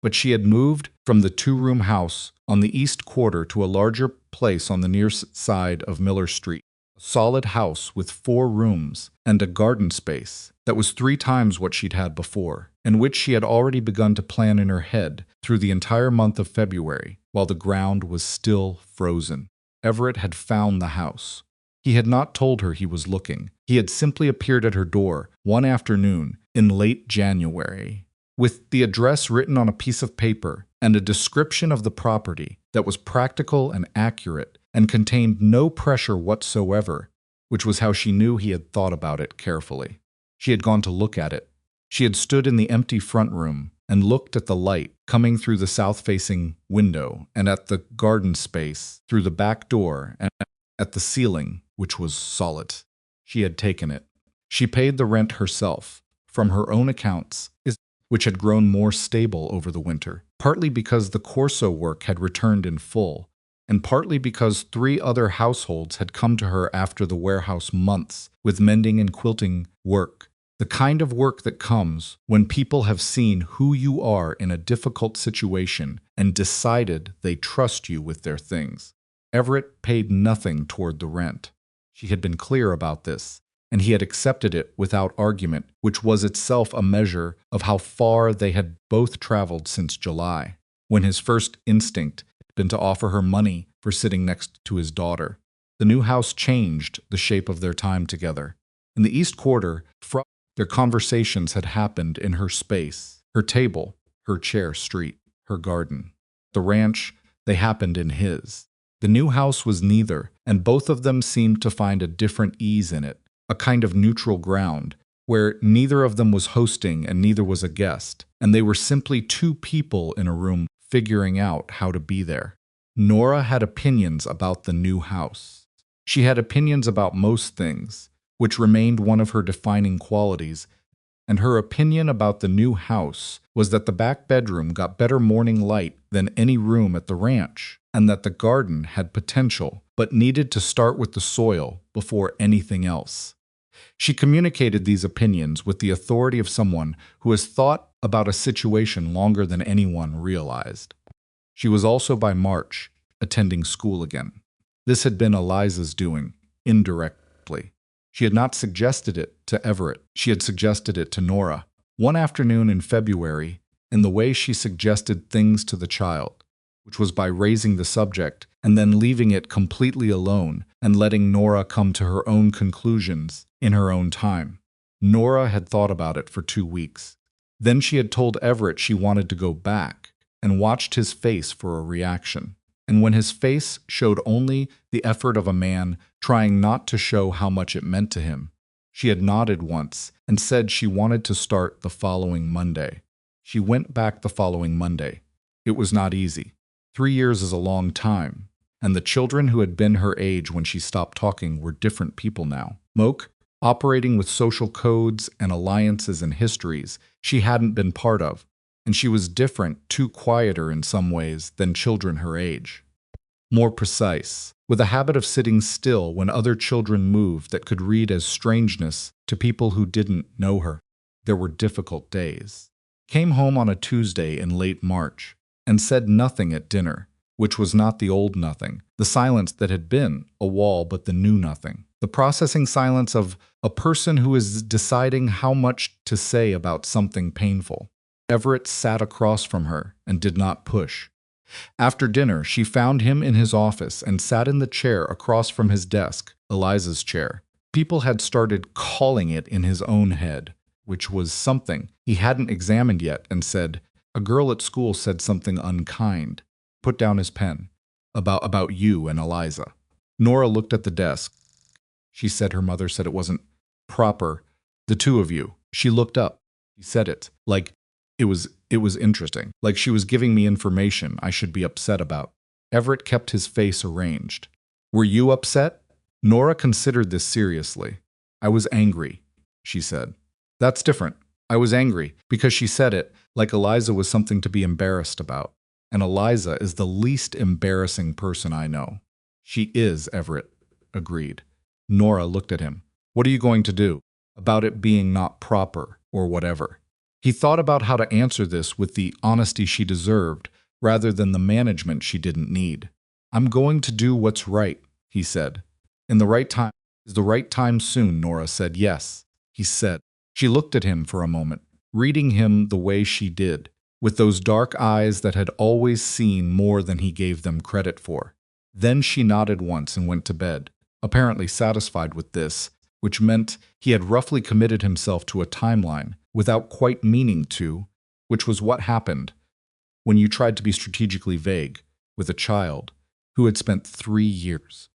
But she had moved from the two-room house on the east quarter to a larger place on the near side of Miller Street. A solid house with 4 rooms and a garden space that was 3 times what she'd had before, and which she had already begun to plan in her head through the entire month of February, while the ground was still frozen. Everett had found the house. He had not told her he was looking. He had simply appeared at her door one afternoon in late January, with the address written on a piece of paper and a description of the property that was practical and accurate and contained no pressure whatsoever, which was how she knew he had thought about it carefully. She had gone to look at it. She had stood in the empty front room and looked at the light coming through the south-facing window and at the garden space through the back door and at the ceiling, which was solid. She had taken it. She paid the rent herself, from her own accounts, which had grown more stable over the winter, partly because the Corso work had returned in full, and partly because 3 other households had come to her after the warehouse months with mending and quilting work, the kind of work that comes when people have seen who you are in a difficult situation and decided they trust you with their things. Everett paid nothing toward the rent. She had been clear about this, and he had accepted it without argument, which was itself a measure of how far they had both traveled since July, when his first instinct had been to offer her money for sitting next to his daughter. The new house changed the shape of their time together. In the East Quarter, their conversations had happened in her space, her table, her chair street, her garden. The ranch, they happened in his. The new house was neither, and both of them seemed to find a different ease in it, a kind of neutral ground, where neither of them was hosting and neither was a guest, and they were simply 2 people in a room figuring out how to be there. Nora had opinions about the new house. She had opinions about most things, which remained one of her defining qualities, and her opinion about the new house was that the back bedroom got better morning light than any room at the ranch, and that the garden had potential but needed to start with the soil before anything else. She communicated these opinions with the authority of someone who has thought about a situation longer than anyone realized. She was also by March attending school again. This had been Eliza's doing, indirectly. She had not suggested it to Everett. She had suggested it to Nora. One afternoon in February, in the way she suggested things to the child, which was by raising the subject and then leaving it completely alone and letting Nora come to her own conclusions in her own time. Nora had thought about it for 2 weeks. Then she had told Everett she wanted to go back and watched his face for a reaction. And when his face showed only the effort of a man trying not to show how much it meant to him, she had nodded once and said she wanted to start the following Monday. She went back the following Monday. It was not easy. 3 years is a long time, and the children who had been her age when she stopped talking were different people now. Moke, operating with social codes and alliances and histories she hadn't been part of, and she was different, too quieter in some ways than children her age. More precise, with a habit of sitting still when other children moved that could read as strangeness to people who didn't know her. There were difficult days. Came home on a Tuesday in late March and said nothing at dinner, which was not the old nothing, the silence that had been a wall but the new nothing, the processing silence of a person who is deciding how much to say about something painful. Everett sat across from her and did not push. After dinner, she found him in his office and sat in the chair across from his desk, Eliza's chair. People had started calling it in his own head, which was something he hadn't examined yet, and said, "A girl at school said something unkind." Put down his pen. About you and Eliza. Nora looked at the desk. She said her mother said it wasn't proper. The two of you. She looked up. He said it. Like, it was interesting. Like she was giving me information I should be upset about. Everett kept his face arranged. Were you upset? Nora considered this seriously. I was angry, she said. That's different. I was angry because she said it like Eliza was something to be embarrassed about. And Eliza is the least embarrassing person I know. She is, Everett agreed. Nora looked at him. What are you going to do about it being not proper or whatever? He thought about how to answer this with the honesty she deserved rather than the management she didn't need. I'm going to do what's right, he said. In the right time. Is the right time soon? Nora said. Yes, he said. She looked at him for a moment, reading him the way she did, with those dark eyes that had always seen more than he gave them credit for. Then she nodded once and went to bed, apparently satisfied with this, which meant he had roughly committed himself to a timeline without quite meaning to, which was what happened when you tried to be strategically vague with a child who had spent 3 years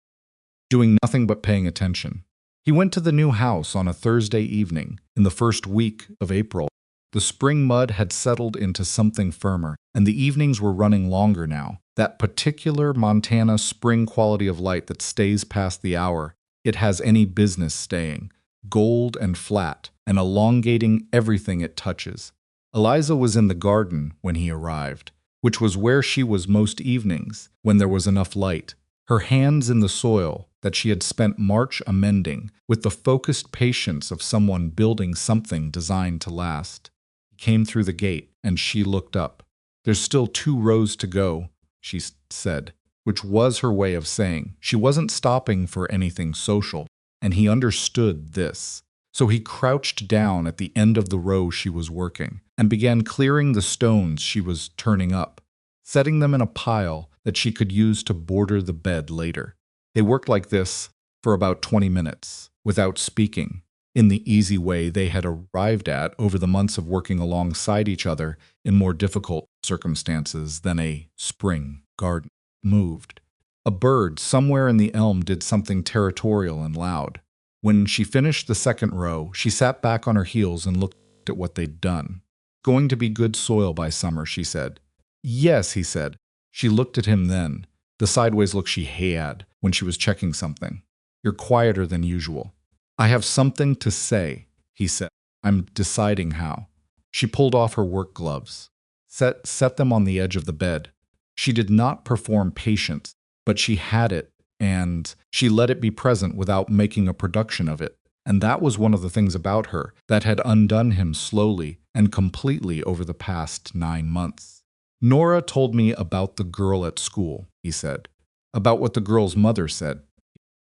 doing nothing but paying attention. He went to the new house on a Thursday evening in the first week of April. The spring mud had settled into something firmer, and the evenings were running longer now. That particular Montana spring quality of light that stays past the hour it has any business staying, gold and flat, and elongating everything it touches. Eliza was in the garden when he arrived, which was where she was most evenings when there was enough light, her hands in the soil that she had spent March amending with the focused patience of someone building something designed to last. He came through the gate, and she looked up. There's still 2 rows to go, she said, which was her way of saying she wasn't stopping for anything social, and he understood this. So he crouched down at the end of the row she was working and began clearing the stones she was turning up, setting them in a pile that she could use to border the bed later. They worked like this for about 20 minutes, without speaking, in the easy way they had arrived at over the months of working alongside each other in more difficult circumstances than a spring garden. Moved. A bird somewhere in the elm did something territorial and loud. When she finished the second row, she sat back on her heels and looked at what they'd done. Going to be good soil by summer, she said. Yes, he said. She looked at him then, the sideways look she had when she was checking something. You're quieter than usual. I have something to say, he said. I'm deciding how. She pulled off her work gloves, set them on the edge of the bed. She did not perform patience, but she had it, and she let it be present without making a production of it. And that was one of the things about her that had undone him slowly and completely over the past 9 months. Nora told me about the girl at school, he said. About what the girl's mother said.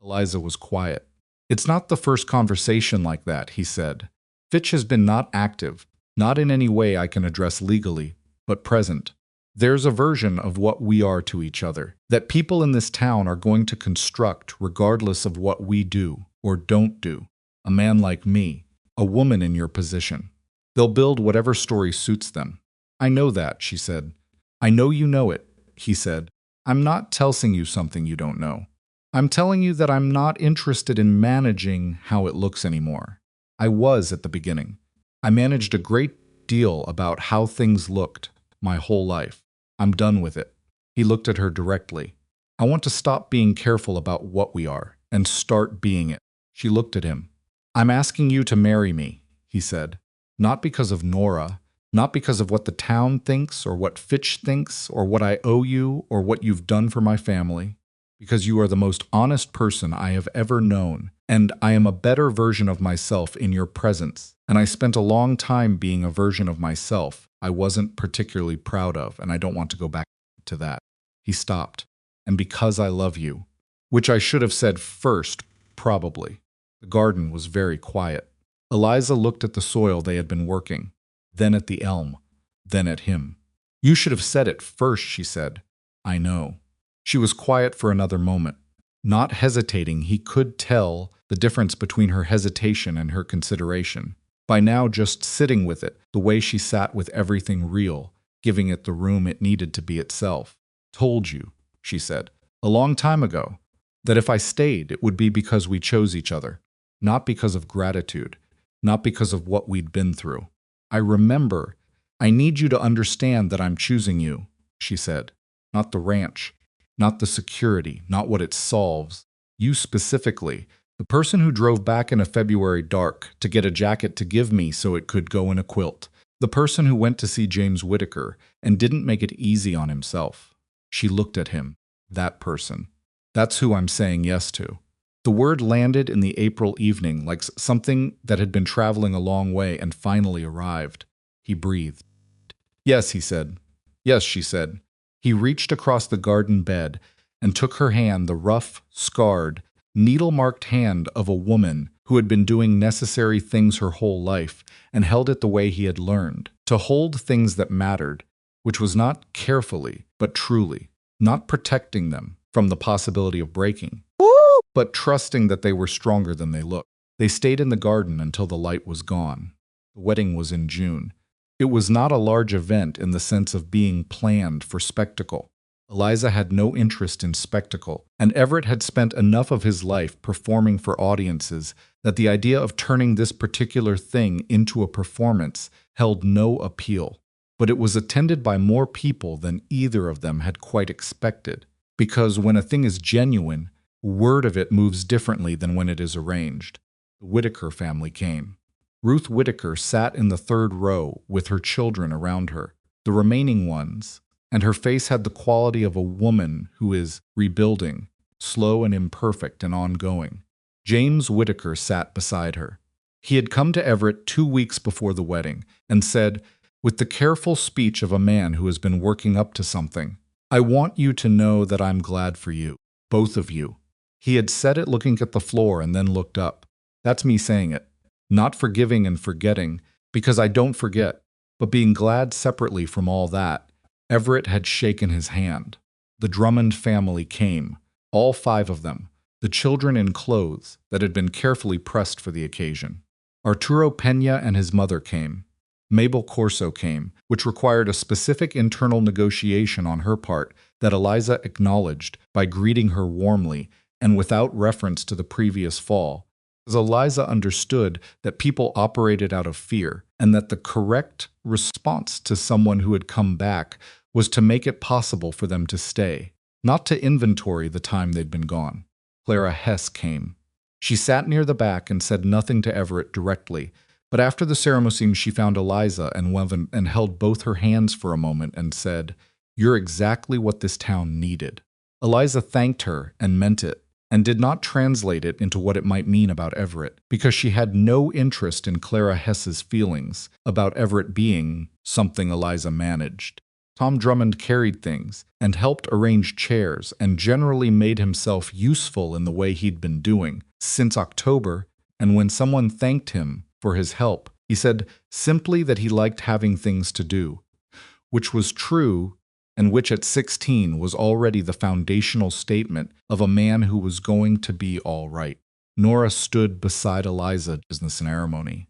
Eliza was quiet. It's not the first conversation like that, he said. Fitch has been not active, not in any way I can address legally, but present. There's a version of what we are to each other, that people in this town are going to construct regardless of what we do or don't do. A man like me, a woman in your position. They'll build whatever story suits them. I know that, she said. I know you know it, he said. I'm not telling you something you don't know. I'm telling you that I'm not interested in managing how it looks anymore. I was at the beginning. I managed a great deal about how things looked my whole life. I'm done with it. He looked at her directly. I want to stop being careful about what we are and start being it. She looked at him. I'm asking you to marry me, he said. Not because of Nora, not because of what the town thinks or what Fitch thinks or what I owe you or what you've done for my family, because you are the most honest person I have ever known, and I am a better version of myself in your presence, and I spent a long time being a version of myself I wasn't particularly proud of, and I don't want to go back to that. He stopped. And because I love you, which I should have said first, probably. The garden was very quiet. Eliza looked at the soil they had been working, then at the elm, then at him. You should have said it first, she said. I know. She was quiet for another moment. Not hesitating, he could tell the difference between her hesitation and her consideration. By now just sitting with it, the way she sat with everything real, giving it the room it needed to be itself. Told you, she said, a long time ago, that if I stayed, it would be because we chose each other. Not because of gratitude, not because of what we'd been through. I remember. I need you to understand that I'm choosing you, she said. Not the ranch, not the security, not what it solves. You specifically, the person who drove back in a February dark to get a jacket to give me so it could go in a quilt. The person who went to see James Whittaker and didn't make it easy on himself. She looked at him. That person. That's who I'm saying yes to. The word landed in the April evening like something that had been traveling a long way and finally arrived. He breathed. Yes, he said. Yes, she said. He reached across the garden bed and took her hand, the rough, scarred, needle-marked hand of a woman who had been doing necessary things her whole life, and held it the way he had learned, to hold things that mattered, which was not carefully, but truly, not protecting them from the possibility of breaking, but trusting that they were stronger than they looked. They stayed in the garden until the light was gone. The wedding was in June. It was not a large event in the sense of being planned for spectacle. Eliza had no interest in spectacle, and Everett had spent enough of his life performing for audiences that the idea of turning this particular thing into a performance held no appeal. But it was attended by more people than either of them had quite expected, because when a thing is genuine, word of it moves differently than when it is arranged. The Whittaker family came. Ruth Whittaker sat in the third row with her children around her, the remaining ones, and her face had the quality of a woman who is rebuilding, slow and imperfect and ongoing. James Whittaker sat beside her. He had come to Everett 2 weeks before the wedding and said, with the careful speech of a man who has been working up to something, I want you to know that I'm glad for you, both of you. He had said it looking at the floor and then looked up. That's me saying it. Not forgiving and forgetting, because I don't forget, but being glad separately from all that. Everett had shaken his hand. The Drummond family came, all 5 of them, the children in clothes that had been carefully pressed for the occasion. Arturo Peña and his mother came. Mabel Corso came, which required a specific internal negotiation on her part that Eliza acknowledged by greeting her warmly and without reference to the previous fall, as Eliza understood that people operated out of fear and that the correct response to someone who had come back was to make it possible for them to stay, not to inventory the time they'd been gone. Clara Hess came. She sat near the back and said nothing to Everett directly, But after the ceremony, she found Eliza and held both her hands for a moment and said, "You're exactly what this town needed." Eliza thanked her and meant it, and did not translate it into what it might mean about Everett, because she had no interest in Clara Hess's feelings about Everett being something Eliza managed. Tom Drummond carried things and helped arrange chairs and generally made himself useful in the way he'd been doing since October, and when someone thanked him for his help, he said simply that he liked having things to do, which was true and which at 16 was already the foundational statement of a man who was going to be all right. Nora stood beside Eliza in the ceremony.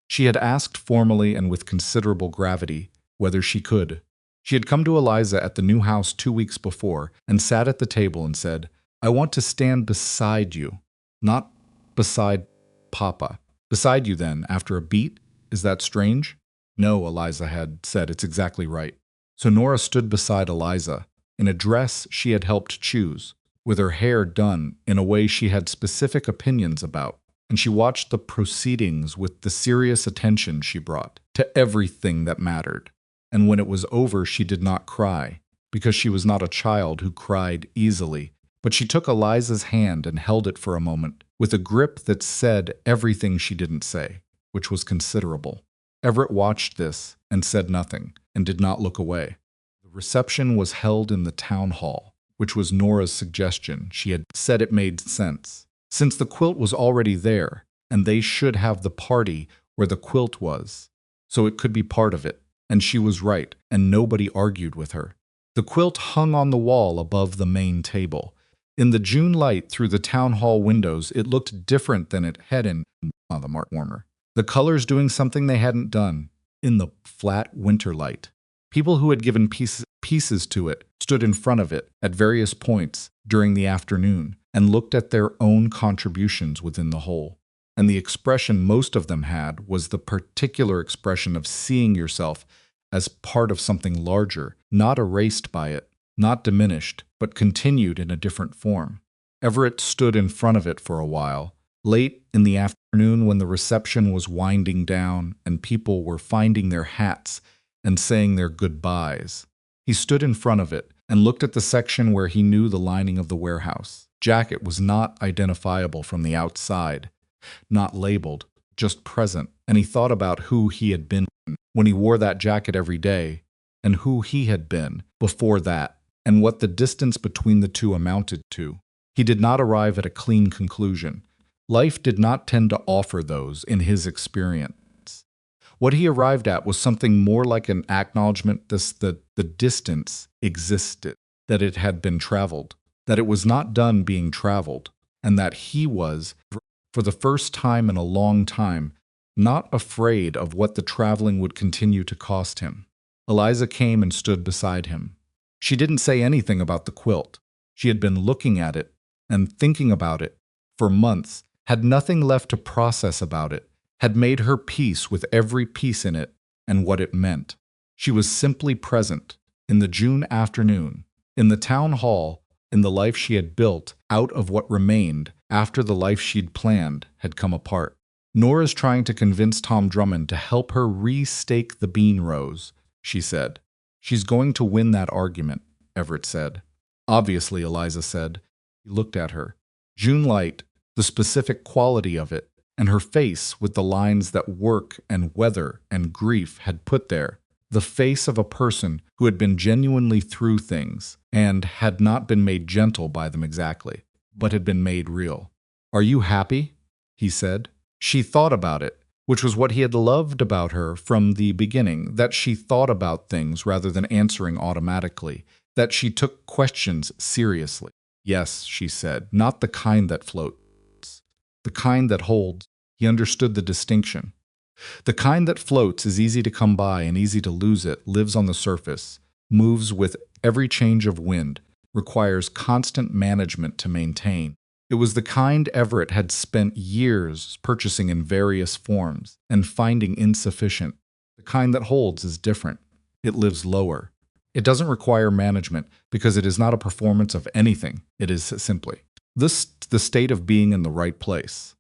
She had asked formally and with considerable gravity whether she could. She had come to Eliza at the new house 2 weeks before and sat at the table and said, "I want to stand beside you, not beside Papa." "Beside you, then, after a beat? Is that strange?" "No," Eliza had said, "it's exactly right." So Nora stood beside Eliza, in a dress she had helped choose, with her hair done in a way she had specific opinions about, and she watched the proceedings with the serious attention she brought to everything that mattered. And when it was over, she did not cry, because she was not a child who cried easily, but she took Eliza's hand and held it for a moment, with a grip that said everything she didn't say, which was considerable. Everett watched this and said nothing, and did not look away. The reception was held in the town hall, which was Nora's suggestion. She had said it made sense, since the quilt was already there, and they should have the party where the quilt was, so it could be part of it, and she was right, and nobody argued with her. The quilt hung on the wall above the main table. In the June light through the town hall windows, it looked different than it had in the Mark warmer. The colors doing something they hadn't done in the flat winter light. People who had given pieces to it stood in front of it at various points during the afternoon and looked at their own contributions within the whole. And the expression most of them had was the particular expression of seeing yourself as part of something larger, not erased by it, not diminished, but continued in a different form. Everett stood in front of it for a while, late in the afternoon when the reception was winding down and people were finding their hats and saying their goodbyes. He stood in front of it and looked at the section where he knew the lining of the warehouse. Jacket was not identifiable from the outside, not labeled, just present, and he thought about who he had been when he wore that jacket every day, and who he had been before that, and what the distance between the two amounted to. He did not arrive at a clean conclusion. Life did not tend to offer those in his experience. What he arrived at was something more like an acknowledgement that the distance existed, that it had been traveled, that it was not done being traveled, and that he was, for the first time in a long time, not afraid of what the traveling would continue to cost him. Eliza came and stood beside him. She didn't say anything about the quilt. She had been looking at it and thinking about it for months, had nothing left to process about it, had made her peace with every piece in it and what it meant. She was simply present, in the June afternoon, in the town hall, in the life she had built out of what remained after the life she'd planned had come apart. Nora's trying to convince Tom Drummond to help her restake the bean rows, she said. She's going to win that argument, Everett said. Obviously, Eliza said. He looked at her. June light, the specific quality of it, and her face with the lines that work and weather and grief had put there, the face of a person who had been genuinely through things and had not been made gentle by them exactly, but had been made real. "Are you happy?" he said. She thought about it, which was what he had loved about her from the beginning, that she thought about things rather than answering automatically, that she took questions seriously. "Yes," she said, "not the kind that floats. The kind that holds." He understood the distinction. The kind that floats is easy to come by and easy to lose it, lives on the surface, moves with every change of wind, requires constant management to maintain. It was the kind Everett had spent years purchasing in various forms and finding insufficient. The kind that holds is different. It lives lower. It doesn't require management because it is not a performance of anything. It is simply the state of being in the right place,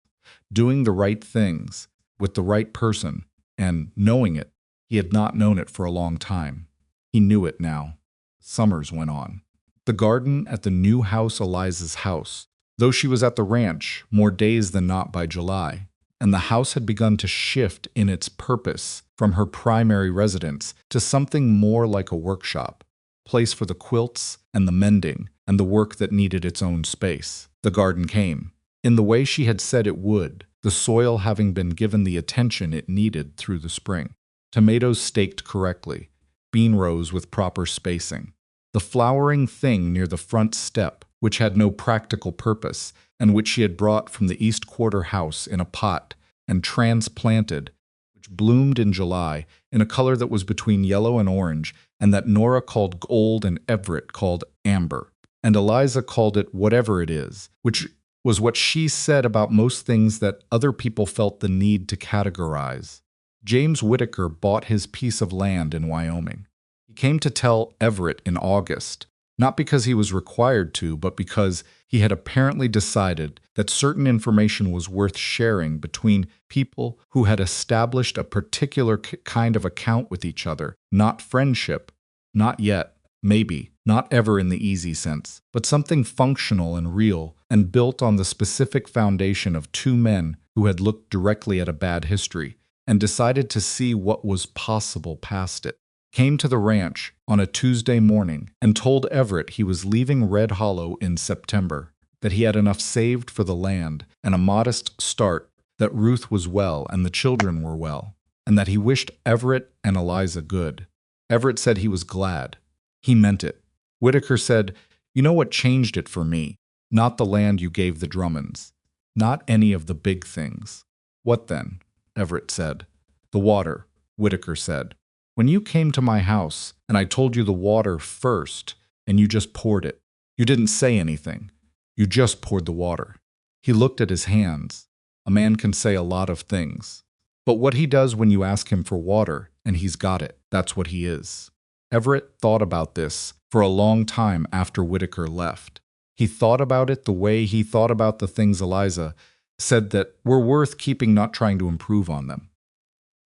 doing the right things, with the right person, and knowing it. He had not known it for a long time. He knew it now. Summers went on. The garden at the new house, Eliza's house, though she was at the ranch more days than not by July, and the house had begun to shift in its purpose from her primary residence to something more like a workshop, place for the quilts and the mending and the work that needed its own space. The garden came, in the way she had said it would, the soil having been given the attention it needed through the spring. Tomatoes staked correctly, bean rows with proper spacing. The flowering thing near the front step, which had no practical purpose, and which she had brought from the East Quarter house in a pot and transplanted, which bloomed in July in a color that was between yellow and orange, and that Nora called gold and Everett called amber, and Eliza called it whatever it is, which was what she said about most things that other people felt the need to categorize. James Whittaker bought his piece of land in Wyoming. He came to tell Everett in August, not because he was required to, but because he had apparently decided that certain information was worth sharing between people who had established a particular kind of account with each other, not friendship, not yet, maybe, not ever in the easy sense, but something functional and real and built on the specific foundation of two men who had looked directly at a bad history and decided to see what was possible past it. Came to the ranch on a Tuesday morning and told Everett he was leaving Red Hollow in September, that he had enough saved for the land and a modest start, that Ruth was well and the children were well, and that he wished Everett and Eliza good. Everett said he was glad. He meant it. Whittaker said, "You know what changed it for me? Not the land you gave the Drummonds. Not any of the big things." "What then?" Everett said. "The water," Whittaker said. "When you came to my house and I told you the water first and you just poured it. You didn't say anything. You just poured the water." He looked at his hands. A man can say a lot of things. But what he does when you ask him for water and he's got it, that's what he is. Everett thought about this for a long time after Whittaker left. He thought about it the way he thought about the things Eliza said that were worth keeping, not trying to improve on them.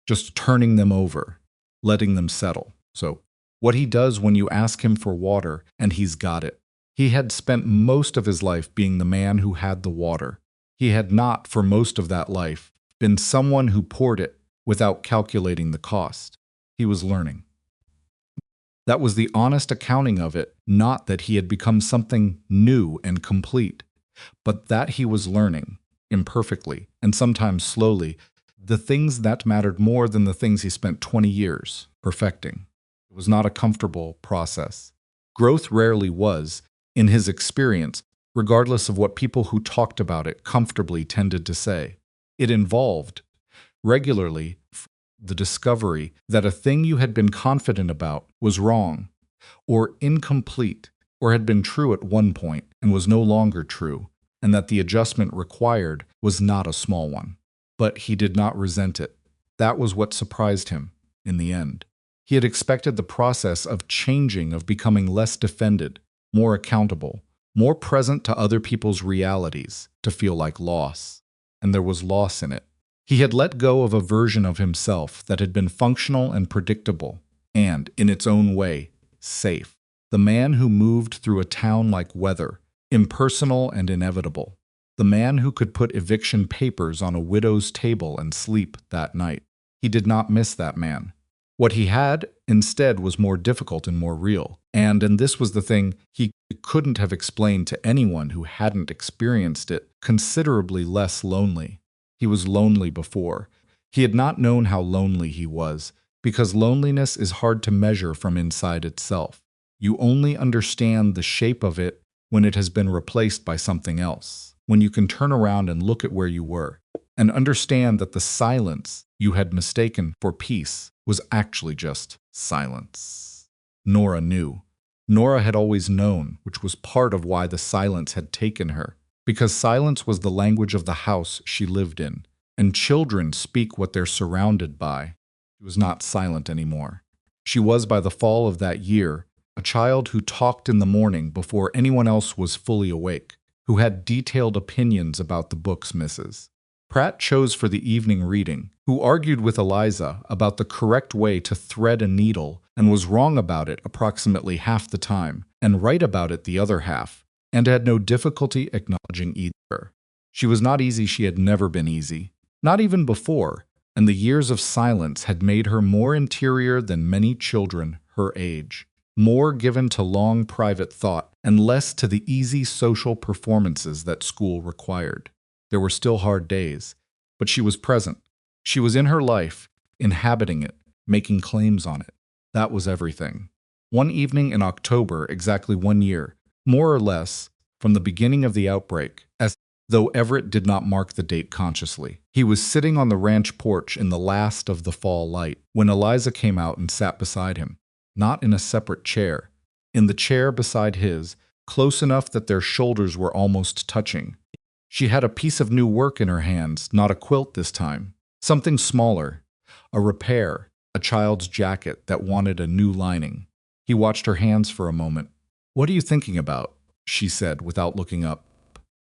Just turning them over. Letting them settle. So, what he does when you ask him for water and he's got it. He had spent most of his life being the man who had the water. He had not, for most of that life, been someone who poured it without calculating the cost. He was learning. That was the honest accounting of it, not that he had become something new and complete, but that he was learning, imperfectly, and sometimes slowly, the things that mattered more than the things he spent 20 years perfecting. It was not a comfortable process. Growth rarely was, in his experience, regardless of what people who talked about it comfortably tended to say. It involved, regularly, the discovery that a thing you had been confident about was wrong, or incomplete, or had been true at one point and was no longer true, and that the adjustment required was not a small one. But he did not resent it. That was what surprised him, in the end. He had expected the process of changing, of becoming less defended, more accountable, more present to other people's realities, to feel like loss. And there was loss in it. He had let go of a version of himself that had been functional and predictable, and, in its own way, safe. The man who moved through a town like weather, impersonal and inevitable. The man who could put eviction papers on a widow's table and sleep that night. He did not miss that man. What he had, instead, was more difficult and more real. And this was the thing he couldn't have explained to anyone who hadn't experienced it, considerably less lonely. He was lonely before. He had not known how lonely he was, because loneliness is hard to measure from inside itself. You only understand the shape of it when it has been replaced by something else. When you can turn around and look at where you were, and understand that the silence you had mistaken for peace was actually just silence. Nora knew. Nora had always known, which was part of why the silence had taken her, because silence was the language of the house she lived in, and children speak what they're surrounded by. She was not silent anymore. She was, by the fall of that year, a child who talked in the morning before anyone else was fully awake, who had detailed opinions about the books, Mrs. Pratt chose for the evening reading, who argued with Eliza about the correct way to thread a needle and was wrong about it approximately half the time and right about it the other half, and had no difficulty acknowledging either. She was not easy, she had never been easy, not even before, and the years of silence had made her more interior than many children her age, more given to long private thought and less to the easy social performances that school required. There were still hard days, but she was present. She was in her life, inhabiting it, making claims on it. That was everything. One evening in October, exactly 1 year, more or less, from the beginning of the outbreak, as though Everett did not mark the date consciously, he was sitting on the ranch porch in the last of the fall light when Eliza came out and sat beside him, not in a separate chair, in the chair beside his, close enough that their shoulders were almost touching. She had a piece of new work in her hands, not a quilt this time, something smaller, a repair, a child's jacket that wanted a new lining. He watched her hands for a moment. "What are you thinking about?" she said without looking up.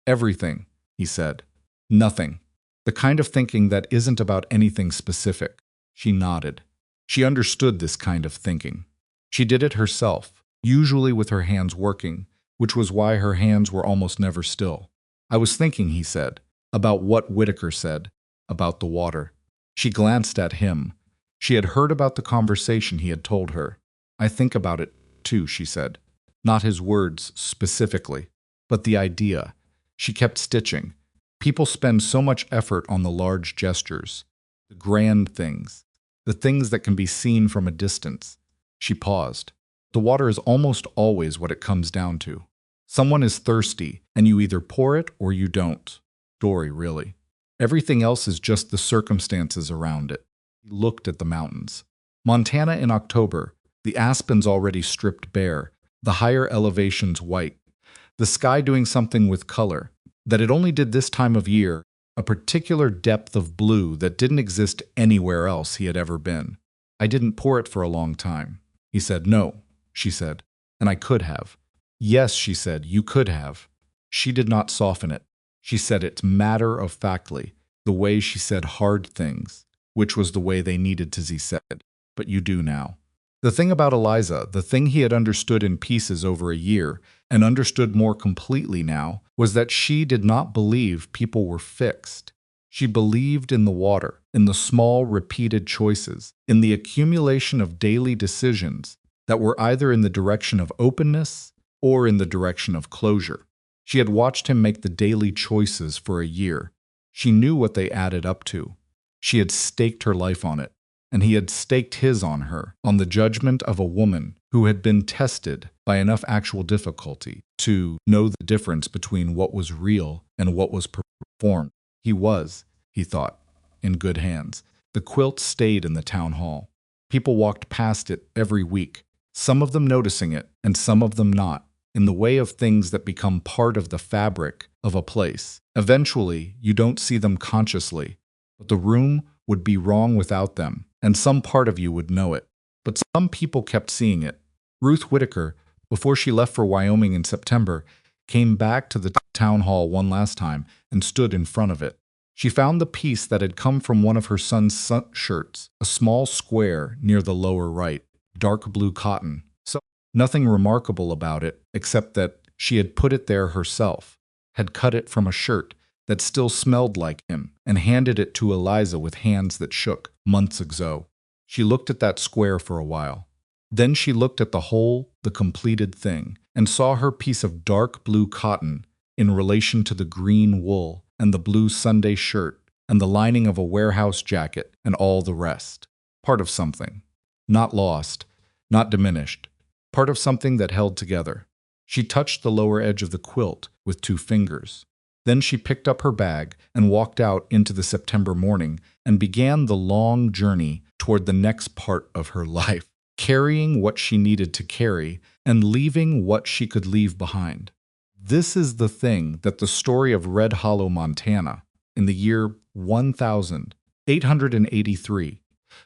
"Everything," he said. "Nothing. The kind of thinking that isn't about anything specific." She nodded. She understood this kind of thinking. She did it herself, usually with her hands working, which was why her hands were almost never still. "I was thinking," he said, "about what Whitaker said, about the water." She glanced at him. She had heard about the conversation he had told her. "I think about it, too," she said. Not his words specifically, but the idea. She kept stitching. People spend so much effort on the large gestures, the grand things, the things that can be seen from a distance. She paused. The water is almost always what it comes down to. Someone is thirsty, and you either pour it or you don't. Story, really. Everything else is just the circumstances around it. He looked at the mountains. Montana in October, the aspens already stripped bare, the higher elevations white, the sky doing something with color, that it only did this time of year, a particular depth of blue that didn't exist anywhere else he had ever been. "I didn't pour it for a long time." He said, "No," she said, "and I could have." "Yes," she said, "you could have." She did not soften it. She said it matter-of-factly, the way she said hard things, which was the way they needed to be said. "But you do now." The thing about Eliza, the thing he had understood in pieces over a year, and understood more completely now, was that she did not believe people were fixed. She believed in the water, in the small, repeated choices, in the accumulation of daily decisions that were either in the direction of openness or in the direction of closure. She had watched him make the daily choices for a year. She knew what they added up to. She had staked her life on it, and he had staked his on her, on the judgment of a woman who had been tested by enough actual difficulty to know the difference between what was real and what was performed. He was, he thought, in good hands. The quilt stayed in the town hall. People walked past it every week, some of them noticing it and some of them not, in the way of things that become part of the fabric of a place. Eventually, you don't see them consciously, but the room would be wrong without them, and some part of you would know it. But some people kept seeing it. Ruth Whitaker, before she left for Wyoming in September, came back to the town hall one last time and stood in front of it. She found the piece that had come from one of her son's shirts, a small square near the lower right, dark blue cotton. So nothing remarkable about it, except that she had put it there herself, had cut it from a shirt that still smelled like him, and handed it to Eliza with hands that shook, months ago. She looked at that square for a while. Then she looked at the whole, the completed thing, and saw her piece of dark blue cotton in relation to the green wool and the blue Sunday shirt and the lining of a warehouse jacket and all the rest. Part of something. Not lost, not diminished. Part of something that held together. She touched the lower edge of the quilt with 2 fingers. Then she picked up her bag and walked out into the September morning and began the long journey toward the next part of her life, carrying what she needed to carry and leaving what she could leave behind. This is the thing that the story of Red Hollow, Montana, in the year 1883,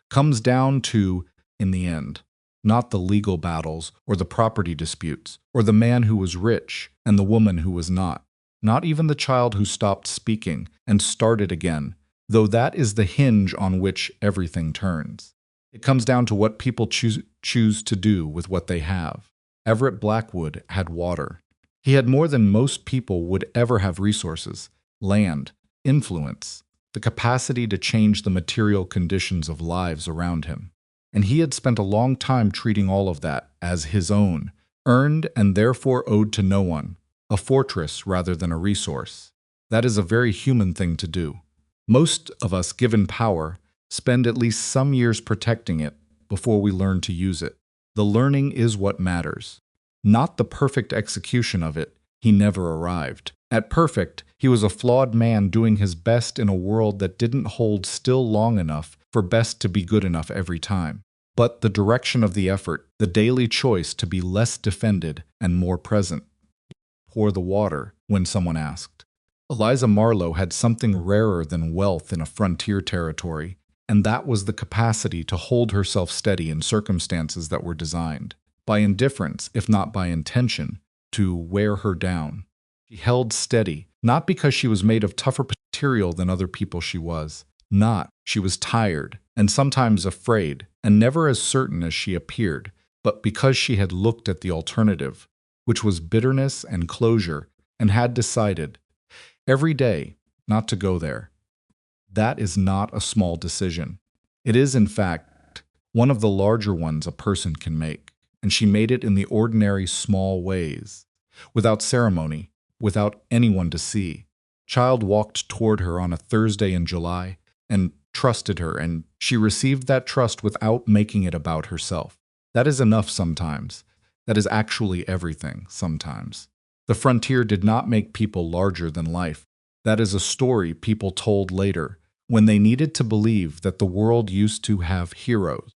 comes down to in the end. Not the legal battles or the property disputes or the man who was rich and the woman who was not. not even the child who stopped speaking and started again, though that is the hinge on which everything turns. It comes down to what people choose to do with what they have. Everett Blackwood had water. He had more than most people would ever have: resources, land, influence, the capacity to change the material conditions of lives around him. And he had spent a long time treating all of that as his own, earned and therefore owed to no one, a fortress rather than a resource. That is a very human thing to do. Most of us, given power, spend at least some years protecting it before we learn to use it. The learning is what matters. Not the perfect execution of it. He never arrived. At perfect, he was a flawed man doing his best in a world that didn't hold still long enough for best to be good enough every time. But the direction of the effort, the daily choice to be less defended and more present. Pour the water, when someone asked. Eliza Marlowe had something rarer than wealth in a frontier territory, and that was the capacity to hold herself steady in circumstances that were designed, by indifference, if not by intention, to wear her down. She held steady, not because she was made of tougher material than other people she was. Not. She was tired, and sometimes afraid, and never as certain as she appeared, but because she had looked at the alternative, which was bitterness and closure, and had decided, every day, not to go there. That is not a small decision. It is, in fact, one of the larger ones a person can make, and she made it in the ordinary small ways, without ceremony, without anyone to see. Child walked toward her on a Thursday in July and trusted her, and she received that trust without making it about herself. That is enough sometimes. That is actually everything sometimes. The frontier did not make people larger than life. That is a story people told later, when they needed to believe that the world used to have heroes.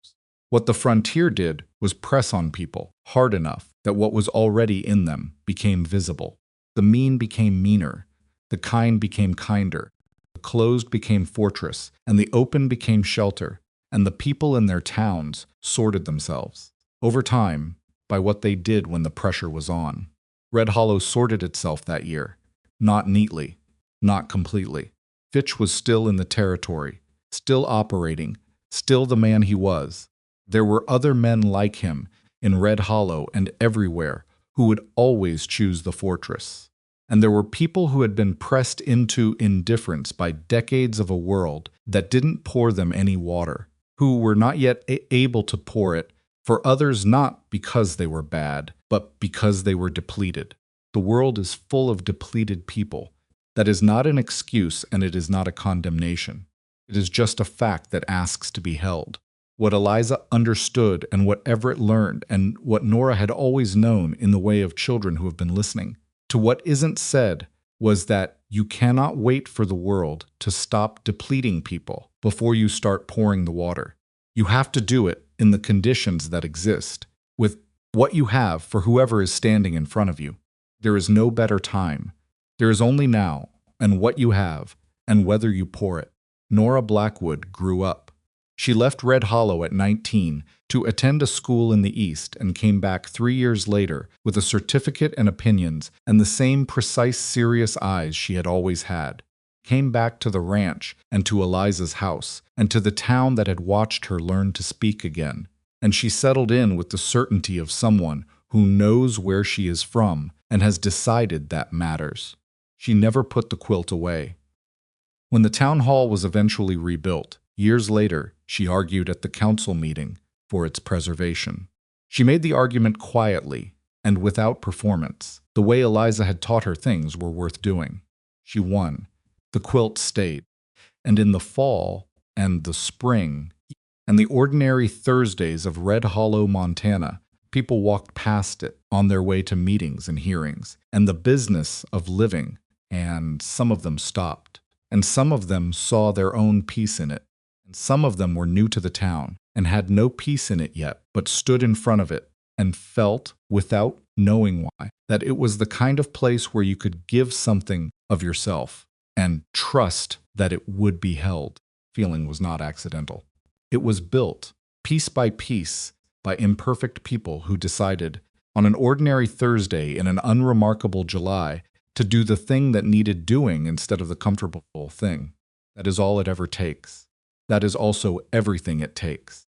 What the frontier did was press on people hard enough that what was already in them became visible. The mean became meaner, the kind became kinder, the closed became fortress, and the open became shelter, and the people in their towns sorted themselves, over time, by what they did when the pressure was on. Red Hollow sorted itself that year, not neatly, not completely. Fitch was still in the territory, still operating, still the man he was. There were other men like him in Red Hollow and everywhere who would always choose the fortress. And there were people who had been pressed into indifference by decades of a world that didn't pour them any water, who were not yet able to pour it, for others not because they were bad, but because they were depleted. The world is full of depleted people. That is not an excuse, and it is not a condemnation. It is just a fact that asks to be held. What Eliza understood and what Everett learned and what Nora had always known in the way of children who have been listening to what isn't said was that you cannot wait for the world to stop depleting people before you start pouring the water. You have to do it in the conditions that exist, with what you have for whoever is standing in front of you. There is no better time. There is only now, and what you have, and whether you pour it. Nora Blackwood grew up. She left Red Hollow at 19 to attend a school in the East and came back 3 years later with a certificate and opinions and the same precise, serious eyes she had always had. Came back to the ranch and to Eliza's house and to the town that had watched her learn to speak again. And she settled in with the certainty of someone who knows where she is from and has decided that matters. She never put the quilt away. When the town hall was eventually rebuilt, years later, she argued at the council meeting for its preservation. She made the argument quietly and without performance. The way Eliza had taught her things were worth doing. She won. The quilt stayed. And in the fall and the spring and the ordinary Thursdays of Red Hollow, Montana, people walked past it on their way to meetings and hearings and the business of living, and some of them stopped. And some of them saw their own peace in it. And some of them were new to the town and had no peace in it yet, but stood in front of it and felt, without knowing why, that it was the kind of place where you could give something of yourself and trust that it would be held. Feeling was not accidental. It was built, piece by piece, by imperfect people who decided, on an ordinary Thursday in an unremarkable July, to do the thing that needed doing instead of the comfortable thing. That is all it ever takes. That is also everything it takes.